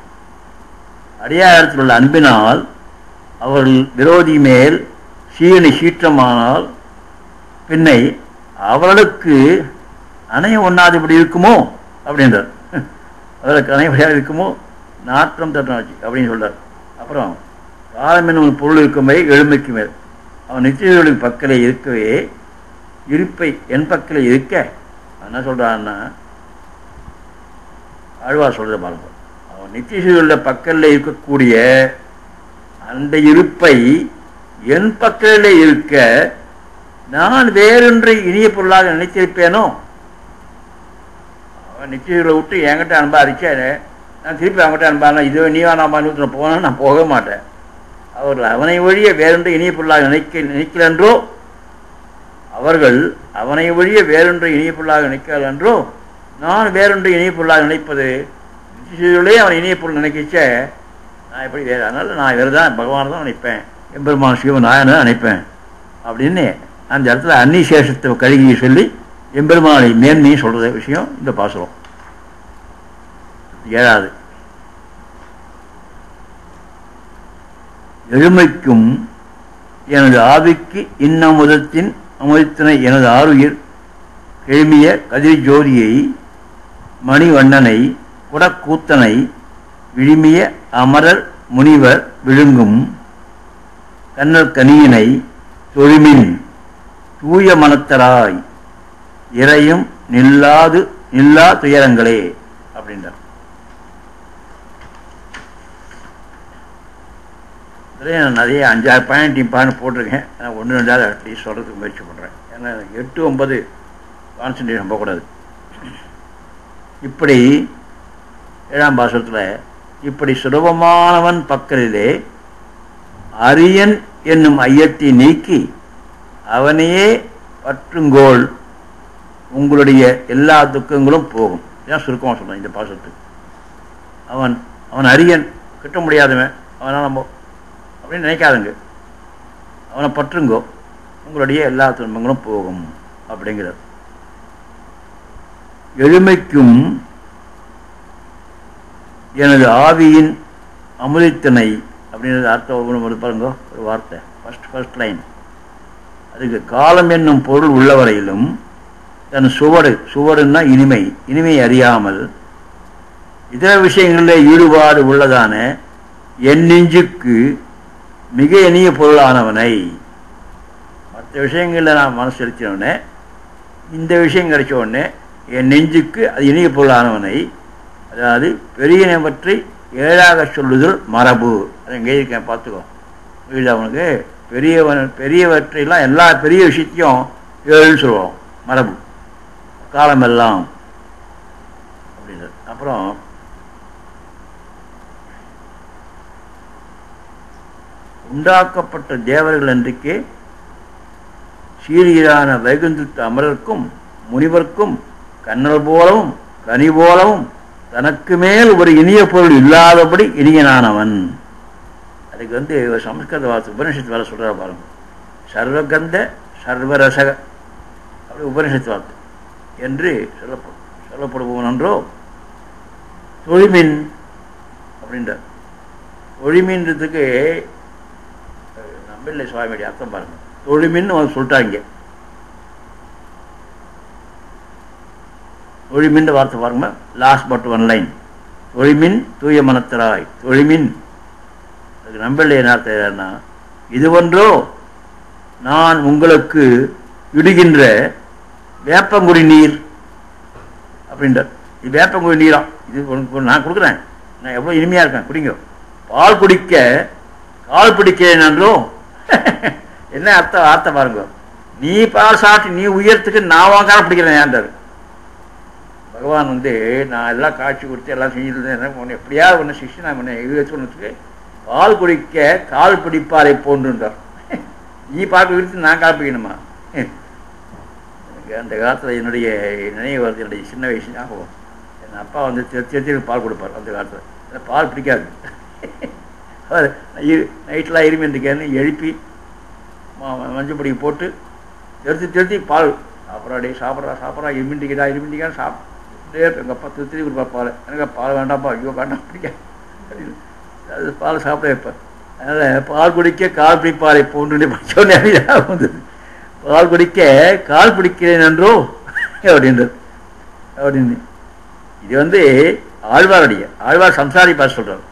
அடியாரத்தில் உள்ள அன்பினால் அவர்கள் விரோதி மேல் சீனி சீற்றமானால் பின்னை அவர்களுக்கு அணைய ஒண்ணாதபடி இருக்குமோ அப்படின்றார். அவர்களுக்கு அணையபடியாக இருக்குமோ நாற்றம் தட்டாச்சு அப்படின்னு சொல்றார். அப்புறம் காலம் என்னும் பொருள் இருக்குமே எழுமைக்கு மேல் அவன் நிச்சயங்களின் பக்கலே இருக்கவே இருப்பை என் பக்கலே இருக்க என்ன சொல்றான்னா, ஆழ்வார் சொல்ற பாருங்க, அவன் நித்தியசீல பக்கல்ல இருக்கக்கூடிய அந்த இருப்பை என் பக்கலே இருக்க நான் வேறொன்றை இனிய பொருளாக நினைத்திருப்பேனோ. அவன் நித்தியசீலை விட்டு என்கிட்ட அன்பாரிச்சேன், நான் திருப்பி அவங்ககிட்ட அன்பானா இதுவே நீவா நான் அனுபவத்தில் போனால் நான் போக மாட்டேன். அவர்கள் அவனை வழிய வேறொன்றை இனிய பொருளாக நினைக்கலென்றோ, அவர்கள் அவனை வழிய வேறொன்றை இனிய பொருளாக நினைக்கிறார்கள் என்றோ நான் வேறொன்றை இனிய பொருளாக நினைப்பது நிச்சயத்திலே அவன் இனிய பொருள் நினைக்கிச்ச நான் எப்படி வேறு. அதனால நான் வேறு தான் பகவான் தான் நினைப்பேன், எம்பெருமான் சிவநாயனை நினைப்பேன் அப்படின்னு அந்த இடத்துல அன்னிசேஷத்தை கழுகியை சொல்லி எம்பெருமானை மேன்மையை சொல்கிற விஷயம் இந்த பாசுரம். 7வது எழுமைக்கும் எனது ஆவிக்கு இன்னமுதத்தின் அமுதத்தினை எனது ஆறுயிர் எழுமிய கதிர் ஜோதியை மணிவண்ணனை குடக்கூத்தனை விழுமிய அமரர் முனிவர் விழுங்கும் கண்ணல் கனியினை தொழுமின் தூய மனத்தராய் இறையும் நில்லா துயரங்களே அப்படின்றார். நான் நிறைய 5-6 பாயிண்ட் போட்டிருக்கேன். நான் 1-2 அட்லீஸ்ட் சொல்கிறதுக்கு முயற்சி பண்ணுறேன். ஏன்னா 8-9 கான்சன்ட்ரேஷன் போகக்கூடாது. இப்படி 7ஆம் பாசுரத்தில் இப்படி சுலபமானவன் பக்கலிலே அரியன் என்னும் ஐயத்தை நீக்கி அவனையே பற்றுங்கோள் உங்களுடைய எல்லா துக்கங்களும் போகும். ஏன் சுருக்கமாக சொல்கிறேன் இந்த பாசுரத்துக்கு. அவன் அரியன், கிட்ட முடியாதவன், அவனால் நம்ம அப்படின்னு நினைக்காதுங்க. அவனை பற்றுங்கோ உங்களுடைய எல்லா துன்பங்களும் போகும் அப்படிங்கிறார். எழுமைக்கும் எனது ஆவியின் அமுதித்தனை அப்படின்றது அர்த்தம் பாருங்க. ஒரு வார்த்தை ஃபர்ஸ்ட் லைன், அதுக்கு காலம் என்னும் பொருள் உள்ளவரையிலும் தன் சுவடுன்னா இனிமை அறியாமல் இதர விஷயங்களில் ஈடுபாடு உள்ளதான என் நெஞ்சுக்கு மிக இனிய பொருளானவனை. மற்ற விஷயங்களில் நான் மனசு செலுத்தினோடனே இந்த விஷயம் கிடைச்ச உடனே என் நெஞ்சுக்கு அது இனிய பொருளானவனை, அதாவது பெரியனை பற்றி 7ஆக சொல்லுதல் மரபு. அதை எங்கே இருக்கேன் பார்த்துக்கோ. அவனுக்கு பெரியவற்றையெல்லாம் எல்லா பெரிய விஷயத்தையும் 7ன்னு சொல்லுவோம், மரபு காலமெல்லாம் அப்படின்றது. அப்புறம் உண்டாக்கப்பட்ட தேவர்கள் அன்றைக்கு சீரியரான வைகுந்தத்து அமரருக்கும் முனிவர்க்கும் கண்ணல் போலவும் கனி போலவும் தனக்கு மேல் ஒரு இனிய பொருள் இல்லாதபடி இனியனானவன். அதுக்கு சமஸ்கிருத வார்த்தை உபனிஷத்து வேலை சொல்கிற பாருங்க, சர்வகந்த சர்வரசக அப்படி உபனிஷத்து வார்த்தை என்று சொல்லப்படுவோம் என்றோ. தொழிமின் அப்படின்ற தொழிமின்றதுக்கு நம்பில்லை சுவாமியுடைய அர்த்தம் பாருங்க. தொழிமின்னு சொல்லிட்டாங்க. தொழிமின் வார்த்தை பாருங்க, லாஸ்ட் பட் 1 லைன். தொழிமின் தூய மனத்தராய். தொழிமின் அதுக்கு நம்பில்லை என்ன அர்த்தம்னா, இது ஒன்றோ நான் உங்களுக்கு இடுகின்ற வேப்பங்குடி நீர் அப்படின்ற. இது வேப்பங்குடி நீரம், இது நான் கொடுக்குறேன், நான் எவ்வளோ இனிமையாக இருக்கேன், குடிங்க. பால் குடிக்க கால் பிடிக்கிறேன் என்றோ என்ன அர்த்தம் பாருங்க. நீ பால் சாப்பிட்டு நீ உயரத்துக்கு நான் வாங்கார பிடிக்கிறேன் ஏன்றார் பகவான். நான் எல்லாம் காட்சி கொடுத்து எல்லாம் செஞ்சுருந்தேன், ஒன்று எப்படியாவது ஒன்று சிஷ்யனா ஒன்று இது வச்சுக்கு பால் குடிக்க கால் பிடிப்பாரை போன்றுன்றார். நீ பால் குடித்து நான் கால் பிடிக்கணுமா? அந்த காலத்தில் என்னுடைய நினைவு வருது, என்னுடைய சின்ன வயசு ஞாபகம். என் அப்பா திருத்தி பால் கொடுப்பார். அந்த காலத்தில் பால் பிடிக்காது. அவர் நைட்டெலாம் இருமின்றிருக்கேன்னு எழுப்பி மஞ்சள் பொடி போட்டு திருத்தி பால் சாப்பிட்றா இருமிண்டிக்கான்னு சாப்பிட்டே எங்கள் அப்பா திருத்தி கொடுப்பார் பால். எனக்கு பால் வேண்டாம்ப்பா, ஐயோ வேண்டாம் பிடிக்காது அப்படின்னு அது பால் சாப்பிட வைப்பார். அதனால் பால் குடிக்க கால் பிடிப்பாரை போன்று சொன்ன வந்தது. பால் குடிக்க கால் பிடிக்கிறேன் என்றோ அப்படின்றது அப்படின்னு. இது ஆழ்வார் சம்சாரி பாஸ் சொல்கிறார்.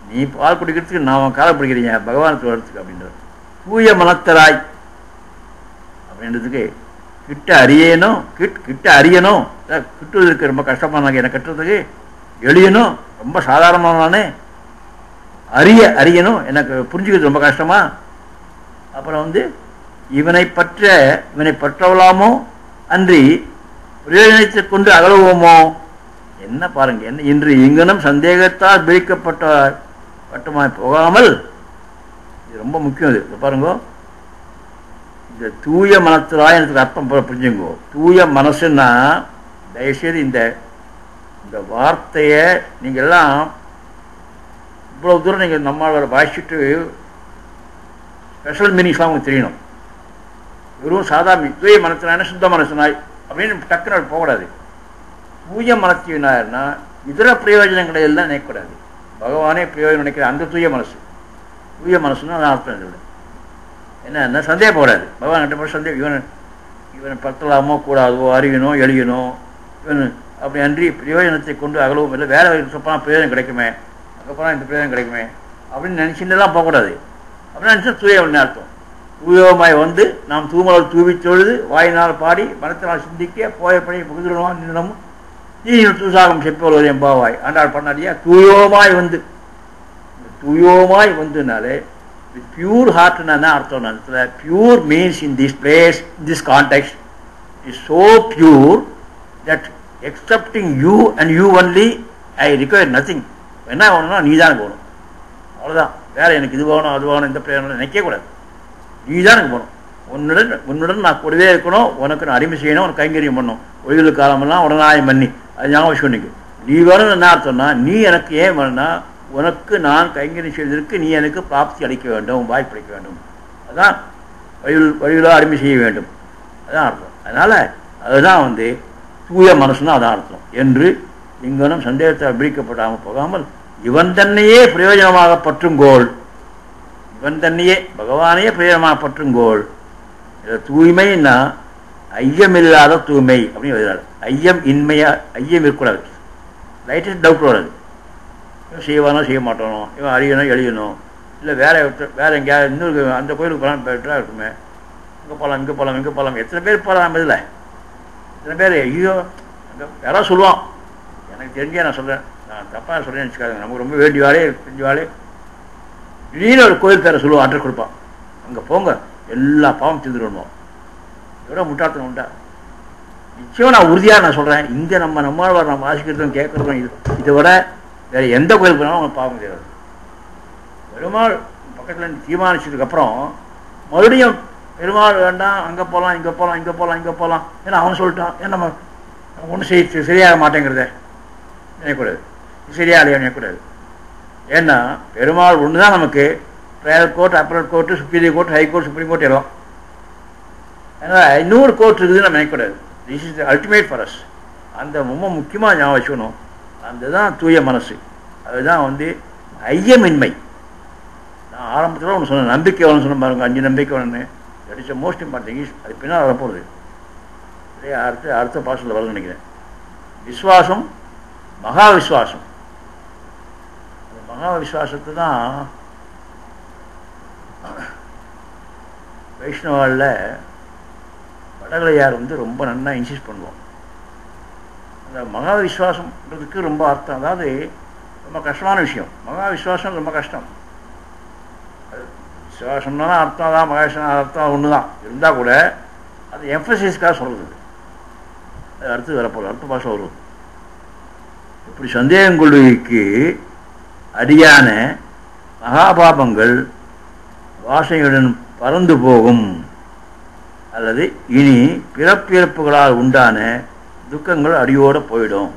நீ பால் குடிக்கிறதுக்கு நான் காலை பிடிக்கிறீங்க பகவானுக்கு வரத்துக்கு அப்படின்றார். தூய மனத்தராய் அப்படின்றதுக்கு கிட்ட அறியணும், கிட்ட அறியணும். கிட்டுவதற்கு ரொம்ப கஷ்டமானாங்க, எனக்கு கட்டுறதுக்கு எளியணும் ரொம்ப சாதாரணமானே. அறியணும் எனக்கு புரிஞ்சுக்கிறது ரொம்ப கஷ்டமா. அப்புறம் இவனை பற்றவலாமோ அன்றி பிரயோஜனத்தை கொண்டு அகலுவோமோ. என்ன பாருங்க, என்ன இன்று இங்கனும் சந்தேகத்தால் பிரிக்கப்பட்டமாய் போகாமல், இது ரொம்ப முக்கியம். இது பாருங்க, இந்த தூய மனத்திலாய் எனக்கு அர்த்தம் புரிஞ்சுங்கோ. தூய மனசுன்னா தயவுசெய்து இந்த வார்த்தையை நீங்கள் எல்லாம் இவ்வளவு தூரம் நீங்கள் நம்மளோட வாசிச்சுட்டு ஸ்பெஷல் மீனிங்ஸ்லாம் உங்களுக்கு தெரியணும். வெறும் சாதாரண தூய மனத்தினான சுத்த மனசுனாய் அப்படின்னு டக்குன்னு போகக்கூடாது. தூய மனத்தினார்னா இதர பிரயோஜனங்களை எல்லாம் நினைக்கக்கூடாது. பகவானே பிரயோஜனம் நினைக்கிற அந்த தூய மனசுன்னா அதான் அர்த்தம். இதில் என்ன சந்தேகப்படாது. பகவான் கிட்ட சந்தேகம் இவனை பத்தலாமோ கூடாதோ, அறியணும் எழுயணும் இவன் அப்படி அன்றி பிரயோஜனத்தை கொண்டு அகலவும் இல்லை. வேலை சொப்பனா பிரயோஜனம் கிடைக்குமே, அதுக்கப்புறம் இந்த பிரயோஜனம் கிடைக்குமே அப்படின்னு நினச்சிட்டுலாம் போகக்கூடாது. அப்படின்னு நினச்சா தூய அர்த்தம். தூயோமாய் நாம் தூமலர் தூவி தொழுது வாயினால் பாடி மனத்தினால் சிந்திக்க போயப்படி புகுதிரமாக நின்னமும் நீ தூசாகம் செப்பவர் எம்பாவாய் ஆண்டாள் பண்ணாடியா. தூயோமாய் வந்துனாலே with pure heart na artham antha. Pure means in this place, in this context, is so pure that accepting you and you only, I require nothing. என்ன வேணும்னா நீ தான் போகணும், அவ்வளோதான். வேற எனக்கு இது வேணும் அது வேணும் இந்த பிரயோஜனம் நினைக்க கூடாது. நீ தான் எனக்கு போகணும். உன்னுடன் நான் கூடவே இருக்கணும், உனக்கு நான் அடிமை செய்யணும், உனக்கு கைங்கரியம் பண்ணணும். ஒழிகள் காலமெல்லாம் உடனாயம் பண்ணி அது ஞாபகம் பண்ணிக்கு. நீ வேணும்னு என்ன அர்த்தம்னா, நீ எனக்கு ஏன் வேணும்னா உனக்கு நான் கைங்கரியம் செய்வதற்கு நீ எனக்கு பிராப்தி அளிக்க வேண்டும், வாய்ப்பு அளிக்க வேண்டும். அதுதான் வழிகளாக அடிமை செய்ய வேண்டும், அதுதான் அர்த்தம். அதனால் அதுதான் தூய மனசுன்னா அதான் அர்த்தம் என்று இங்கனும் சந்தேகத்தால் பிடிக்கப்படாமல் போகாமல் இவன் தன்னையே பிரயோஜனமாக பற்றுங்கோள். இவன் தன்னையே பகவானையே பிரயோஜனமாக பற்றுங்கோள். இதில் தூய்மைன்னா ஐயமில்லாத தூய்மை அப்படின்னு எழுதுறாரு. ஐயம் ஐயம் இருக்கக்கூடாது, லைட்டஸ்ட் டவுட் வராது. செய்வானோ செய்ய மாட்டானோ, இவன் அறியணும் எழுயணும், இல்லை வேற எங்கேயாவது இன்னொரு அந்த கோயிலுக்கு போகலாம் பெட்டராக இருக்குமே, இங்கே போகலாம். எத்தனை பேர் போகலாம் நம்ம இதில்? எத்தனை பேர் ஐயோ அங்கே யாராவது சொல்லுவான், எனக்கு தெரிஞ்சே நான் சொல்கிறேன், நான் தப்பாக சொல்கிறேன்னு வச்சுக்காதுங்க. நமக்கு ரொம்ப வேண்டியவாளே தெரிஞ்சவாளே திடீர்னு ஒரு கோயில் பேரை சொல்லுவான், அட்ரஸ் கொடுப்பான், அங்கே போங்க எல்லா பாவம் தீர்ந்துடணும். எவ்வளோ முட்டாள்தனம் உண்டா? நிச்சயம் நான் உறுதியாக நான் சொல்கிறேன், இங்கே நம்ம வாசிக்கிறதும் கேட்குறதும் இதை விட வேறு எந்த கோயில் போனாலும் அவங்க பாவம் செய்யாது. பெருமாள் பக்கத்தில் தீர்மானிச்சதுக்கப்புறம் மறுபடியும் பெருமாள் வேண்டாம், அங்கே போகலாம் இங்கே போகலாம் ஏன்னா அவன் சொல்லிட்டான், ஏன்னா நம்ம ஒன்றும் சரியாக மாட்டேங்கிறத நினைக்கக்கூடாது, சரியாக நினைக்கக்கூடாது. ஏன்னா பெருமாள் ஒன்று தான் நமக்கு trial court, appellate court, supreme court, high court, supreme court எல்லாம். அதனால் இன்னொரு கோர்ட் இருக்குதுன்னு நம்ம நினைக்கக்கூடாது. This is the ultimate for us. அந்த ரொம்ப முக்கியமாக ஞாபகம் வச்சுக்கணும். அதுதான் தூய மனசு. அதுதான் ஐயமின்மை. நான் ஆரம்பத்தில் ஒன்று சொன்னேன், நம்பிக்கை வேணும்னு சொன்ன பாருங்க, 5 நம்பிக்கை வேணும்னு. That is most important. அது பின்னால் வரப்போகுது, அடுத்த பாசத்தில் வரும்னு நினைக்கிறேன். விஸ்வாசம், மகா விஸ்வாசம். அந்த மகா விஸ்வாசத்தை தான் வைஷ்ணவாவில் வடகலையார் ரொம்ப நல்லா இன்சிஸ்ட் பண்ணுவோம். அந்த மகா விஸ்வாசம்ன்றதுக்கு ரொம்ப அர்த்தம், அதாவது ரொம்ப கஷ்டமான விஷயம். மகா விஸ்வாசம் ரொம்ப கஷ்டம். விஸ்வாசம்னா அர்த்தம் தான், மகா விஸ்வாசம் அர்த்தம் ஒன்று தான் இருந்தால் கூட அது எம்பசிஸ்க்காக சொல்கிறது. அது அடுத்து வரப்போகுது, அடுத்த பாஷை வரும். இப்படி சந்தேகம் கொள்கைக்கு அடியான மகாபாபங்கள் வாசனையுடன் பறந்து போகும், அல்லது இனி பிறப்பிறப்புகளால் உண்டான துக்கங்கள் அடியோடு போயிடும்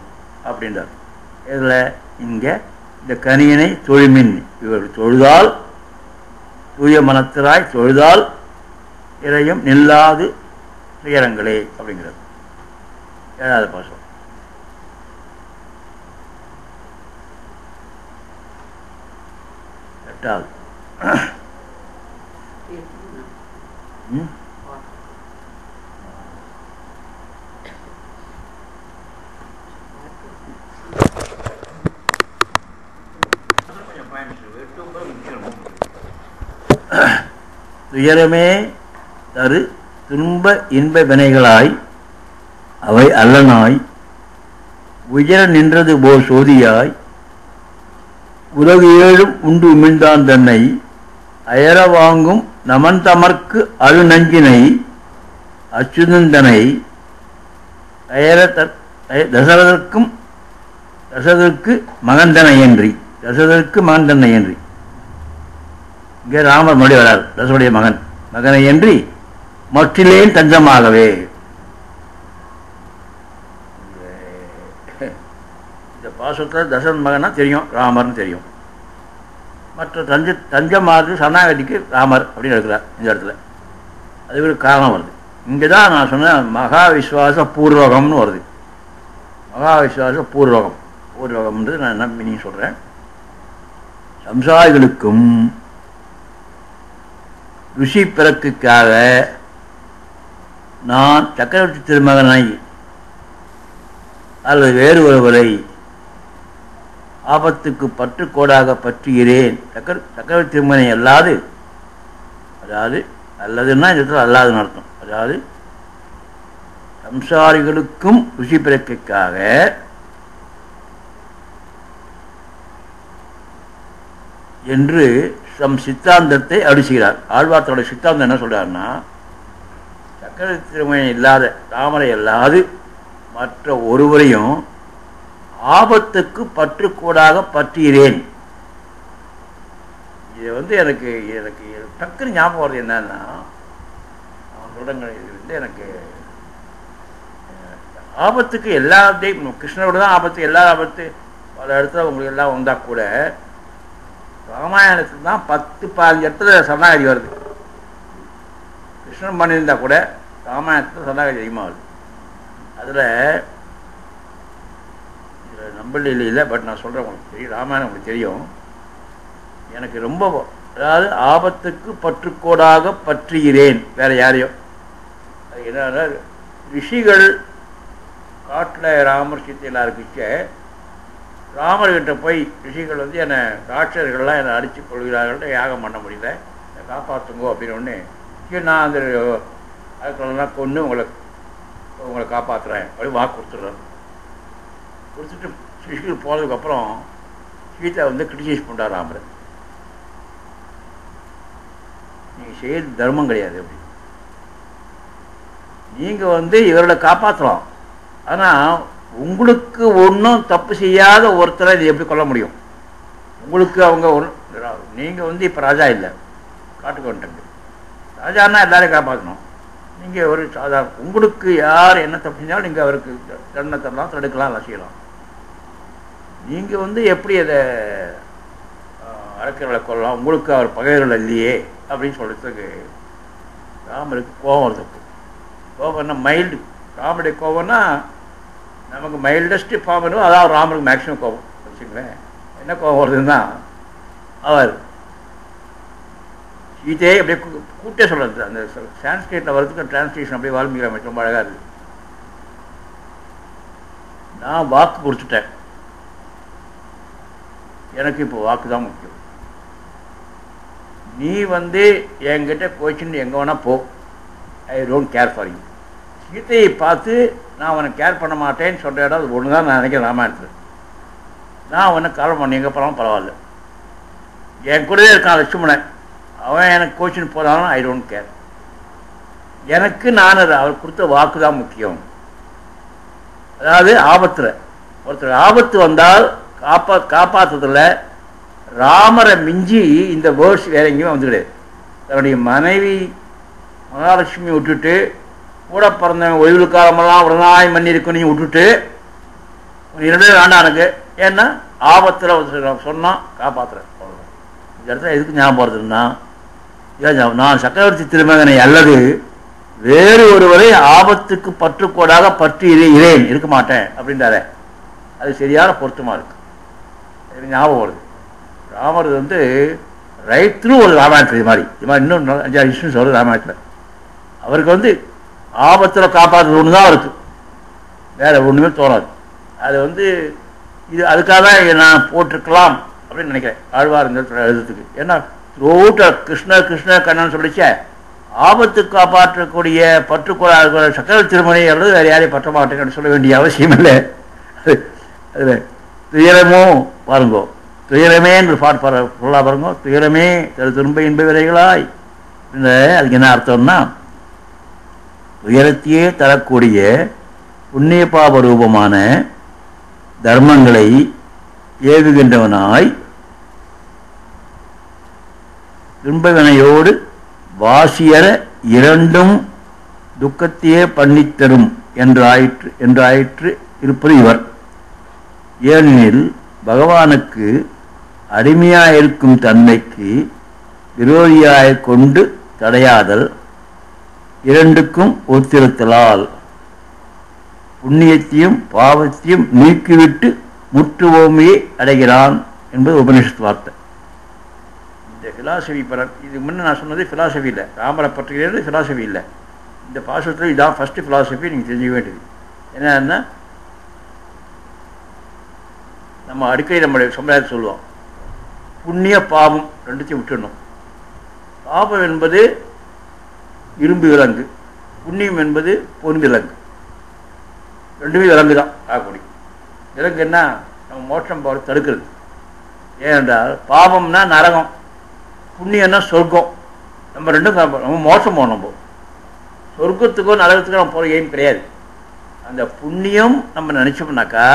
அப்படின்றார். இதில் இங்கே இந்த கனியனை தொழுமின், இவர்கள் தொழுதால் தூய மனத்திராய் தொழுதால் இறையும் நில்லாது துயரங்களே அப்படிங்கிறது 7வது பாசம். எட்டாவது துயரமே தரு துன்ப இன்ப வினைகளாய் அவை அல்லனாய் உயர நின்றது போல் சோதியாய் உலகு ஏழும் உண்டு உமிழ்ந்தான் தன்னை அயர வாங்கும் நமன் தமர்க்கு அழு நஞ்சினை அச்சுதந்தனை அயர தசரதற்கு மகந்தனையன்றி இங்கே ராமர் மொழி வரார். தசருடைய மகனையன்றி மற்றிலேன் தஞ்சமாகவே. இந்த பாசத்தில் தசரன் மகனா தெரியும், ராமர்னு தெரியும். மற்ற தஞ்சமாறு சரணாகதிக்கு ராமர் அப்படின்னு இருக்கிறார் இந்த இடத்துல. அது ஒரு காரணம் வருது. இங்கே தான் நான் சொன்ன மகா விஸ்வாச பூர்வகம்னு வருது. மகா விஸ்வாச பூர்வகம்ன்றது நான் என்ன மீனிங் சொல்கிறேன். சம்சாரிகளுக்கும் ருஷி பிறக்குக்காக நான் சக்கரவர்த்தி திருமகனை அல்லது வேறு ஒருவரை ஆபத்துக்கு பற்றுக்கோடாக பற்றுகிறேன். சக்கரவர்த்தி திருமகனை அல்லாது, அதாவது அல்லதுன்னா இந்த இடத்துல அல்லாதுன்னு அர்த்தம். அதாவது சம்சாரிகளுக்கும் ருஷி பிறக்குக்காக என்று சம் சித்தாந்தத்தை அடிச்சுகிறார். ஆழ்வார்த்தோட சித்தாந்தம் என்ன சொல்றாருன்னா, சக்கரவர்த்தி திருமகன் இல்லாத ராமரை அல்லாது மற்ற ஒருவரையும் ஆபத்துக்கு பற்றுக்கூடாக பற்றுகிறேன். இது எனக்கு எனக்கு டக்குன்னு ஞாபகம் வருது. என்னன்னா, அவன் சொல்றேங்க, இது எனக்கு ஆபத்துக்கு எல்லாத்தையும் கிருஷ்ணரோட தான் ஆபத்து, எல்லா ஆபத்து பல இடத்துல உங்களுக்கு எல்லாம் வந்தா கூட ராமாயணத்துக்கு தான் 10-15 இடத்துல சரணாகதி வருது. கிருஷ்ணன் பண்ணியிருந்தா கூட ராமாயணத்தில் சரணாகதி அதிகமாக வருது. அதில் நம்பல இல்லை, பட் நான் சொல்கிறேன், உங்களுக்கு தெரியும், ராமாயணம் உங்களுக்கு தெரியும். எனக்கு ரொம்ப, அதாவது ஆபத்துக்கு பற்றுக்கோடாக பற்றுகிறேன், வேற யாரையும். அது என்ன, ரிஷிகள் காட்டில் ராமர் சீத்தையெல்லாம் இருக்குச்ச, ராமர்கிட்ட போய் ரிஷிகள் என்னை ராட்சர்கள்லாம் என்னை அடித்து கொள்கிறார்கள், யாகம் பண்ண முடியல, காப்பாற்றுங்கோ அப்படின்னு ஒன்று, நான் அந்த அதுக்கெல்லாம் கொண்டு உங்களை காப்பாற்றுறேன் அப்படி வாக்கு கொடுத்துட்றேன். கொடுத்துட்டு ரிஷிகள் போனதுக்கப்புறம் சீதா கிரிட்டிசைஸ் பண்ணுறார் ராமரை. நீங்கள் செய்யறது தர்மம் கிடையாது, அப்படி நீங்கள் இவர்களை காப்பாற்றலாம், ஆனால் உங்களுக்கு ஒன்றும் தப்பு செய்யாத ஒருத்தரை இது எப்படி கொள்ள முடியும்? உங்களுக்கு அவங்க நீங்கள் இப்போ ராஜா இல்லை, காட்டுக்கு வந்துட்டங்க. ராஜான்னா எல்லாரையும் காப்பாற்றணும். நீங்கள் ஒரு சாதாரண, உங்களுக்கு யார் என்ன தப்பு செஞ்சாலும் நீங்கள் அவருக்கு தண்டனை தரலாம், தடுக்கலாம், எல்லாம் செய்யலாம். நீங்கள் எப்படி அதை அரக்கர்களை கொள்ளலாம், உங்களுக்கு அவர் பகைவர்கள் இல்லையே அப்படின்னு சொல்கிறதுக்கு ராமருக்கு கோபம் வருது. கோபம்னா மைல்டு, ராமருடைய கோபம்னா நமக்கு மைல்டஸ்ட்டு ஃபார்ம் பண்ணுவோம், அதாவது ராமருக்கு மேக்ஸிமம் கோபம் வச்சுங்களேன். என்ன கோபம் வருதுன்னா, அவர் சீதையே அப்படியே கூட்டே சொல்கிறது. அந்த சான்ஸ்கிரிட்டில் வரதுக்கு டிரான்ஸ்லேஷன் அப்படியே வால்மீகி அமைச்சு ரொம்ப அழகாக இருக்குது. நான் வாக்கு கொடுத்துட்டேன், எனக்கு இப்போ வாக்கு தான் முக்கியம். நீ என்கிட்ட கோச்சின்னு எங்கே வேணால் போ, I don't care for you. சீத்தையை பார்த்து நான் அவனை கேர் பண்ண மாட்டேன்னு சொல்கிற இடம் அது ஒன்று தான் நான் நினைக்கிறேன் ராமாயணத்தில். நான் அவனை காலம் பண்ணி எங்கே போனாலும் பரவாயில்ல, என் கூடவே இருக்கான் லட்சுமணன், அவன் எனக்கு கோச்சின்னு போனாலும் ஐ டோன்ட் கேர். எனக்கு நான் அவர் கொடுத்த வாக்கு தான் முக்கியம். அதாவது ஆபத்தில் ஒருத்தர் ஆபத்து வந்தால் காப்பாற்றுறதுல ராமரை மிஞ்சி இந்த வேர்ட்ஸ் வேற எங்கேயுமே வந்துடுது. தன்னுடைய மனைவி மகாலட்சுமி விட்டுட்டு கூட பிறந்தவன் ஒய்வு காலமெல்லாம் உடனாய் மண்ணி இருக்குன்னு விட்டுட்டு இரண்டு வேண்டாம் எனக்கு. ஏன்னா ஆபத்தில் சொன்னால் காப்பாற்றுறேன். இந்த இடத்துல எதுக்கு ஞாபகம் போகிறதுன்னா, நான் சக்கரவர்த்தி திருமகனை அல்லது வேறு ஒருவரை ஆபத்துக்கு பற்றுக்கோடாக பற்றி இரேன் இருக்க மாட்டேன் அப்படின்றார. அது சரியான பொருத்தமாக இருக்கு. எனக்கு ஞாபகம் வருது. ராமர் ரைட் த்ரூ ஒரு ராமாயணத்தில் இது மாதிரி இன்னும் 5-6 இன்ஸ்டன்ஸ் வருது ராமாயணத்தில். அவருக்கு ஆபத்தில் காப்பாற்றுறது ஒன்று தான் இருக்கு, வேற ஒன்றுமே தோணாது. அது இது அதுக்காக தான் நான் போட்டிருக்கலாம் அப்படின்னு நினைக்கிறேன் ஆழ்வார் இந்த எழுதுறதுக்கு. ஏன்னா த்ரூட்ட கிருஷ்ணர் கிருஷ்ணர் கண்ணன் சொல்லிச்சே, ஆபத்து காப்பாற்றக்கூடிய பற்றுக்கோளாக சக்கரவர்த்தி திருமணி அல்லது வேறு யாரையும் பற்ற மாட்டேன்னு சொல்ல வேண்டிய அவசியம் இல்லை. அதில் துயரமோ பாருங்கோ, துயரமே என்று பாட்டு சொல்லா பாருங்கோ, துயரமே திரும்ப இன்ப விதைகளாய். அதுக்கு என்ன அர்த்தம்னா, துயரத்தையே தரக்கூடிய புண்ணிய பாப ரூபமான தர்மங்களை ஏவுகின்றவனாய் துன்பவினையோடு வாசியற இரண்டும் துக்கத்தையே பண்ணித்தரும் என்றாயிற்று இருப்பது இவர். ஏனெனில் பகவானுக்கு அடிமையாயிருக்கும் தன்மைக்கு விரோதியாய் கொண்டு தடையாதல் இரண்டுக்கும் ஒத்திருத்தலால் புண்ணியத்தையும் பாவத்தையும் நீக்கிவிட்டு முற்றுவோமையை அடைகிறான் என்பது உபனிஷத்து வார்த்தை. இந்த பிலாசபி பலன் இது முன்ன நான் சொன்னது பிலாசபி இல்லை, ராமரை பற்றுகிறது பிலாசபி இல்லை. இந்த பாசத்தில் இதான் ஃபர்ஸ்ட் பிலாசபி. நீங்கள் தெரிஞ்சுக்க வேண்டியது என்னன்னா, நம்ம அடிக்கடி நம்முடைய சமுதாயத்தை சொல்லுவோம், புண்ணிய பாவம் ரெண்டுத்தையும் விட்டுடணும். பாவம் என்பது இரும்பு விலங்கு, புண்ணியம் என்பது பொன் விலங்கு. ரெண்டுமே விலங்கு தான் ஆகக்கூடிய. விலங்கு என்ன, நம்ம மோட்சம் போகிற தடுக்கிறது. ஏனென்றால் பாவம்னா நரகம், புண்ணியம்னா சொர்க்கம். நம்ம ரெண்டும் நம்ம மோட்சம் போகணும். நம்ம சொர்க்கத்துக்கோ நரகத்துக்கோ நம்ம போகிற எய்ம் கிடையாது. அந்த புண்ணியம் நம்ம நினச்சோம்னாக்கா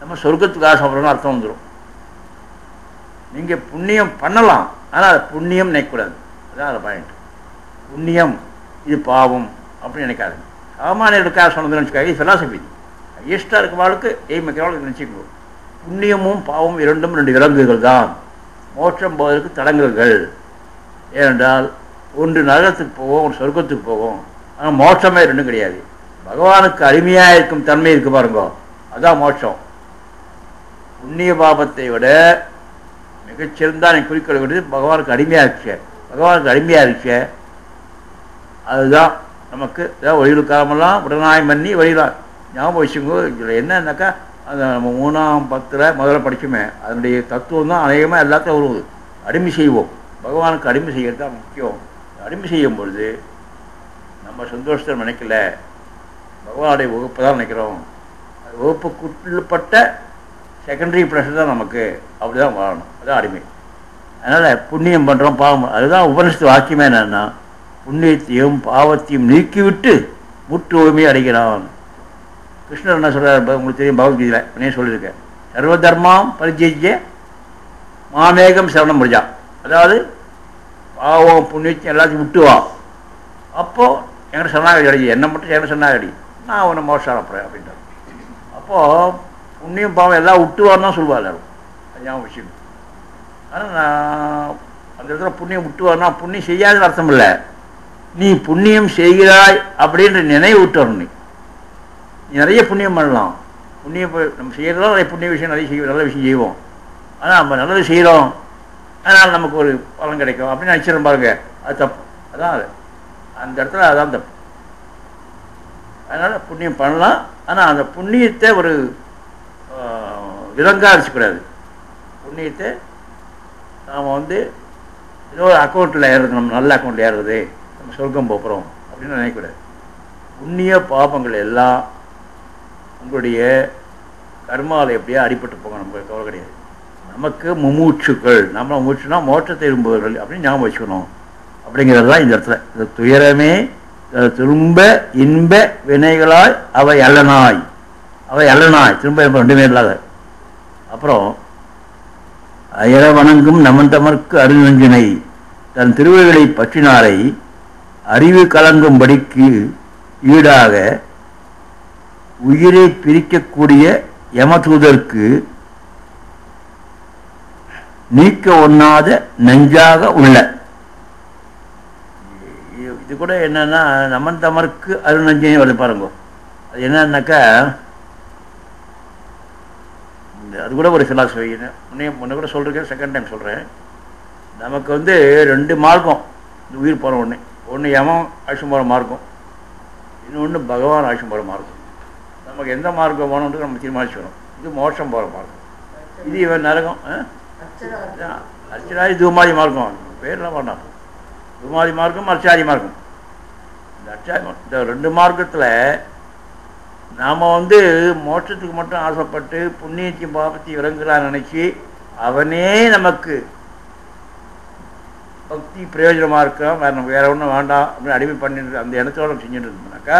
நம்ம சொர்க்கத்துக்கு ஆசைப்படுறோம்னு அர்த்தம் வந்துடும். நீங்கள் புண்ணியம் பண்ணலாம், ஆனால் அது புண்ணியம் நினைக்கக்கூடாது. அதுதான் அது பாயிண்ட். புண்ணியம் இது பாவம் அப்படின்னு நினைக்காது. சாமானியர்களுக்காக சொன்னதுன்னு வச்சுக்காது, ஃபிலாசபி ஹையஸ்டாக இருக்கிறவாளுக்கு எய்ம் வைக்கிறவாளுக்கு நினச்சிக்கணும். புண்ணியமும் பாவம் இரண்டும் ரெண்டு விலங்குகள் தான், மோட்சம் போவதற்கு தடங்கல்கள். ஏனென்றால் ஒன்று நரகத்துக்கு போவோம், ஒன்று சொர்க்கத்துக்கு போவோம். ஆனால் மோட்சமே ரெண்டும் கிடையாது. பகவானுக்கு அருமையாக இருக்கும் தன்மை இருக்கு பாருங்க, அதுதான் மோட்சம். புண்ணிய பாபத்தை விட மிகச்சிறந்தா நீ குறிக்கொள்ள வேண்டியது பகவானுக்கு அடிமையாக இருக்க. பகவானுக்கு அடிமையாக இருக்க அதுதான் நமக்கு ஒழிவு காலமெல்லாம் உடனாய் மண்ணி வழிதான். ஞாபகம் வச்சுக்கோ. இதில் என்னன்னாக்கா, அந்த நம்ம 3ஆம் 10ல் முதல்ல படிச்சுமே அதனுடைய தத்துவம் தான் அநேகமாக எல்லாத்தையும் வருவது. அடிமை செய்வோம், பகவானுக்கு அடிமை செய்கிறது தான் முக்கியம். அடிமை செய்யும் பொழுது நம்ம சந்தோஷத்தை நினைக்கல, பகவானுடைய வகுப்பு தான் நினைக்கிறோம். அது வகுப்புக்குட்பட்ட செகண்டரி ப்ரெஷர் தான் நமக்கு. அப்படி தான் வாழணும், அதுதான் அடிமை. அதனால் புண்ணியம் பண்ணுறோம் பாவம், அதுதான் உபனிஷத்து வாக்கியமே என்னன்னா, புண்ணியத்தையும் பாவத்தையும் நீக்கிவிட்டு முற்றுமை அடைகிறான். கிருஷ்ணர் என்ன சொல்கிறார் உங்களுக்கு தெரியும், பகவத்கீதையில் உடனே சொல்லியிருக்கேன், சர்வ தர்மாம் பரிஜெய்ய மாமேகம் சரணம் முடிஞ்சா. அதாவது பாவம் புண்ணியத்தையும் எல்லாத்தையும் விட்டுவா, அப்போது எங்கிட்ட சரணாகடி அடைஞ்சி, என்னை மட்டும் எங்கிட்ட சரணாகடி, நான் உன்னை மோசம் அனுப்புகிறேன் அப்படின்றார். அப்போது புண்ணியம் பாவம் எல்லாம் விட்டுவான்னு தான் சொல்லுவா எல்லாரும். அதுதான் விஷயம். ஆனால் நான் அந்த இடத்துல புண்ணியம் விட்டுவான்னா புண்ணியம் செய்யாதுன்னு அர்த்தம் இல்லை. நீ புண்ணியம் செய்கிறாய் அப்படின்ற நினைவு விட்டுறணும். நீ நிறைய புண்ணியம் பண்ணலாம். புண்ணியம் நம்ம செய்கிறதெல்லாம் நிறைய புண்ணிய விஷயம் நிறைய செய்வோம், நல்ல விஷயம் செய்வோம். ஆனால் நம்ம நல்லது செய்கிறோம், அதனால் நமக்கு ஒரு பலன் கிடைக்கும் அப்படின்னு நினச்சிடும் பாருங்க, அது தப்பு. அதான் அது அந்த இடத்துல அதான் தப்பு. அதனால் புண்ணியம் பண்ணலாம், ஆனால் அந்த புண்ணியத்தை ஒரு விலங்காக அடிச்சுக்கூடாது. புண்ணியத்தை நாம் ஏதோ ஒரு அக்கௌண்ட்டில் ஏறுறது, நம்ம நல்ல அக்கௌண்ட்டில் ஏறுறது, நம்ம சொர்க்கம் போகிறோம் அப்படின்னு நினைக்கக்கூடாது. புண்ணிய பாபங்கள் எல்லாம் உங்களுடைய கர்மாவில் எப்படியா அடிபட்டு போங்க, நமக்கு கவலை கிடையாது. நமக்கு முமூட்சுக்கள், நம்ம முமூச்சுனா மோட்சத்தை விரும்புவர்கள் அப்படின்னு ஞாபகம் வச்சுக்கணும். அப்படிங்கிறது தான் இந்த இடத்துல. இந்த துயரமே திரும்ப இன்ப வினைகளாய் அவை அல்லனாய் திரும்ப ரெண்டுமே இல்லாத. அப்புறம் அயர வணங்கும் நமந்தமர்க்கு அருநஞ்சினை தன் திருவடிகளை பற்றினாரை அறிவு கலங்கும்படிக்கு ஈடாக உயிரை பிரிக்கக்கூடிய யமதூதருக்கு நீக்க ஒண்ணாத நெஞ்சாக உள்ள. இது கூட என்னன்னா நமந்தமர்க்கு அருநஞ்சினை வருது பாருங்க. அது என்னன்னாக்கா அது கூட ஒரு பிலாசபி. முன்ன கூட சொல்றேன், செகண்ட் டைம் சொல்றேன். நமக்கு 2 மார்க்கம் இந்த உயிர் போகிற ஒன்று யமம் ஆட்சியம் போகிற மார்க்கம், இன்னொன்று பகவான் ஆட்சியம் போகிற மார்க்கம். நமக்கு எந்த மார்க்கம் போகணுன்றது நம்ம தீர்மானிச்சுக்கணும். இது மோட்சம் போகிற மார்க்கம், இது இவன் நரகம். அர்ச்சனாதி தூமாதி மார்க்கம் பேர்லாம் வேண்டாம். தூமாதி மார்க்கம் அர்ச்சாதி மார்க்கம். இந்த 2 மார்க்கத்தில் நாம் மோட்சத்துக்கு மட்டும் ஆசைப்பட்டு புண்ணியத்தையும் பாபத்தையும் இறங்குறான்னு நினச்சி அவனே நமக்கு பக்தி பிரயோஜனமாக இருக்கான், வேற ஒன்றும் வேண்டாம் அப்படின்னு அடிமை பண்ணிட்டு அந்த இடத்தோட செஞ்சுட்டு இருந்தோம்னாக்கா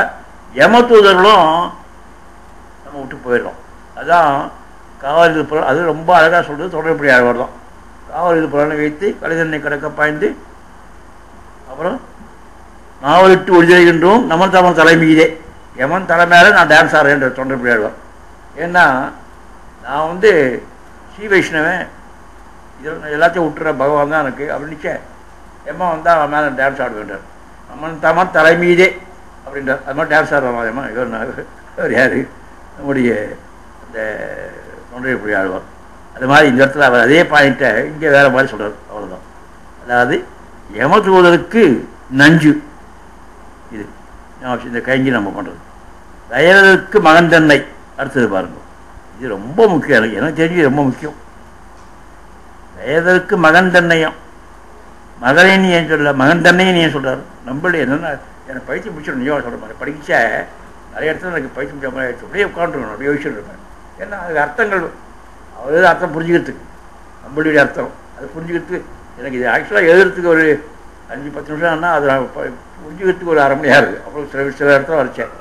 யமதூதர்களும் நம்ம விட்டு போயிடலாம். அதான் காவல் புறம். அது ரொம்ப அழகாக சொல்கிறது தொடர்புடைய அழகர் தான். காவல் புறனை வைத்து கலைதன்னை கடக்க பாய்ந்து அப்புறம் நாவலிட்டு ஒளிதெய்கின்றோம் நம்ம தமிழ் தலைமீதே யமன் தலைமையில நான் டான்ஸ் ஆடுறேன்ற தொண்டர்படி ஆடுவேன். ஏன்னா நான் ஸ்ரீ வைஷ்ணவன், இதில் எல்லாத்தையும் விட்டுற பகவான் தான் எனக்கு அப்படின்னுச்சே. யமன் வந்தால் அவன் மேலே டான்ஸ் ஆடுவேன்றார். அம்மன் தமன் தலைமீதே அப்படின்றார். அது மாதிரி டான்ஸ் ஆடுவான் யமன். இவர் யார்? நம்முடைய அந்த தொண்டர்படி ஆடுவார். அது மாதிரி இந்த இடத்துல அவர் அதே பாயிண்ட்டை இங்கே வேறு மாதிரி சொல்கிறார். அவ்வளோதான். அதாவது யமதூதருக்கு நஞ்சு இது இந்த கைங்கி நம்ம பண்ணுறது. தயவதற்கு மகன் தன்னை அடுத்தது பாருங்க. இது ரொம்ப முக்கியம், எனக்கு தெரிஞ்சு ரொம்ப முக்கியம். தயவதற்கு மகன் தன்னையும் மகனைன்னு ஏன் சொல்ல, மகன் தன்னையும் ஏன் சொல்கிறார்? நம்மளே என்னென்னா எனக்கு பயிற்சி முடிச்சிடணும். யோகா சொல்கிற மாதிரி படிச்சா நிறைய இடத்துல எனக்கு பயிற்சி முடிச்ச மாதிரி ஆயிடுச்சு. அப்படியே உட்காந்துருக்கணும், அப்படியே யோசிச்சுட்டு இருப்பேன். ஏன்னா அதுக்கு அர்த்தங்கள் அவ்வளோ அர்த்தம் புரிஞ்சுக்கிறதுக்கு, நம்மளுடைய அர்த்தம் அது புரிஞ்சுக்கிறதுக்கு எனக்கு இது ஆக்சுவலாக எழுதுறதுக்கு ஒரு 5-10 நிமிஷம் ஆனால் அது புரிஞ்சுக்கிறதுக்கு ஒரு 1/2 மணி நேரம் இருக்குது. அப்புறம் சில இடத்துல வரைச்சேன்.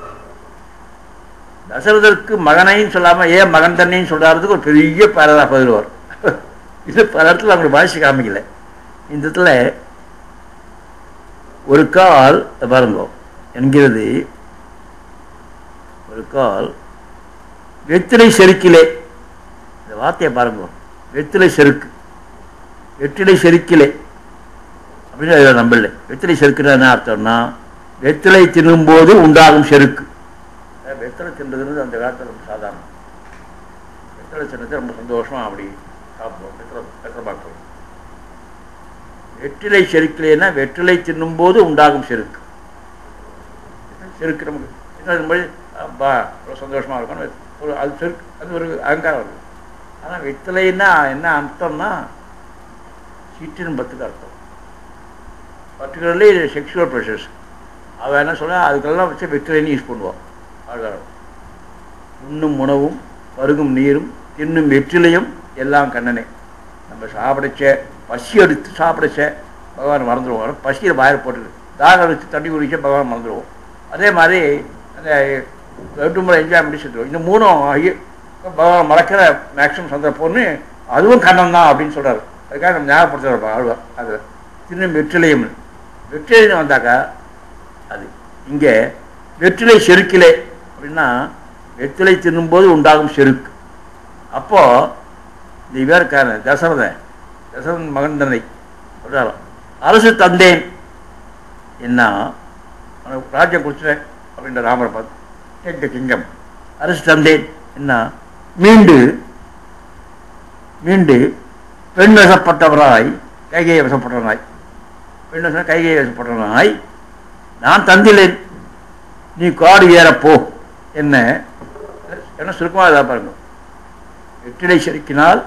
தசரதற்கு மகனையும் சொல்லாமல் ஏன் மகன் தன்னையும் சொல்கிறதுக்கு ஒரு பெரிய பேரதாக பதில்வார். இது பல இடத்துல அவங்களுக்கு பாதிச்சு காமிக்கல. இந்த இடத்துல ஒரு கால் பாருங்க என்கிறது, ஒரு கால் வெற்றிலை செருக்கிலே, இந்த வார்த்தையை பாருங்க, வெற்றிலை செருக்கு, வெற்றிலை செருக்கிலே அப்படின்னு அதில் நம்பல. வெற்றிலை செருக்குன்னா என்ன அர்த்தம்னா வெற்றிலை தின்னும்போது உண்டாகும் செருக்கு. வெற்றிலை தின்றது அந்த காலத்தில் ரொம்ப சாதாரணம். வெற்றிலை தின்னது ரொம்ப சந்தோஷமாக அப்படி சாப்பிடுவோம். வெற்றிலை பார்ப்போம். வெற்றிலை செருக்கிலேன்னா வெற்றிலை தின்னும்போது உண்டாகும் செருக்கு. செருக்கு நமக்கு அப்பா ரொம்ப சந்தோஷமாக இருக்கணும், ஒரு அது செருக்கு, அது ஒரு அகங்காரம் வருது. ஆனால் வெற்றிலைன்னா என்ன அர்த்தம்னா சிற்றின்பத்துக்கு அர்த்தம். Particularly sexual pressures. அவள் என்ன சொன்னால் அதுக்கெல்லாம் வச்சு வெற்றிலைன்னு யூஸ் பண்ணுவாள். ஆழ்காரம் உண்ணும் உணவும் பருகும் நீரும் தின்னும் வெற்றிலையும் எல்லாம் கண்ணனே. நம்ம சாப்பிடச்ச பசி எடுத்து சாப்பிடச்ச பகவான் மறந்துடுவோம். பசியில் வாயில் போட்டுருக்கு, தாகம் எடுத்து தண்ணி குடிச்ச பகவான் மறந்துடுவோம். அதே மாதிரி அந்த 8 முறை என்ஜாய்மெண்ட் செத்துருவோம். இந்த 3 பகவான் மறக்கிற மேக்ஸிமம் சந்தர்ப்பம்னு அதுவும் கண்ணன் தான் அப்படின்னு சொல்கிறார். அதுக்காக நம்ம ஞாபகப்படுத்துகிறோம் ஆழ்வார். அது தின்னும் வெற்றிலையும், வெற்றிலைன்னு வந்தாக்கா அது இங்கே வெற்றிலை செருக்கிலே அப்படின்னா வெற்றிலை தின்னும்போது உண்டாகும் செருக்கு. அப்போது இந்த இவருக்கான தசரதன் மகன் தன்னை சொல்கிறாரோ அரசு தந்தேன் என்ன ராஜ்யம் கொடுத்துட்டேன் அப்படின்ற ராமரை பார்த்து டேக் த கிங்டம், அரசு தந்தேன் என்ன மீண்டு பெண் வசப்பட்டவராய் கைகையை வசப்பட்டவனாய், பெண் வசம் கைகையை வசப்பட்டவனாய் நான் தந்திலேன், நீ காடு ஏறப்போ என்ன என்ன சுருக்கமாக இதாக பாருங்க. வெற்றிலை செருக்கினால்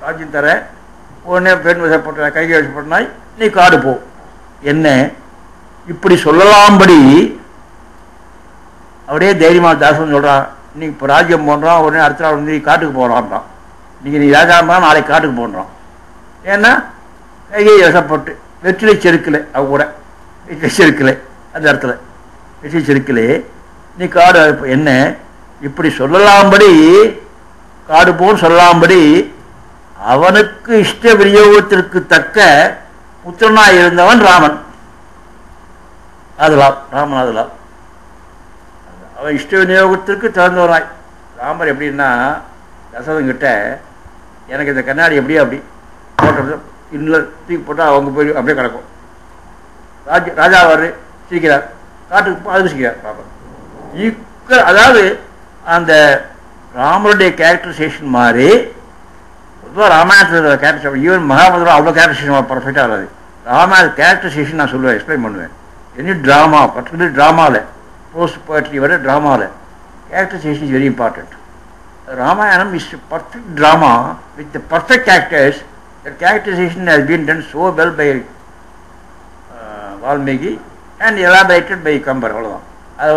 ராஜ்யம் தர உடனே பெண் வசப்பட்ட கைகை வசப்பட்டனாய் நீ காடு போ என்ன இப்படி சொல்லலாம்படி அப்படியே தைரியமாக தாசன் சொல்கிறான். நீ இப்போ ராஜ்யம் போடுறான், உடனே அடுத்த நாள் காட்டுக்கு போகிறான்றான். நீங்கள் நீ ராஜா இருந்தால் நாளைக்கு காட்டுக்கு போடுறான். ஏன்னா கைகை வசப்பட்டு வெற்றிலை செருக்கலை அவ கூட வெற்றிலை செருக்கலை அந்த இடத்துல வெற்றிலை செருக்கலே நீ காடு என்ன இப்படி சொல்லலாம்படி காடு போல் சொல்லலாம்படி அவனுக்கு இஷ்ட விநியோகத்திற்கு தக்க புத்திரனாய் இருந்தவன் ராமன். அதெல்லாம் ராமன் அதெல்லாம் அவன் இஷ்ட விநியோகத்திற்கு தகுந்தவனாய். ராமர் எப்படின்னா தசரதன் கிட்ட எனக்கு இந்த கண்ணாடி எப்படியோ அப்படி போட்டது இன்னும் தூக்கி போட்டால் அவங்க போய் அப்படியே கிடக்கும். ராஜா அவர் சிரிக்கிறார், காட்டுக்கு அது சிரிக்கிறார் ராமர். அதாவது அந்த ராமருடைய கேரக்டரைசேஷன் மாதிரி பொதுவாக ராமாயணத்தில் கேரக்டர் ஈவன் மகாபாரதம் அவ்வளோ கேரக்டரைசேஷன் பர்ஃபெக்டாக வராது. ராமாயண கேரக்டரைசேஷன் நான் சொல்லுவேன், எக்ஸ்பிளைன் பண்ணுவேன். எனி ட்ராமா பர்டிகுலர் ட்ராமாவில் போஸ்ட் போய்ட்ரி விட ட்ராமாவில் characterization is very important. Ramayanam is perfect drama with perfect actors. The characterization has been done so well by Valmiki and elaborated by Kambar. அவ்வளோதான். அது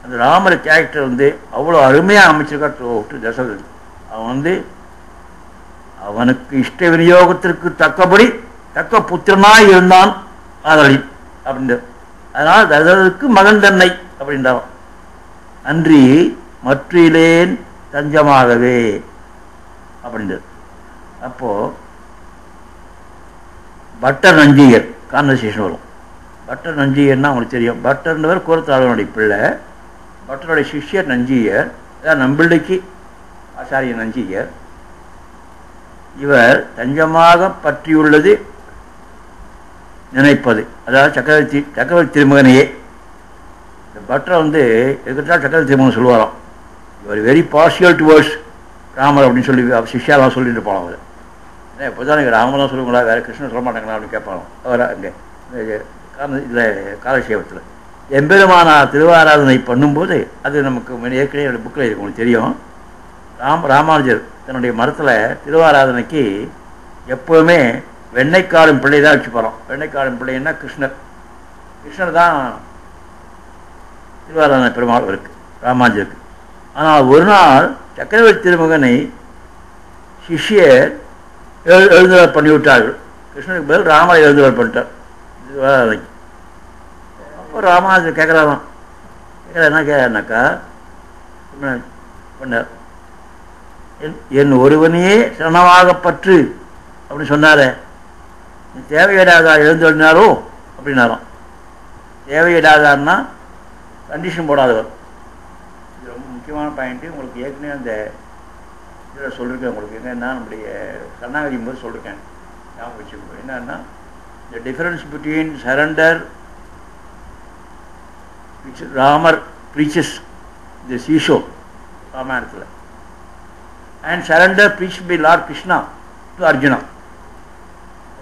அந்த ராமர் கேரக்டர் அவ்வளோ அருமையாக அமைச்சிருக்கார் தசரதன். அவன் அவனுக்கு இஷ்ட விநியோகத்திற்கு தக்கபடி தக்க புத்திரனாய் இருந்தான் ஆதலி அப்படின்ற. அதனால் தசரதற்கு மகன் தன்னை அப்படின்றான். அன்றி மற்றிலேன் தஞ்சமாகவே அப்படின்றது. அப்போ பட்டர் நஞ்சிகர் கான்வர்சேஷன் வரும். பட்டர் நஞ்சிகர்னா அவங்களுக்கு தெரியும். பட்டர்ன்றவர் கோரத்தாளனுடைய பிள்ளை, பட்டருடைய சிஷ்யர் நஞ்சிகர், அதான் நம்பிள்ளைக்கு ஆச்சாரிய நஞ்சிகர். இவர் தஞ்சமாக பற்றியுள்ளது நினைப்பது, அதாவது சக்கரவர்த்தி திருமகனையே. இந்த பட்டர் எதுக்கிட்டால் சக்கரவர்த்தி திருமகன் சொல்லுவாராம், இவர் வெரி பார்ஷியல் டுவர்ட்ஸ் ராமர் அப்படின்னு சொல்லி சிஷ்யாலாம் சொல்லிட்டு போனோம். அவர் இப்போ தான் எனக்கு ராமலாம் சொல்லுங்களா, வேறு கிருஷ்ணன் சொல்ல மாட்டாங்களா அப்படின்னு கேட்பாங்க. அவர் அங்கே இதில் காலட்சேபத்தில் எம்பெருமானார் திருவாராதனை பண்ணும்போது அது நமக்கு ஏற்கனவே என்னோடய புக்கில் இருக்கு, உங்களுக்கு தெரியும். ராமானுஜர் தன்னுடைய மரத்தில் திருவாராதனைக்கு எப்போவுமே வெண்ணைக்காடும் பிள்ளை தான் வச்சு போகிறோம். வெண்ணைக்காடும் பிள்ளைன்னா கிருஷ்ணர் தான் திருவாராதனை பெருமாள் இருக்குது ராமானுஜருக்கு. ஆனால் ஒரு நாள் சக்கரவர்த்தி திருமகனை சிஷ்யர் எழுந்துவர் பண்ணிவிட்டார்கள். கிருஷ்ணனுக்கு பதில் ராமரை எழுந்துவர் பண்ணிட்டார் திருவாராதனைக்கு. அப்போ ராமானுஜர் கேட்கலாம், என்ன கேட்கறாருனாக்கா பண்ணார், என் ஒருவனையே சரணமாக பற்று அப்படின்னு சொன்னாரே, தேவையிடாதார் எழுந்துனாரோ அப்படின்னாராம். தேவையிடாதார்னா கண்டிஷன் போடாதவர். இது ரொம்ப முக்கியமான பாயிண்ட்டு. உங்களுக்கு ஏற்கனவே அந்த இதில் சொல்லியிருக்கேன். உங்களுக்கு என்னென்னா நம்முடைய சரணாகதியும் போது சொல்லியிருக்கேன், ஞாபகம் வச்சுக்கோங்க. என்னன்னா the difference between surrender which Ramar preaches the seashore ராமாயணத்தில் and surrender preached by Lord Krishna to Arjuna.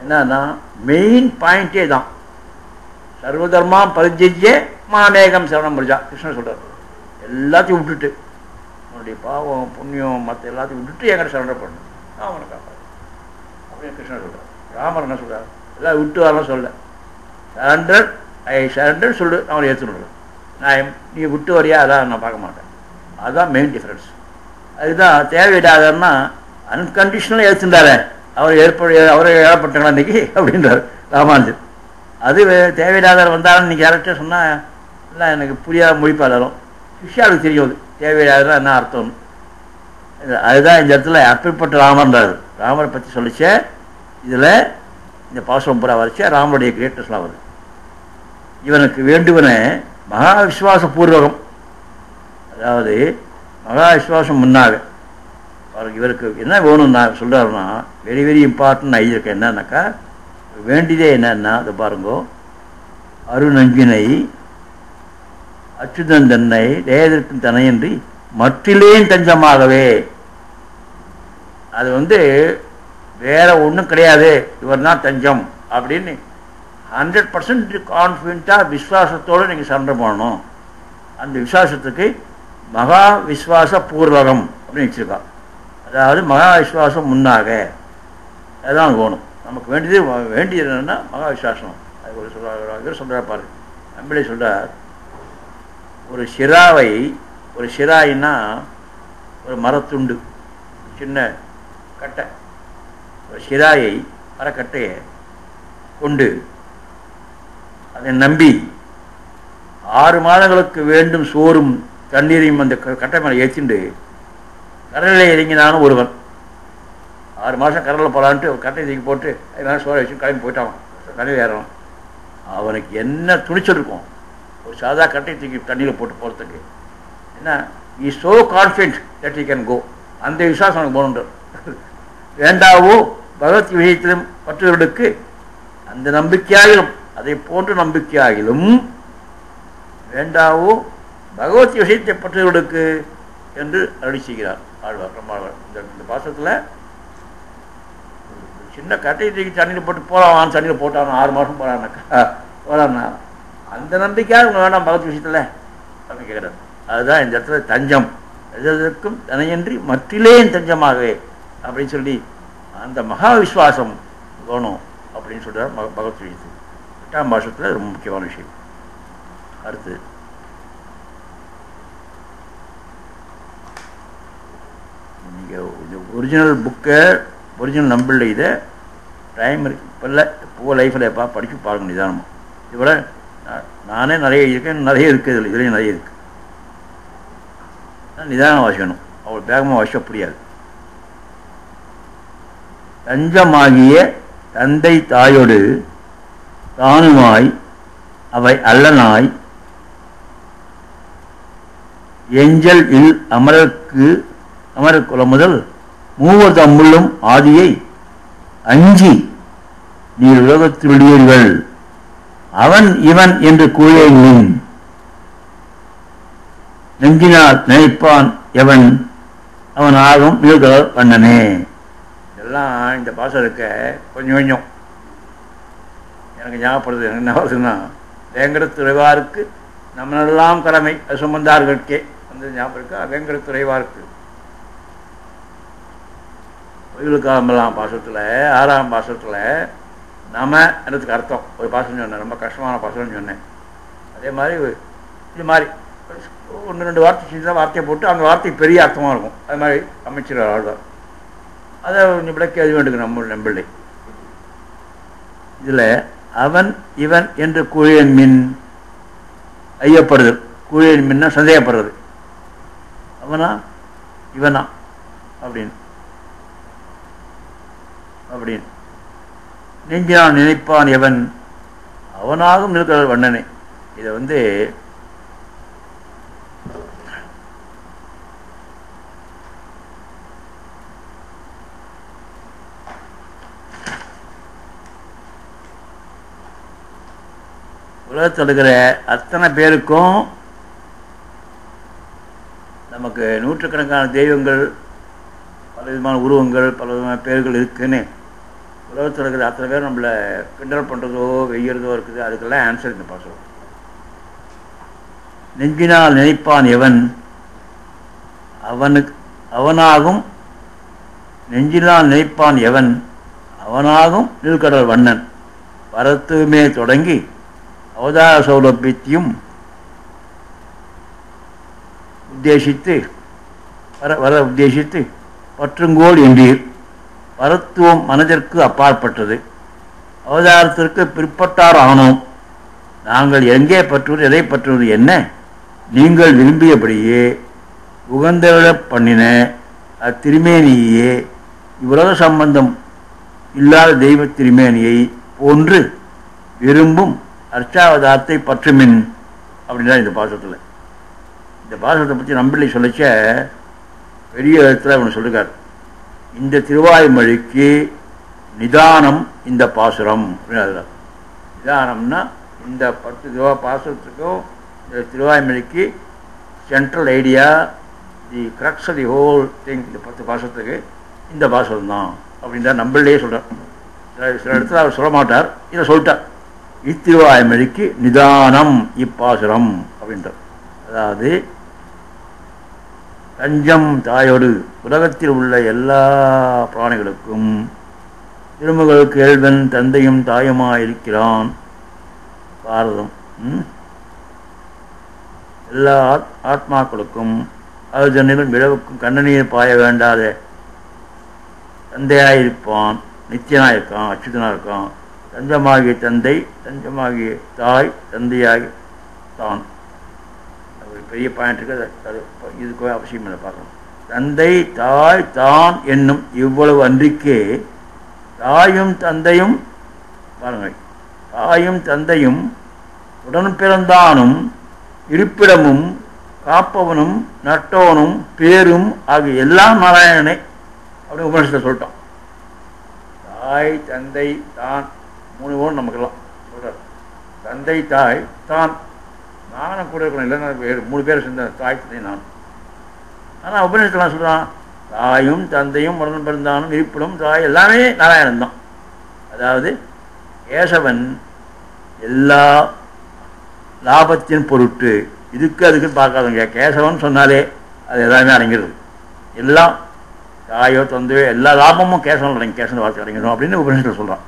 என்னன்னா மெயின் பாயிண்டே தான், சர்வதர்மா பரிஜ்ய மாமேகம் சரணம் பிரஜா. கிருஷ்ணன் சொல்கிறார், எல்லாத்தையும் விட்டுட்டு உன்னுடைய பாவம் புண்ணியம் மற்ற எல்லாத்தையும் விட்டுட்டு என்கிட்ட சரண்டர் பண்ணு, நான் அவனை காப்பாடு அப்படின்னு கிருஷ்ணன் சொல்கிறார். ராமர் என்ன சொல்கிறார், எல்லாம் விட்டு வரலாம் சொல்ல, சரண்டர் சொல்லு, அவனை ஏற்றுடுறேன். நான் நீ விட்டு வரியா அதான் நான் பார்க்க மாட்டேன். அதுதான் மெயின் டிஃப்ரென்ஸ். அதுதான் தேவையிடாதன்னா அன்கண்டிஷனலாக ஏற்றுண்டாரே அவரை ஏழப்பட்டாங்களா இன்றைக்கி அப்படின்றார் ராமானுஜர். அது தேவையில்லாதவர் வந்தாலும் இன்றைக்கி யார்கிட்ட சொன்னால் எல்லாம் எனக்கு புரியாத மொழிப்பாளரும் சிஷ்யாவுக்கு தெரியும் அது தேவையில்லாத என்ன அர்த்தம். அதுதான் இந்த இடத்துல அப்படிப்பட்ட ராமர்ன்றார். ராமரை பற்றி சொல்லிச்சே இதில் இந்த பாசம் பூரா வரைச்ச ராமருடைய கிரேட்டஸ்லாம் வருது. இவனுக்கு வேண்டுவன மகா விஸ்வாச பூர்வகம், அதாவது மகா விஸ்வாசம் முன்னாக அவருக்கு இவருக்கு என்ன வேணும்னு நான் சொல்கிறாருன்னா வெரி வெரி இம்பார்ட்டன்ட் ஐதிருக்கேன். என்னன்னாக்கா வேண்டியதே என்னன்னா அதை பாருங்கோ, அருணஞ்சினை அச்சுதன் தன்னை தேயதற்கும் தனையின்றி மற்றிலேன் தஞ்சமாகவே. அது வேற ஒன்றும் கிடையாது, இவர் தான் தஞ்சம் அப்படின்னு 100% கான்ஃபிடென்ட்டாக விஸ்வாசத்தோடு நீங்கள் சரண்டர் பண்ணணும். அந்த விசுவாசத்துக்கு மகா விஸ்வாச பூர்வகம் அப்படின்னு வச்சுருக்கா. அதாவது மகா விஸ்வாசம் முன்னாக அதுதான் வேணும். நமக்கு வேண்டியது என்னென்னா மகா விஸ்வாசம். அது ஒரு சொல்கிறார் பாரு, நம்மளே சொல்கிறார், ஒரு சிராவை, ஒரு சிராயின்னா ஒரு மரத்துண்டு சின்ன கட்டை, ஒரு சிராயை மரக்கட்டையை கொண்டு அதை நம்பி 6 மாதங்களுக்கு வேண்டும் சோறும் தண்ணீரையும் அந்த கட்டை மேலே ஏற்றிண்டு கடலில் இறங்கினாலும் ஒருவன் 6 மாதம் கடலில் போகலான்ட்டு ஒரு கட்டை தூக்கி போட்டு அதனால சோறை வச்சு கிளம்பி போயிட்டான். கடலில் ஏறணும். அவனுக்கு என்ன துணிச்சல் இருக்கும் ஒரு சாதா கட்டை தூக்கி தண்ணியில் போட்டு போகிறதுக்கு? என்ன is so confident that he can go. அந்த விசுவாசம் அவனுக்கு போகணுன்ற வேண்டாவோ பகவத் விஷயத்திலும் மற்றவர்களுக்கு அந்த நம்பிக்கையாகிலும் அதை போன்ற நம்பிக்கையாகிலும் வேண்டாவோ பகவத் விஷயத்தை பற்றவர்களுக்கு என்று அருளி செய்கிறார் ஆழ்வார் நம்மாழ்வார். இந்த பாசத்தில் சின்ன கட்டையை தூக்கி தண்ணியில் போட்டு போகலாம், தண்ணியில் போட்டான் 6 மாதம் போகிறான்னா அந்த நம்பிக்கையாக அவங்க வேண்டாம் பகவத் விஷயத்தில் அப்படின்னு கேட்குறாரு. அதுதான் இந்த இடத்துல தஞ்சம் எதற்கும் தனையின்றி மற்றிலே தஞ்சமாகவே அப்படின்னு சொல்லி அந்த மகா விஸ்வாசம் வேணும் அப்படின்னு சொல்கிறார் பகவத் விஷயத்துக்கு. 8ஆம் பாஷத்தில் ரொம்ப முக்கியமான விஷயம். அடுத்து நீங்கள் இந்த ஒரிஜினல் புக்கை ஒரிஜினல் நம்பிள் இதை டைம் இருக்கு இப்போ இல்லை இப்போ லைஃப்பில் எப்போ படித்து பாருங்க நிதானமாக. இதோட நானே நிறைய இருக்கேன், நிறைய இருக்குது இதில் இதுலேயும் நிறைய இருக்குது. நிதானம் வாசிக்கணும், அவள் வேகமாக வாசிக்க முடியாது. தஞ்சமாகிய தந்தை தாயோடு தானுமாய் அவை அல்லனாய் எஞ்சல் இல் அமரக்குல முதல் மூவர் தம்முள்ளும் ஆதியை அஞ்சி நீர் உலகத்திலுள்ளீர்கள் அவன் இவன் என்று கூறியின் நெஞ்சினால் நினைப்பான் எவன் அவன் ஆகும் நீர்கடல் பண்ணனே. இதெல்லாம் இந்த பாசம் இருக்க கொஞ்சம் கொஞ்சம் எனக்கு ஞாபகப்படுது. எனக்கு என்ன வருதுன்னா வேங்கடத்துறைவாருக்கு நம்மளெல்லாம் கடமை சுமந்தார்களுக்கே வந்து ஞாபகம் இருக்கா? வேங்கடத்துறைவாருக்கு கோயிலுக்காமெல்லாம் பாசத்தில் 6ஆம் பாசத்தில் நம என்னதுக்கு அர்த்தம் ஒரு பாசம் சொன்னேன், ரொம்ப கஷ்டமான பாசம்னு சொன்னேன். அதே மாதிரி இது மாதிரி 1-2 வார்த்தை சின்ன வார்த்தையை போட்டு அந்த வார்த்தை பெரிய அர்த்தமாக இருக்கும். அது மாதிரி அமைச்சர் ஆழ்வார் அதை கொஞ்சம் விளக்கி அது வேண்டுங்க நம்ம நம்பிள்ளை. இதில் அவன் இவன் என்று கூழியன் மின் ஐயப்படுதல், கூழியன் மின்னா சந்தேகப்படுறது, அவனா இவனா அப்படின்னு நெஞ்சினான் நினைப்பான் எவன் அவனாகும் நிற்கிற வண்ணனே. இதை வந்து உலகத்தில் இருக்கிற அத்தனை பேருக்கும் நமக்கு நூற்றுக்கணக்கான தெய்வங்கள், பல விதமான உருவங்கள், பல விதமான பேர்கள் இருக்குன்னு உலகத்தில் இருக்கிற அத்தனை பேர் நம்மளை கிண்டல் பண்ணுறதோ வெய்யறதோ இருக்குது. அதுக்கெல்லாம் ஆன்சர் இந்த பாசம். நெஞ்சினால் நினைப்பான் எவன் அவனாகும் நெஞ்சினால் நினைப்பான் எவன் அவனாகும் நீழ்கடல் வண்ணன். வரத்துமே தொடங்கி அவதார சௌலபியத்தையும் உத்தேசித்து பற்றுங்கோல் என்றீர். பரத்துவம் மனதிற்கு அப்பாற்பட்டது, அவதாரத்திற்கு பிற்பட்டார் ஆனோம். நாங்கள் எங்கே பற்றுவது எதை பற்றுவது என்ன? நீங்கள் விரும்பியபடியே உகந்தவிட பண்ணின அத்திருமேனியே இவ்வுலக சம்பந்தம் இல்லாத தெய்வ திருமேனியை போன்று விரும்பும் அர்ச்சாவதாரத்தை பற்றுமின் அப்படின்தான் இந்த பாசத்தில். இந்த பாசத்தை பற்றி நம்பிள்ளை சொல்லிச்ச பெரிய இடத்துல அவனை சொல்லுக்கார். இந்த திருவாய்மொழிக்கு நிதானம் இந்த பாசுரம் அப்படின்னு. நிதானம்னா இந்த 10 பாசுரத்துக்கும் இந்த திருவாய்மொழிக்கு central idea, the crux of the whole thing இந்த 10 பாசுரத்துக்கு இந்த பாசுரம் தான் அப்படின்னு தான் நம்பிள்ளையே சொல்கிறார். சில இடத்துல அவர் சொல்ல மாட்டார், இதை சொல்லிட்டார். இத்திருவாய்மொழிக்கு நிதானம் இப்பாசுரம் அப்படின்றார். அதாவது தஞ்சம் தாயோடு உலகத்தில் உள்ள எல்லா பிராணிகளுக்கும் திருமகளுக்கு கேள்வன் தந்தையும் தாயுமாயிருக்கிறான். பாரதம் எல்லா ஆத்மாக்களுக்கும் அது தன்னிலும் விழவுக்கும் கண்ணநீர் பாய வேண்டாத தந்தையாயிருப்பான், நித்தியனாயிருக்கான், அச்சுதனாக இருக்கான். தஞ்சமாகிய தந்தை, தஞ்சமாகிய தாய், தந்தையாகி தான். ஒரு பெரிய பாயிண்ட் இருக்கு, அது இதுக்கு அவசியம் இல்லை, பார்க்கணும். தந்தை தாய் தான் என்னும் இவ்வளவு அன்றிக்கே தாயும் தந்தையும் பாருங்கள், தாயும் தந்தையும் உடன் பிறந்தானும் இருப்பிடமும் காப்பவனும் நட்டவனும் பேரும் ஆகிய எல்லாம் நாராயணனே அப்படி உபநிஷத்தை சொல்லிட்டோம். தாய் தந்தை தான் 3 ஓடு நமக்கெல்லாம் சொல்கிறார். தந்தை தாய் தான், நானும் கூட இருக்கணும், இல்லைன்னா 3 பேர் சேர்ந்த தாய் தந்தை நான். ஆனால் உபநிஷத்துலாம் சொல்கிறான் தாயும் தந்தையும் உடன் பிறந்தானும் இருப்பிடம் தாய் எல்லாமே நாராயணன் தான். அதாவது கேசவன் எல்லா லாபத்தின் பொருட்டு இதுக்கு அதுக்கு பார்க்காதவங்க. கேசவன் சொன்னாலே அது எல்லாமே அடங்கிடுது. எல்லாம் தாயோ தந்தையோ எல்லா லாபமும் கேசவன் அடங்கி, கேசவன் வார்த்தை அடங்கிடும் அப்படின்னு உபநிஷத்தில் சொல்கிறான்.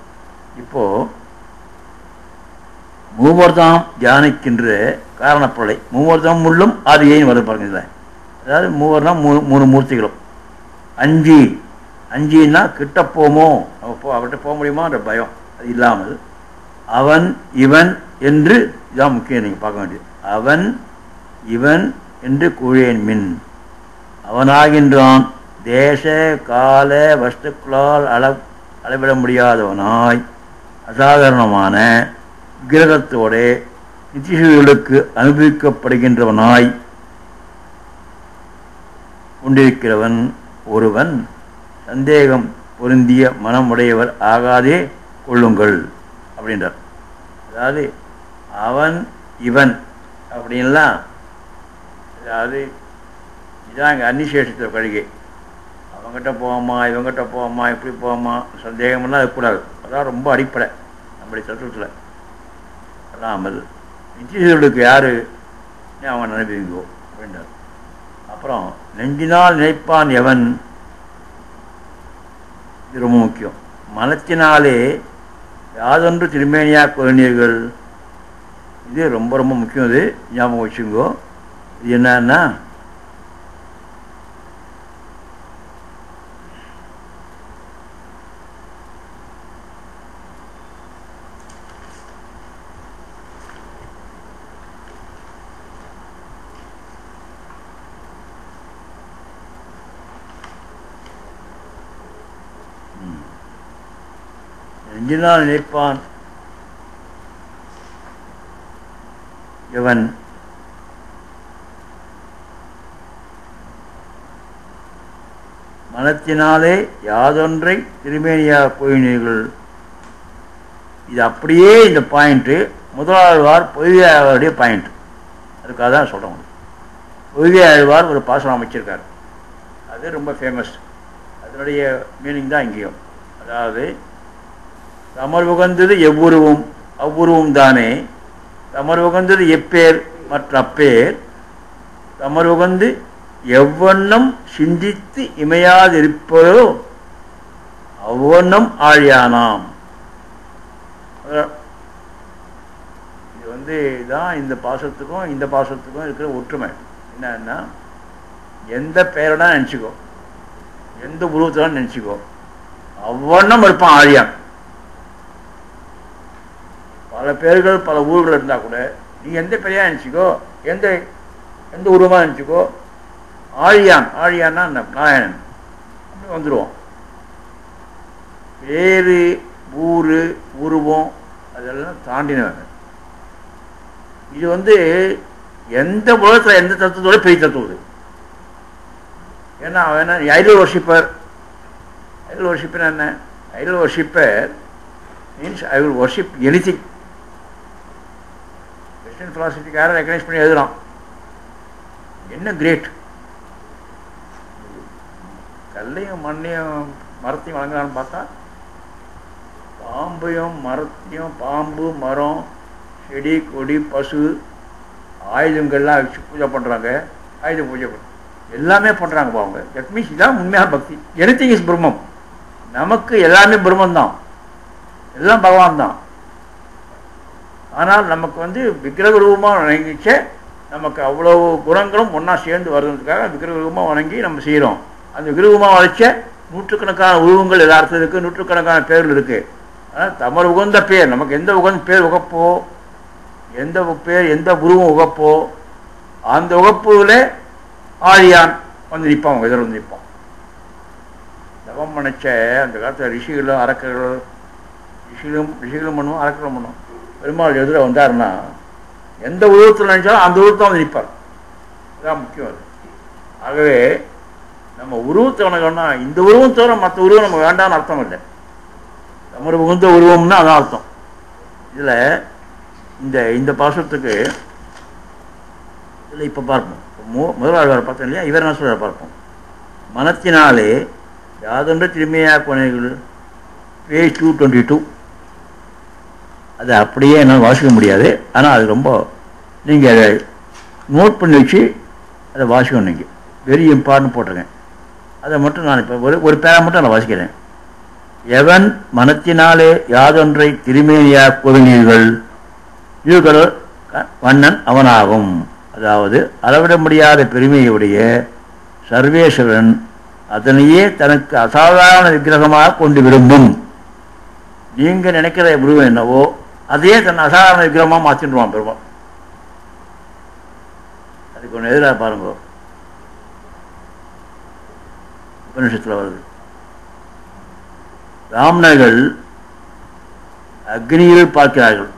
இப்போது மூவர்தாம் தியானிக்கின்ற காரணப்பொருளை மூவர்தாம் முள்ளும் ஆதியைன்னு வருது பாருங்க. இதில் அதாவது மூவர்னா 3 மூர்த்திகளும். அஞ்சின்னா கிட்ட போமோ, அவர்கிட்ட போக முடியுமான்ற பயம் அது இல்லாமல் அவன் இவன் என்று இதான் முக்கியம். நீங்கள் பார்க்க வேண்டியது அவன் இவன் என்று கூழேன் மின். அவனாகின்றான் தேச கால வஸ்துக்களால் அளவிட முடியாதவனாய் அசாதாரணமான விக்கிரகத்தோட நித்தியர்களுக்கு அனுபவிக்கப்படுகின்றவனாய் கொண்டிருக்கிறவன் ஒருவன் சந்தேகம் பொருந்திய மனமுடையவர் ஆகாதே கொள்ளுங்கள் அப்படின்றார். அதாவது அவன் இவன் அப்படின்லாம், அதாவது இதான் இங்கே அன்னிசேஷத்தை கழுகை. அவங்ககிட்ட போவோமா இவங்ககிட்ட போவோமா இப்படி போவோமா சந்தேகம்லாம் இருக்கக்கூடாது. அதான் ரொம்ப அடிப்படை நம்முடைய தத்துவத்தில். அல்லாமல் நித்தியர்களுக்கு யார் அவங்க நினைப்பீங்கோ அப்படின்றார். அப்புறம் நெஞ்சினால் நினைப்பான் எவன், இது ரொம்ப முக்கியம். மனத்தினாலே யாதொன்று திருமேனியா கொள்ளினீர்கள், இது ரொம்ப ரொம்ப முக்கியம். இது ஞாபகம் வச்சுங்கோ. இது என்னன்னா நெஞ்சினால் நினைப்பான் எவன் மனத்தினாலே யாதொன்றை திருமேனியாக போயினீர்கள். இது அப்படியே இந்த பாயிண்ட்டு முதலாழ்வார் பொய்கை ஆழ்வாருடைய பாயிண்ட். அதுக்காக தான் சொல்கிறோம். பொய்கை ஆழ்வார் ஒரு பாசனம் அமைச்சிருக்கார், அது ரொம்ப ஃபேமஸ். அதனுடைய மீனிங் தான் இங்கேயும். அதாவது தமர் உகந்தது எவ்வுருவும் அவ்வுருவும் தானே, தமர் உகந்தது எப்பேர் மற்ற அப்பேர், தமர் உகந்து எவ்வண்ணம் சிந்தித்து இமையாதிருப்பதோ அவ்வண்ணம் ஆழியானாம். இது தான் இந்த பாசத்துக்கும் இந்த பாசத்துக்கும் இருக்கிற ஒற்றுமை. என்னன்னா எந்த பெயரோட நினச்சிக்கோ, எந்த உருவத்தோட நினச்சிக்கோ, அவ்வண்ணம் இருப்பான் ஆழியான். பல பேர்கள் பல ஊர்கள் இருந்தால் கூட நீ எந்த பெரியா நினச்சிக்கோ, எந்த எந்த உருவமாக நினச்சிக்கோ, ஆழியான்னா நாராயணன் அப்படி வந்துடுவோம். பேரு ஊர் உருவம் அதெல்லாம் தாண்டினவன். இது எந்த உலகத்தில் எந்த தத்துவத்தோட பெரிய தத்துவது. ஏன்னா அவன் என்ன ஐடல் வர்ஷிப்பர். ஐடல் வர்ஷிப்பர் என்ன? Idol worshipper means I will worship anything. Western ஃபிலாசபிக்கு யாரும் ரெக்கக்னைஸ் பண்ணி எழுதுறான். என்ன கிரேட், கல்லையும் மண்ணையும் மரத்தையும் வழங்குறான்னு பார்த்தா பாம்பையும் மரத்தையும், பாம்பு மரம் செடி கொடி பசு ஆயுதங்கள்லாம் வச்சு பூஜை பண்ணுறாங்க. ஆயுத பூஜை எல்லாமே பண்ணுறாங்க அவங்க. தட் மீன்ஸ் இதான் உண்மையான பக்தி. எனிதிங் இஸ் பிரம்மம். நமக்கு எல்லாமே பிரம்மந்தான், எல்லாம் பகவான் தான். ஆனால் நமக்கு விக்கிரக ரூபமாக வணங்கிச்ச நமக்கு அவ்வளவு குணங்களும் ஒன்றா சேர்ந்து வருதுக்காக விக்கிரக ரூபமாக வணங்கி நம்ம செய்கிறோம். அந்த விக்கிரகமாக வளைச்ச நூற்றுக்கணக்கான உருவங்கள் எல்லா இடத்துல இருக்குது, நூற்றுக்கணக்கான பேர்கள் இருக்குது. தமர் உகந்த பேர், நமக்கு எந்த உகந்த பேர் உகப்போ, எந்த பேர் எந்த உருவம் உகப்போ அந்த உகப்புல ஆழியான் வந்து நிற்பான், அவங்க எதிர வந்து நிற்பான். தவம் நினைச்ச அந்த காலத்தில் ரிஷிகளும் அரக்கர்கள், ரிஷிகளும் பண்ணுவோம் அரக்கர்களும் பண்ணுவோம். பெருமாள் எதிர வந்தாருன்னா எந்த உருவத்தில் நினைச்சாலும் அந்த உருவத்தை வந்து நிற்பார். அதுதான் முக்கியம். அது ஆகவே நம்ம உருவத்தை வணங்கணும்னா இந்த உருவம் தவிர மற்ற உருவம் நமக்கு வேண்டாம்னு அர்த்தம் இல்லை. நம்ம உகந்த உருவம்னா அதான் அர்த்தம். இதில் இந்த பாசத்துக்கு இதில் இப்போ பார்ப்போம். முதலாளர் பார்த்தோம் இல்லையா, இவர் என்ன சொல்ற பார்ப்போம். மனத்தினாலே யாதொன்ற திருமையா கொனைகள் பேஜ் 222. அதை அப்படியே என்னால் வாசிக்க முடியாது, ஆனால் அது ரொம்ப நீங்கள் அதை நோட் பண்ணி வச்சு அதை வாசிக்கணும். நீங்கள் வெரி இம்பார்ட்டன் போட்டிருக்கேன். அதை மட்டும் நான் இப்போ ஒரு பேரை மட்டும் நான் வாசிக்கிறேன். எவன் மனத்தினாலே யாதொன்றை திருமேனியா கொவினீர்கள் இவர்கள் வண்ணன் அவனாகும். அதாவது அளவிட முடியாத பெருமையுடைய சர்வேஸ்வரன் அதனையே தனக்கு அசாதாரண விக்கிரகமாக கொண்டு விரும்பும். நீங்க நினைக்கிற உருவம் என்னவோ அதையே தன் அசாதாரண விக்கிரகமாக மாற்றிடுவான் பெருமாள். அதுக்கு ஒன்று எதிராக பாருங்க, உபநிஷத்தில் வருது. பிராமணர்கள் அக்னியில் பார்க்கிறார்கள்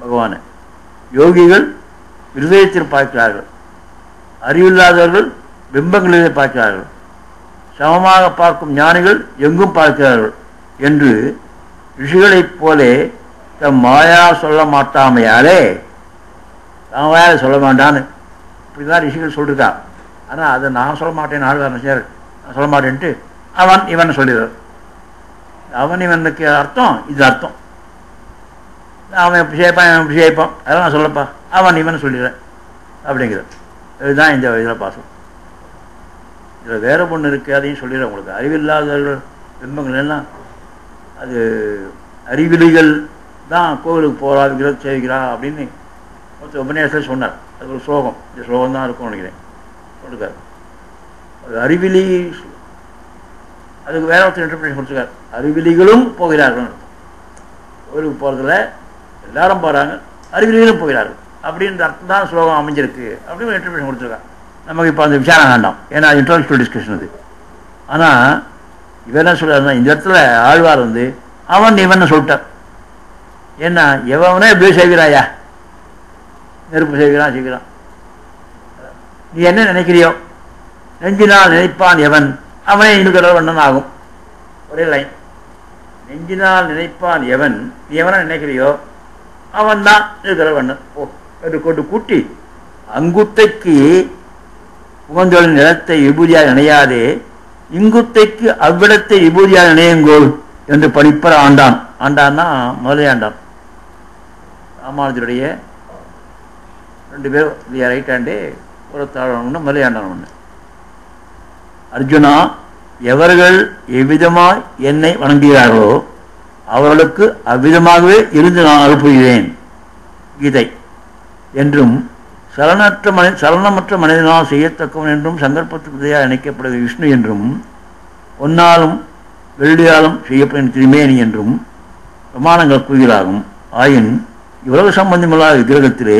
பகவானை, யோகிகள் இருதயத்தில் பார்க்கிறார்கள், அறிவில்லாதவர்கள் பிம்பங்களிலே பார்க்கிறார்கள், சமமாக பார்க்கும் ஞானிகள் எங்கும் பார்க்கிறார்கள் என்று ரிஷிகளைப் போலே தம் மாயா சொல்ல மாட்டாமையாலே தம் வாயால் சொல்ல வேண்டான்னு இப்படிதான் ரிஷிகள் சொல்லியிருக்கான். ஆனால் அதை நான் சொல்ல மாட்டேன், ஆழ்வார் சார் நான் சொல்ல மாட்டேன்ட்டு அவன் இவன் சொல்லிடுறார். அவன் இவனுக்கு அர்த்தம் இது அர்த்தம். அவன் எப்படி செய்யப்பான், இவன் எப்படி செய்யப்பான், அதெல்லாம் நான் சொல்லப்பா, அவன் இவன் சொல்லிடுறேன் அப்படிங்கிறது. இதுதான் இந்த இதில் பாசம். இதில் வேற பொண்ணு இருக்குது, அதையும் சொல்லிடுறேன் உங்களுக்கு. அறிவில்லாதவர்கள் பிம்பங்கள் எல்லாம் அது அறிவிலிகள் தான் கோவிலுக்கு போகிறா விக்கிரகம் செய்கிறா அப்படின்னு ஒருத்தர் உபன்யாசத்தில் சொன்னார். அது ஒரு ஸ்லோகம், இந்த ஸ்லோகம் தான் இருக்கும்னு நினைக்கிறேன் சொல்லிருக்காரு. அது அறிவிலி, அதுக்கு வேற ஒருத்தர் இன்டர்பிரேஷன் கொடுத்துருக்காரு. அறிவிலிகளும் போகிறார்கள், கோவிலுக்கு போகிறதுல எல்லாரும் போகிறாங்க, அறிவிலிகளும் போகிறார்கள் அப்படின்ற அர்த்தம் தான் ஸ்லோகம் அமைஞ்சிருக்கு அப்படின்னு ஒரு இன்டர்பிரேஷன் கொடுத்துருக்காங்க. நமக்கு இப்போ அந்த விசாரம் வேண்டாம், ஏன்னா இன்டர்னல் டிஸ்கஷன் அது. ஆனால் இவன் என்ன சொல்றாருன்னா, இந்த இடத்துல ஆழ்வார் வந்து அவன் இவன் சொல்லிட்டார். ஏன்னா எவனே எப்படி செய்கிறாயா, நெருப்பு செய்கிறான் செய்கிறான், நீ என்ன நினைக்கிறியோ நெஞ்சினால் நினைப்பான் எவன் அவனே இழுக்கிற வண்ணன் ஆகும். ஒரே லைன், நெஞ்சினால் நினைப்பான் எவன் நீ எவனை நினைக்கிறியோ அவன் தான் இருக்கிற வண்ணன். ஓ என்று கொண்டு கூட்டி அங்குத்தைக்கு புகந்தொழில் நிலத்தை விபூதியாக நினையாதே இங்குத்தைக்கு அவ்விடத்தை விபூதியாக நினையுங்கோள் என்று படிப்பற ஆண்டான். ஆண்டான்னா முதலே ஆண்டான். ராமானுஜருடைய 2 பேர் ரைட் ஹேண்டு ஒரு தாழ்வான முதலே ஆண்டான் ஒன்று. அர்ஜுனா, எவர்கள் எவ்விதமாய் என்னை வணங்குகிறார்களோ அவர்களுக்கு அவ்விதமாகவே இருந்து நான் அனுப்புகிறேன் கீதை என்றும், சலனமற்ற மனிதனால் செய்யத்தக்கவன் என்றும், சங்கற்பத்துக்கு இணைக்கப்படுகிற விஷ்ணு என்றும், பொன்னாலும் வெள்ளியாலும் செய்யப்படும் திருமேனி என்றும் பிரமாணங்கள் கூறுகிறாகும். ஆயின் இவ்வுலக சம்பந்தமில்லாத விக்கிரகத்திலே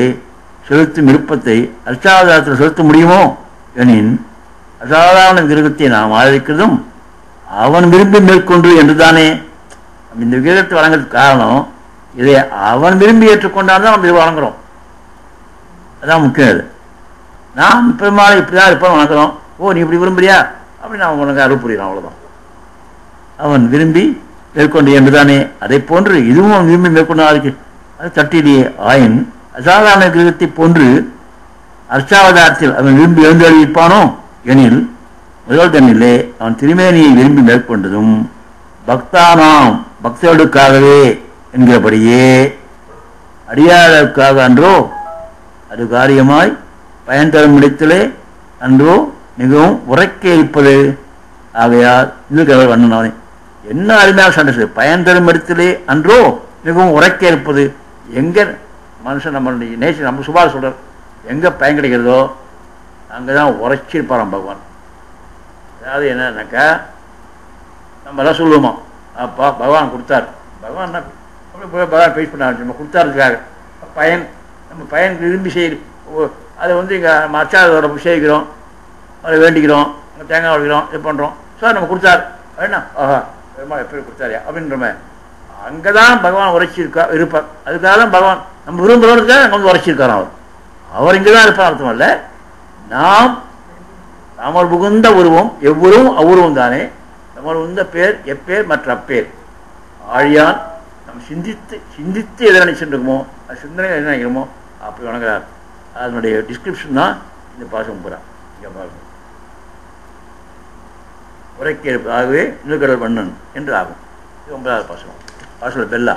செலுத்தும் விருப்பத்தை அர்ச்சாவதாரத்தில் செலுத்த முடியுமோ எனின், அசாதாரண விக்கிரகத்தை நாம் ஆதரிக்கிறதும் அவன் விரும்பி மேற்கொண்டு என்றுதானே. இந்த விக்கிரகத்தை வழங்குறதுக்கு காரணம் இதை அவன் விரும்பி ஏற்றுக்கொண்டால் தான் நம்ம இது வழங்குறோம். அதான் முக்கியம். அது நான் பெருமாளை இப்படிதான் இருப்பான் வணங்குறோம், ஓ நீ இப்படி விரும்புறியா அப்படின்னு அவன் உனக்கு அருள் புரியிறான், அவ்வளோதான். அவன் விரும்பி மேற்கொண்டு என்றுதானே. அதை போன்று இதுவும் அவன் விரும்பி மேற்கொண்டாருக்கு அது தட்டிலேயே. ஆயின் அசாதாரண கிரகத்தை போன்று அர்ச்சாவதாரத்தில் அவன் விரும்பி எழுந்தளிப்பானோ எனில், முதல் தன்னிலே அவன் திருமேனியை விரும்பி மேற்கொண்டதும் பக்தானாம் பக்தர்களுக்காகவே என்கிறபடியே அடியார்களுக்காக அன்றோ, அது காரியமாய் பயன் தரும் இடத்திலே அன்றோ மிகவும் உரைக்க இருப்பது. ஆகையால் இது வண்ணனானே என்ன அருமையாக சண்டை, பயன் தரும் இடத்திலே அன்றோ மிகவும் உரைக்க இருப்பது. எங்க மனுஷன் நம்ம நேசம் நம்ம சுபாஷ் சொல்றார், எங்க பயன் கிடைக்கிறதோ அங்கதான் உரைச்சிருப்பாராம் பகவான். அதாவது என்னன்னாக்கா நம்ம எல்லாம் சொல்லுவோமா, அப்பா பகவான் கொடுத்தார். பகவான் பகவான் பேஸ் பண்ண நம்ம கொடுத்தாருக்காக பயன், நம்ம பயன் விரும்பி செய்ய அதை வந்து இங்கே அச்சாரோட செய்கிறோம், அதை வேண்டிக்கிறோம், தேங்காய் உடைக்கிறோம், இது பண்ணுறோம். சார் நம்ம கொடுத்தார் வேணா, ஆஹா பெருமாள் எப்படி கொடுத்தாரியா அப்படின்றமே. அங்கே தான் பகவான் உரைச்சிருக்கா இருப்பார். அதுக்காக தான் பகவான் நம்ம விரும்புகிறவருக்காக அங்கே வந்து உரைச்சிருக்கார். அவர் இங்கே தான் இருப்பார் அர்த்தம் இல்லை. நாம் நாமல் புகுந்த உருவம் எவ்வுருவம் அவ்வுருவம் தானே. நம்ம உந்த பேர் எப்பேர் மற்ற அப்பேர் ஆழியான். நம்ம சிந்தித்து சிந்தித்து எதை நினைச்சுருக்கோமோ அது சிந்தனை எதை நினைக்கிறோமோ அப்படி வணங்குறார். அதனுடைய டிஸ்கிரிப்ஷன் தான் இந்த பாசம் பூரா. இங்கே பாருங்க, உரைக்கேற்பு ஆகவே நிலக்கடல் மன்னன் என்று ஆகும். இது 9வது பாசம். பாசல பெல்லா.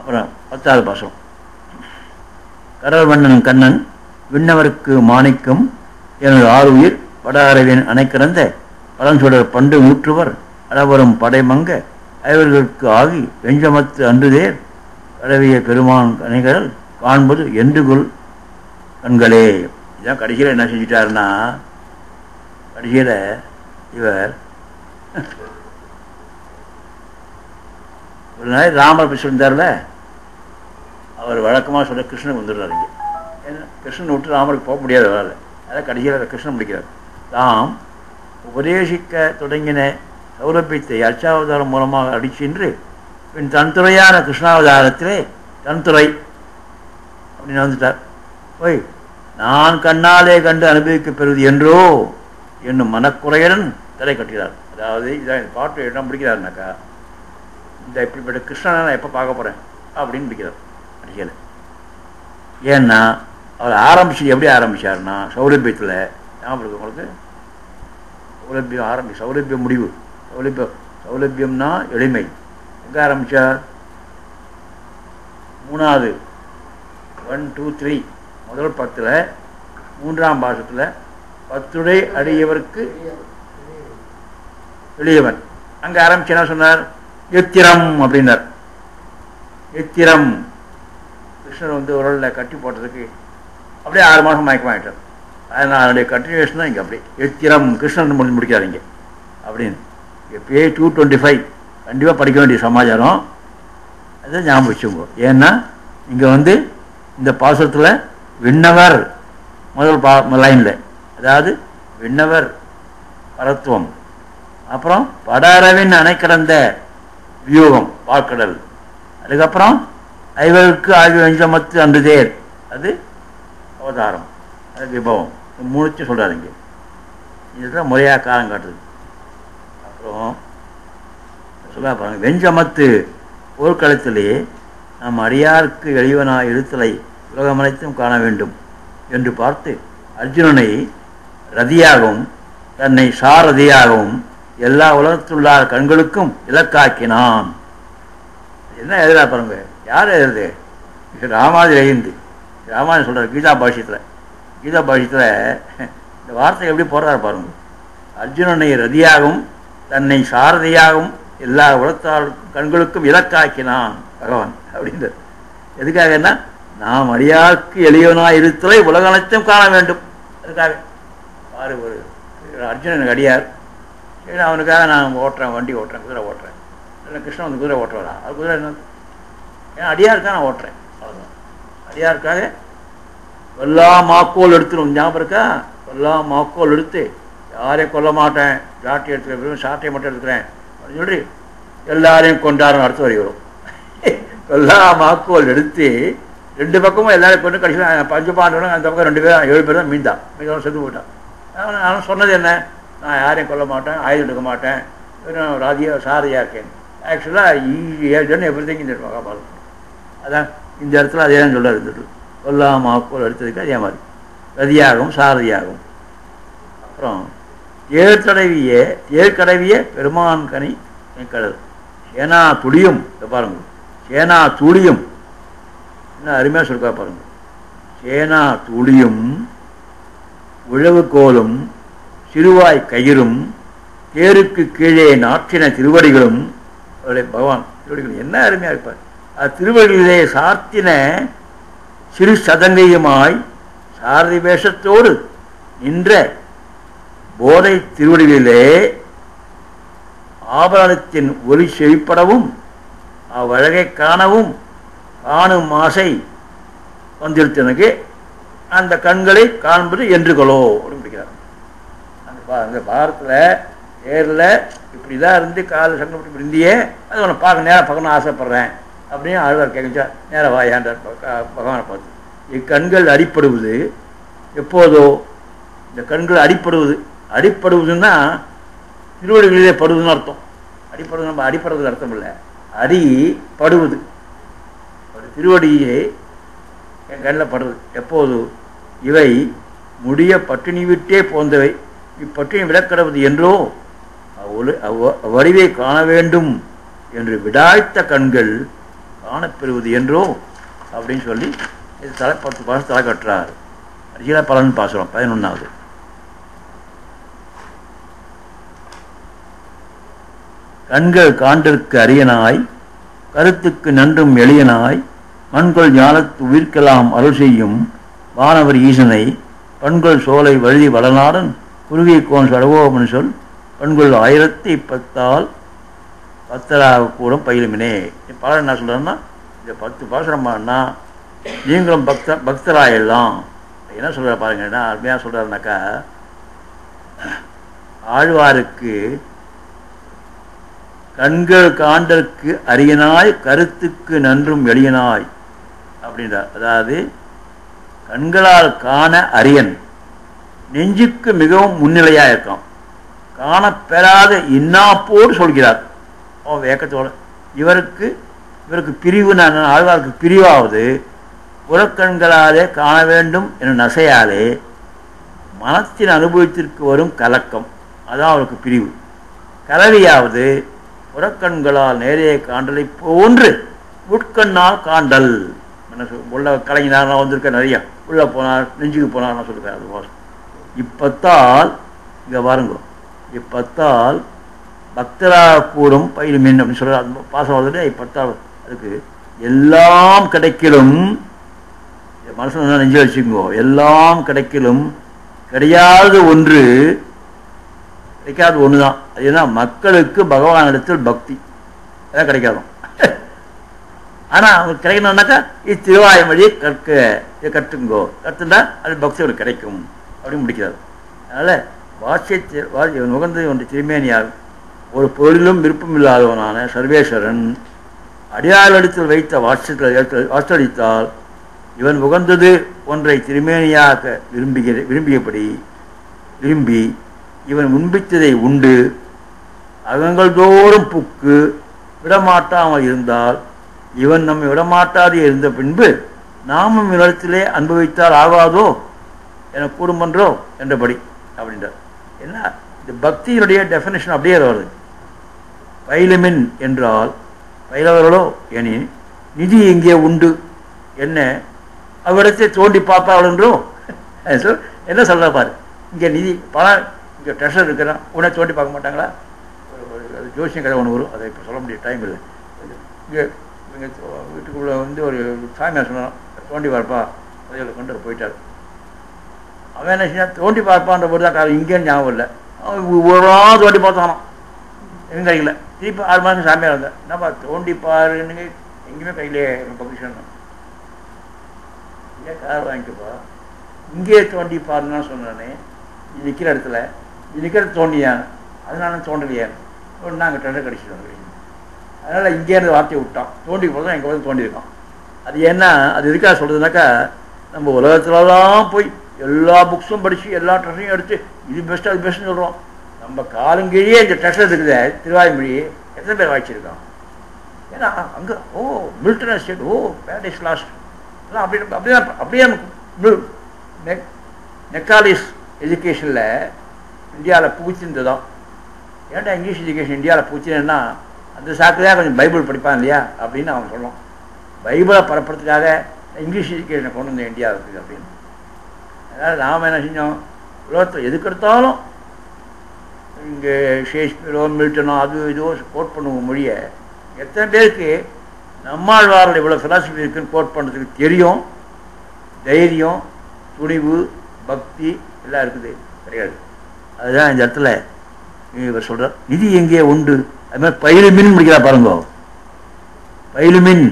அப்புறம் 10வது பாசம். கடல் மன்னன் கண்ணன் விண்ணவருக்கு மாணிக்கம் எனது ஆறுயிர் வடாரவின் அணை கிடந்த பழஞ்சுடர் பண்டு ஊற்றுவர் அடவரும் படைமங்க ஐவர்களுக்கு ஆகி வெஞ்சமத்து அன்றுதேர் கடவிய பெருமான் கனைகள் காண்பது என்றுகொள் கண்களே. இதான் கடைசியில் என்ன செஞ்சிட்டாருன்னா, கடைசியில் இவர் ஒரு நாள் ராமர் போய் சொல்லியிருந்தார்ல, அவர் வழக்கமாக சொல்ல கிருஷ்ணன் வந்துடுறாரு. இங்கே ஏன்னா கிருஷ்ணன் விட்டு ராமருக்கு போக முடியாது வரல. அதான் கடைசியில் கிருஷ்ணன் முடிக்கிறார். தாம் உபதேசிக்க தொடங்கின சௌலபியத்தை அர்ச்சாவதாரம் மூலமாக அடிச்சென்று பின் தன்துறையான கிருஷ்ணாவதாரத்திலே தன்துறை அப்படின்னு வந்துட்டார். போய் நான் கண்ணாலே கண்டு அனுபவிக்க பெறுவது என்றோ என்னும் மனக்குறையுடன் தலை கட்டுகிறார். அதாவது இதான் இந்த பாட்டு இடம் பிடிக்கிறாருனாக்கா, இந்த இப்படிப்பட்ட கிருஷ்ணனை நான் எப்போ பார்க்க போகிறேன் அப்படின்னு பிடிக்கிறார் கடைசியில். ஏன்னா அவர் ஆரம்பிச்சு எப்படி ஆரம்பித்தார்னா சௌலபியத்தில் ஞாபகம் இருக்கு உங்களுக்கு. சௌலபியம் சௌலபியம் முடிவு. சௌலபியம்னா எளிமை. எங்கே ஆரம்பித்தார்? 3வது 1 2 3 முதல் 10ல் 3ஆம் பாசத்தில் பத்துடை அடியவருக்கு எளியவன். அங்கே ஆரம்பிச்சு என்ன சொன்னார்? எத்திரம் அப்படின்னார். எத்திரம் கிருஷ்ணர் வந்து உரலில் கட்டி போட்டதுக்கு அப்படியே 6 மாதம் மயக்கமாயிட்டார். அதனால் அதனுடைய கண்டினியூஷன் தான் இங்கே அப்படி எத்திரம் கிருஷ்ணன் முடிக்காதீங்க அப்படின்னு. எப்பயே 225 கண்டிப்பாக படிக்க வேண்டிய சமாச்சாரம். அதை ஞாபகம் வச்சுங்க. ஏன்னா இங்கே வந்து இந்த பாசத்தில் விண்ணவர் முதல் லைனில், அதாவது விண்ணவர் பரத்துவம், அப்புறம் வடாரவின் அணை கடந்த வியூகம் பார்க்கடல், அதுக்கப்புறம் ஐவருக்கு ஆகிய வெஞ்சமத்து அன்றுதேர் அது அவதாரம், அது விபவம். 3 சொல்கிறாருங்க. இதுதான் முறையாக காலம் காட்டுது. அப்புறம் சொல்ல பாருங்க, வெஞ்சமத்து போர்க்களத்திலே நாம் அடியாருக்கு எளிவனாய் இருத்தலை உலகமனைத்தும் காண வேண்டும் என்று பார்த்து அர்ஜுனனை ரதியாகவும் தன்னை சாரதியாகவும் எல்லா உலகத்துள்ள கண்களுக்கும் இலக்காக்கினான். என்ன எழுதுறா பாருங்க, யார் எழுது? ராமாதி எழுந்து ராமாயணம் சொல்கிறார் கீதா பாஷ்யத்தில். கீதா பாஷ்யத்தில் இந்த வார்த்தை எப்படி போடுறாரு பாருங்க. அர்ஜுனனை ரதியாகவும் தன்னை சாரதியாகவும் எல்லா உலகத்தால் கண்களுக்கும் இலக்காக்கினான் பகவான் அப்படின்றது. எதுக்காகன்னா நாம் அடியாருக்கு எளியவனாய் இருத்தலை உலகனைத்தும் காண வேண்டும். அதுக்காக பாரு, ஒரு அர்ஜுனனுக்கு அடியார், சரி அவனுக்காக நான் ஓட்டுறேன், வண்டி ஓட்டுறேன், குதிரை ஓட்டுறேன். இல்லை கிருஷ்ணன் வந்து குதிரை ஓட்டுறா, அது குதிரை என்ன? ஏன்னா அடியாருக்காக நான் ஓட்டுறேன், அவ்வளோதான். அடியாருக்காக எல்லா மாக்கோல் எடுத்துடும். ஞாபகம் இருக்கா? எல்லா மாக்கோல் எடுத்து யாரையும் கொல்ல மாட்டேன், சாட்டை எடுத்துக்கிறேன், சாட்டையை மட்டும் எடுத்துக்கிறேன் அப்படின்னு சொல்லி எல்லாரையும் கொண்டாடும். அடுத்து வரி வரும். எல்லா மாக்கோல் எடுத்து 2 பக்கமும் எல்லாரையும் கொண்டு கடைசியில் 5 பாண்டவனும் அந்த பக்கம் 2 பேரும் 7 பேர் தான் மீந்தான். மீதம் செத்து போட்டான். அவன் சொன்னது என்ன? நான் யாரையும் கொல்ல மாட்டேன், ஆயுதம் எடுக்க மாட்டேன், ராதியாக சாரதியாக இருக்கேன். ஆக்சுவலாக ஈஸியாக எவ்ரிதிங் இந்த மகாபாரதம். அதான் இந்த இடத்துல அதே தான் சொல்ல இருந்தது. கொல்லா மாக்கோல் எடுத்ததுக்கு அதே மாதிரி ரதியாகவும் சாரதியாகவும். அப்புறம் ஏற்கடவிய பெருமான் கனி கடல் சேனா துடியும். பாருங்க, சேனா துடியும் என்ன அருமையாக சொல்லிக்கா பாருங்க. சேனா துடியும் உழவு கோலும் சிறுவாய் கயிறும் தேருக்கு கீழே நாற்றின திருவடிகளும் அவருடைய பகவான் திருவடிகள் என்ன அருமையாக இருப்பார். அது திருவடிகளிலே சாத்தின சிறு சதங்கையுமாய் சாரதி வேஷத்தோடு நின்ற போதை திருவடிகளிலே ஆபரணத்தின் ஒலி செழிப்படவும் அவ்வழகை காணவும் காணும் ஆசை வந்திருத்தனுக்கு அந்த கண்களை காண்பது என்றுகளோ அப்படின்னு பிடிக்கிறார். அந்த பாரத்தில் தேரில் இப்படி தான் இருந்து காலில் சங்கப்பட்டு இருந்தியே அது உன்னை பார்க்க நேராக பார்க்கணும்னு ஆசைப்பட்றேன் அப்படின்னு ஆழ்வார் கேட்குச்சா நேராக வாயாண்டார் பகவானை பார்த்து. இக்கண்கள் அடிப்படுவது எப்போதோ இந்த கண்கள் அடிப்படுவதுன்னா திருவடிகளிலே படுவதுன்னு அர்த்தம். அடிப்படுவது நம்ம அடிப்படுறதுக்கு அர்த்தம் இல்லை, அடிப்படுவது திருவடியே என் கண்ணில் படுறது எப்போது இவை முடிய பட்டினி விட்டே போந்தவை இப்பட்டினி விடக்கிடவது என்றோ அவ்வடிவை காண வேண்டும் என்று விடாய்த்த கண்கள் காணப்பெறுவது என்றோ அப்படின்னு சொல்லி இது 10 பாசம் தலை கட்டுறார். அடிக்கல பலன் பாசுரம் 11வது. கண்கள் காண்டற்கு அரியனாய் கருத்துக்கு நன்றும் எளியனாய் மண்கொள் ஞானத்து உயிர்க்கலாம் அருள் செய்யும் வானவர் ஈசனை பண்கொள் சோலை வழுதி வளநாடன் குறுகிய கோன் சடவோமன் சொல் பண்கொள் 1010 10 கூடம் பயிலுமினே. பலன் என்ன சொல்கிறேன்னா இந்த 10 பாசுரமானா நீங்களும் பக்தராயெல்லாம் என்ன சொல்கிற பாருங்க. என்ன அருமையாக சொல்கிறாருனாக்கா ஆழ்வாருக்கு கண்கள் காண்டற்கு அரியனாய் கருத்துக்கு நன்றும் எளியனாய் அப்படின்றார். அதாவது கண்களால் காண அரியன் நெஞ்சுக்கு மிகவும் முன்னிலையாக இருக்கான். காணப்பெறாத இன்னாப்போடு சொல்கிறார் வேக்கத்தோடு. இவருக்கு பிரிவு நான் ஆழ்வாருக்கு பிரிவாவது புறக்கண்களாலே காண வேண்டும் என நசையாலே மனத்தின் அனுபவத்திற்கு வரும் கலக்கம் அதான் அவருக்கு பிரிவு. கலவியாவது புறக்கண்களால் நேரே காண்டலை போன்று உட்கண்ணால் காண்டல். உள்ள கலைஞனாக வந்திருக்க நிறையா உள்ளே போனார் நெஞ்சுக்கு போனார் நான் சொல்லிருக்கேன். அது வாசம் இப்பத்தால் இங்கே பாருங்க இப்பத்தால் பக்தரா கூடும் பயிலுமின் அப்படின்னு சொல்கிற அந்த பாசம் வந்துட்டு இப்பத்தால் அதுக்கு எல்லாம் கிடைக்கலும் மனசு நெஞ்சு வச்சுக்கோ. எல்லாம் கிடைக்கலும் கிடையாது ஒன்று கிடைக்காது ஒன்று தான். அது என்ன மக்களுக்கு பகவானிடத்தில் பக்தி அதான் கிடைக்காதும். ஆனால் அவங்களுக்கு கிடைக்கணும்னாக்கா இது திருவாயம் வழியை கற்றுங்கோ கற்றுண்டா அது பக்திகளுக்கு கிடைக்கும் அப்படின்னு முடிக்கிறார். அதனால் வாட்சிய நுகர்ந்தது ஒன்று திருமேனியார் ஒரு பொருளிலும் விருப்பம் இல்லாதவனான சர்வேஸ்வரன் அடியாளத்தில் வைத்த வாட்சளித்தால் இவன் உகந்தது ஒன்றை திருமேனியாக விரும்பி இவன் முன்பித்ததை உண்டு அகங்கள் தோறும் புக்கு விடமாட்டாமல் இருந்தால் இவன் நம்மை விடமாட்டாது இருந்த பின்பு நாமும் இவ்விடத்திலே அனுபவித்தால் ஆகாதோ என கூடுமன்றோ என்றபடி அப்படின்றார். என்ன இந்த பக்தியினுடைய டெஃபினேஷன் அப்படியே வருது. பயிலுமின் என்றால் பயிலவர்களோ எனின் நிதி இங்கே உண்டு என்ன அவ்விடத்தை தோண்டி பார்ப்பாள் என்றோ என்ன சொல்ற பாரு. இங்கே நிதி பணம் இங்கே ட்ரெஷர் இருக்கிறான் உடனே தோண்டி பார்க்க மாட்டாங்களா? ஒரு ஜோசியம் கதை ஒன்று வரும், அதை இப்போ சொல்ல முடிய டைம் இல்லை. இங்கே எங்கள் வீட்டுக்குள்ளே வந்து ஒரு சாமியார் சொன்னான் தோண்டி பார்ப்பா அதில் கொண்டு போயிட்டார். அவன் என்ன செஞ்சான் தோண்டி பார்ப்பான்ற போது தான் காலம் இங்கேன்னு ஞாபகம் இல்லை. அவன் ஒரு நாள் தோண்டி பார்த்தானான் எங்கள் கையில். திருப்பி 6 மாதம் சாமியார் வந்தேன் என்னப்பா தோண்டி பாருன்னு எங்கேயுமே கையிலே பப்ளிஷன் ஏன் கார் வாங்கிக்கப்பா இங்கே தோண்டி பாருன்னா சொன்னானே இது நிற்கிற இடத்துல இது நிற்கிற தோண்டியான் அதனால தோண்டலையான் நாங்கள் டெண்டர் கடிச்சிட்டோம். அதனால் இங்கேருந்து வார்த்தையை விட்டான் தோண்டி போதும் எங்கள் வந்து தோண்டியிருக்கான். அது என்ன அது இருக்கா சொல்கிறதுனாக்கா நம்ம உலகத்துலலாம் போய் எல்லா புக்ஸும் படித்து எல்லா ட்ரெஸ்ஸையும் எடுத்து இது பெஸ்ட்டு அது பெஸ்ட்டுன்னு சொல்கிறோம். நம்ம காலங்கீழே இந்த ட்ரெஸ்ஸில் இருக்குது திருவாய்மொழி எத்தனை பேர் வாய்ச்சிருக்கான். ஏன்னா அங்கே மில்டன் எஸ்டேட் பேரடைஸ் லாஸ்ட் எல்லாம் அப்படியே மெக்காலிஸ் எஜுகேஷனில் இந்தியாவில் பூச்சிருந்ததான். ஏன்டா இங்கிலீஷ் எஜுகேஷன் இந்தியாவில் பூச்சினா அந்த சாக்குதான் கொஞ்சம் பைபிள் படிப்பான் இல்லையா அப்படின்னு அவன் சொல்லுவான். பைபிளை பரப்புறதுக்காக இங்கிலீஷ் எஜுகேஷனை கொண்டு வந்த இந்தியாவுக்கு அப்படின்னு. அதனால் நாம் என்ன செஞ்சோம் உலகத்தில் எதுக்கு எடுத்தாலும் இங்கே ஷேக்ஸ்பியரோ மில்டனோ அது இதோ கோட் பண்ணுவோம் மொழியை. எத்தனை பேருக்கு நம்மாழ்வாரில் இவ்வளோ ஃபிலாசபி இருக்குன்னு கோட் பண்ணுறதுக்கு தெரியும், தைரியம், துணிவு பக்தி எல்லாம் இருக்குது கிடையாது. அதுதான் இந்த இடத்துல இவர் சொல்றார், நிதி எங்கே உண்டு. அது மாதிரி பயிலுமின் முடிக்கிறா பாருங்க. பயிலுமின்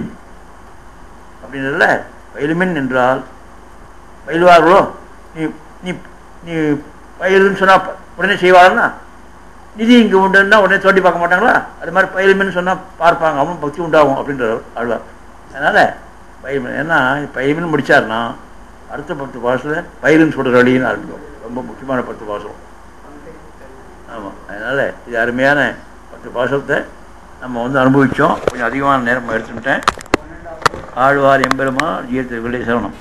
அப்படின்றதுல பயிலுமின் என்றால் பயிலுவார்களோ, நீ நீ நீ பயிலுன்னு சொன்னா உடனே செய்வாருன்னா, நிதி இங்கே உண்டுன்னா உடனே தோண்டி பார்க்க மாட்டாங்களா? அது மாதிரி பயிலுமின்னு சொன்னால் பார்ப்பாங்க, அவன் பக்தி உண்டாகும் அப்படின்றார் ஆழ்வார். அதனால் பயிலுமின், ஏன்னா பயிலுமின் முடித்தாருன்னா அடுத்த 10 பாசத்தில் பயிலுன்னு சொல்கிற வழின்னு ஆரம்பிக்கும். ரொம்ப முக்கியமான 10 பாசம். ஆமாம், அதனால் இது அருமையான 10 பாசத்தை நம்ம அனுபவித்தோம். கொஞ்சம் அதிகமான நேரம் எடுத்துக்கிட்டேன். ஆழ்வார் எம்பெருமான் ஜீயத்திற்குள்ளே சரணம்.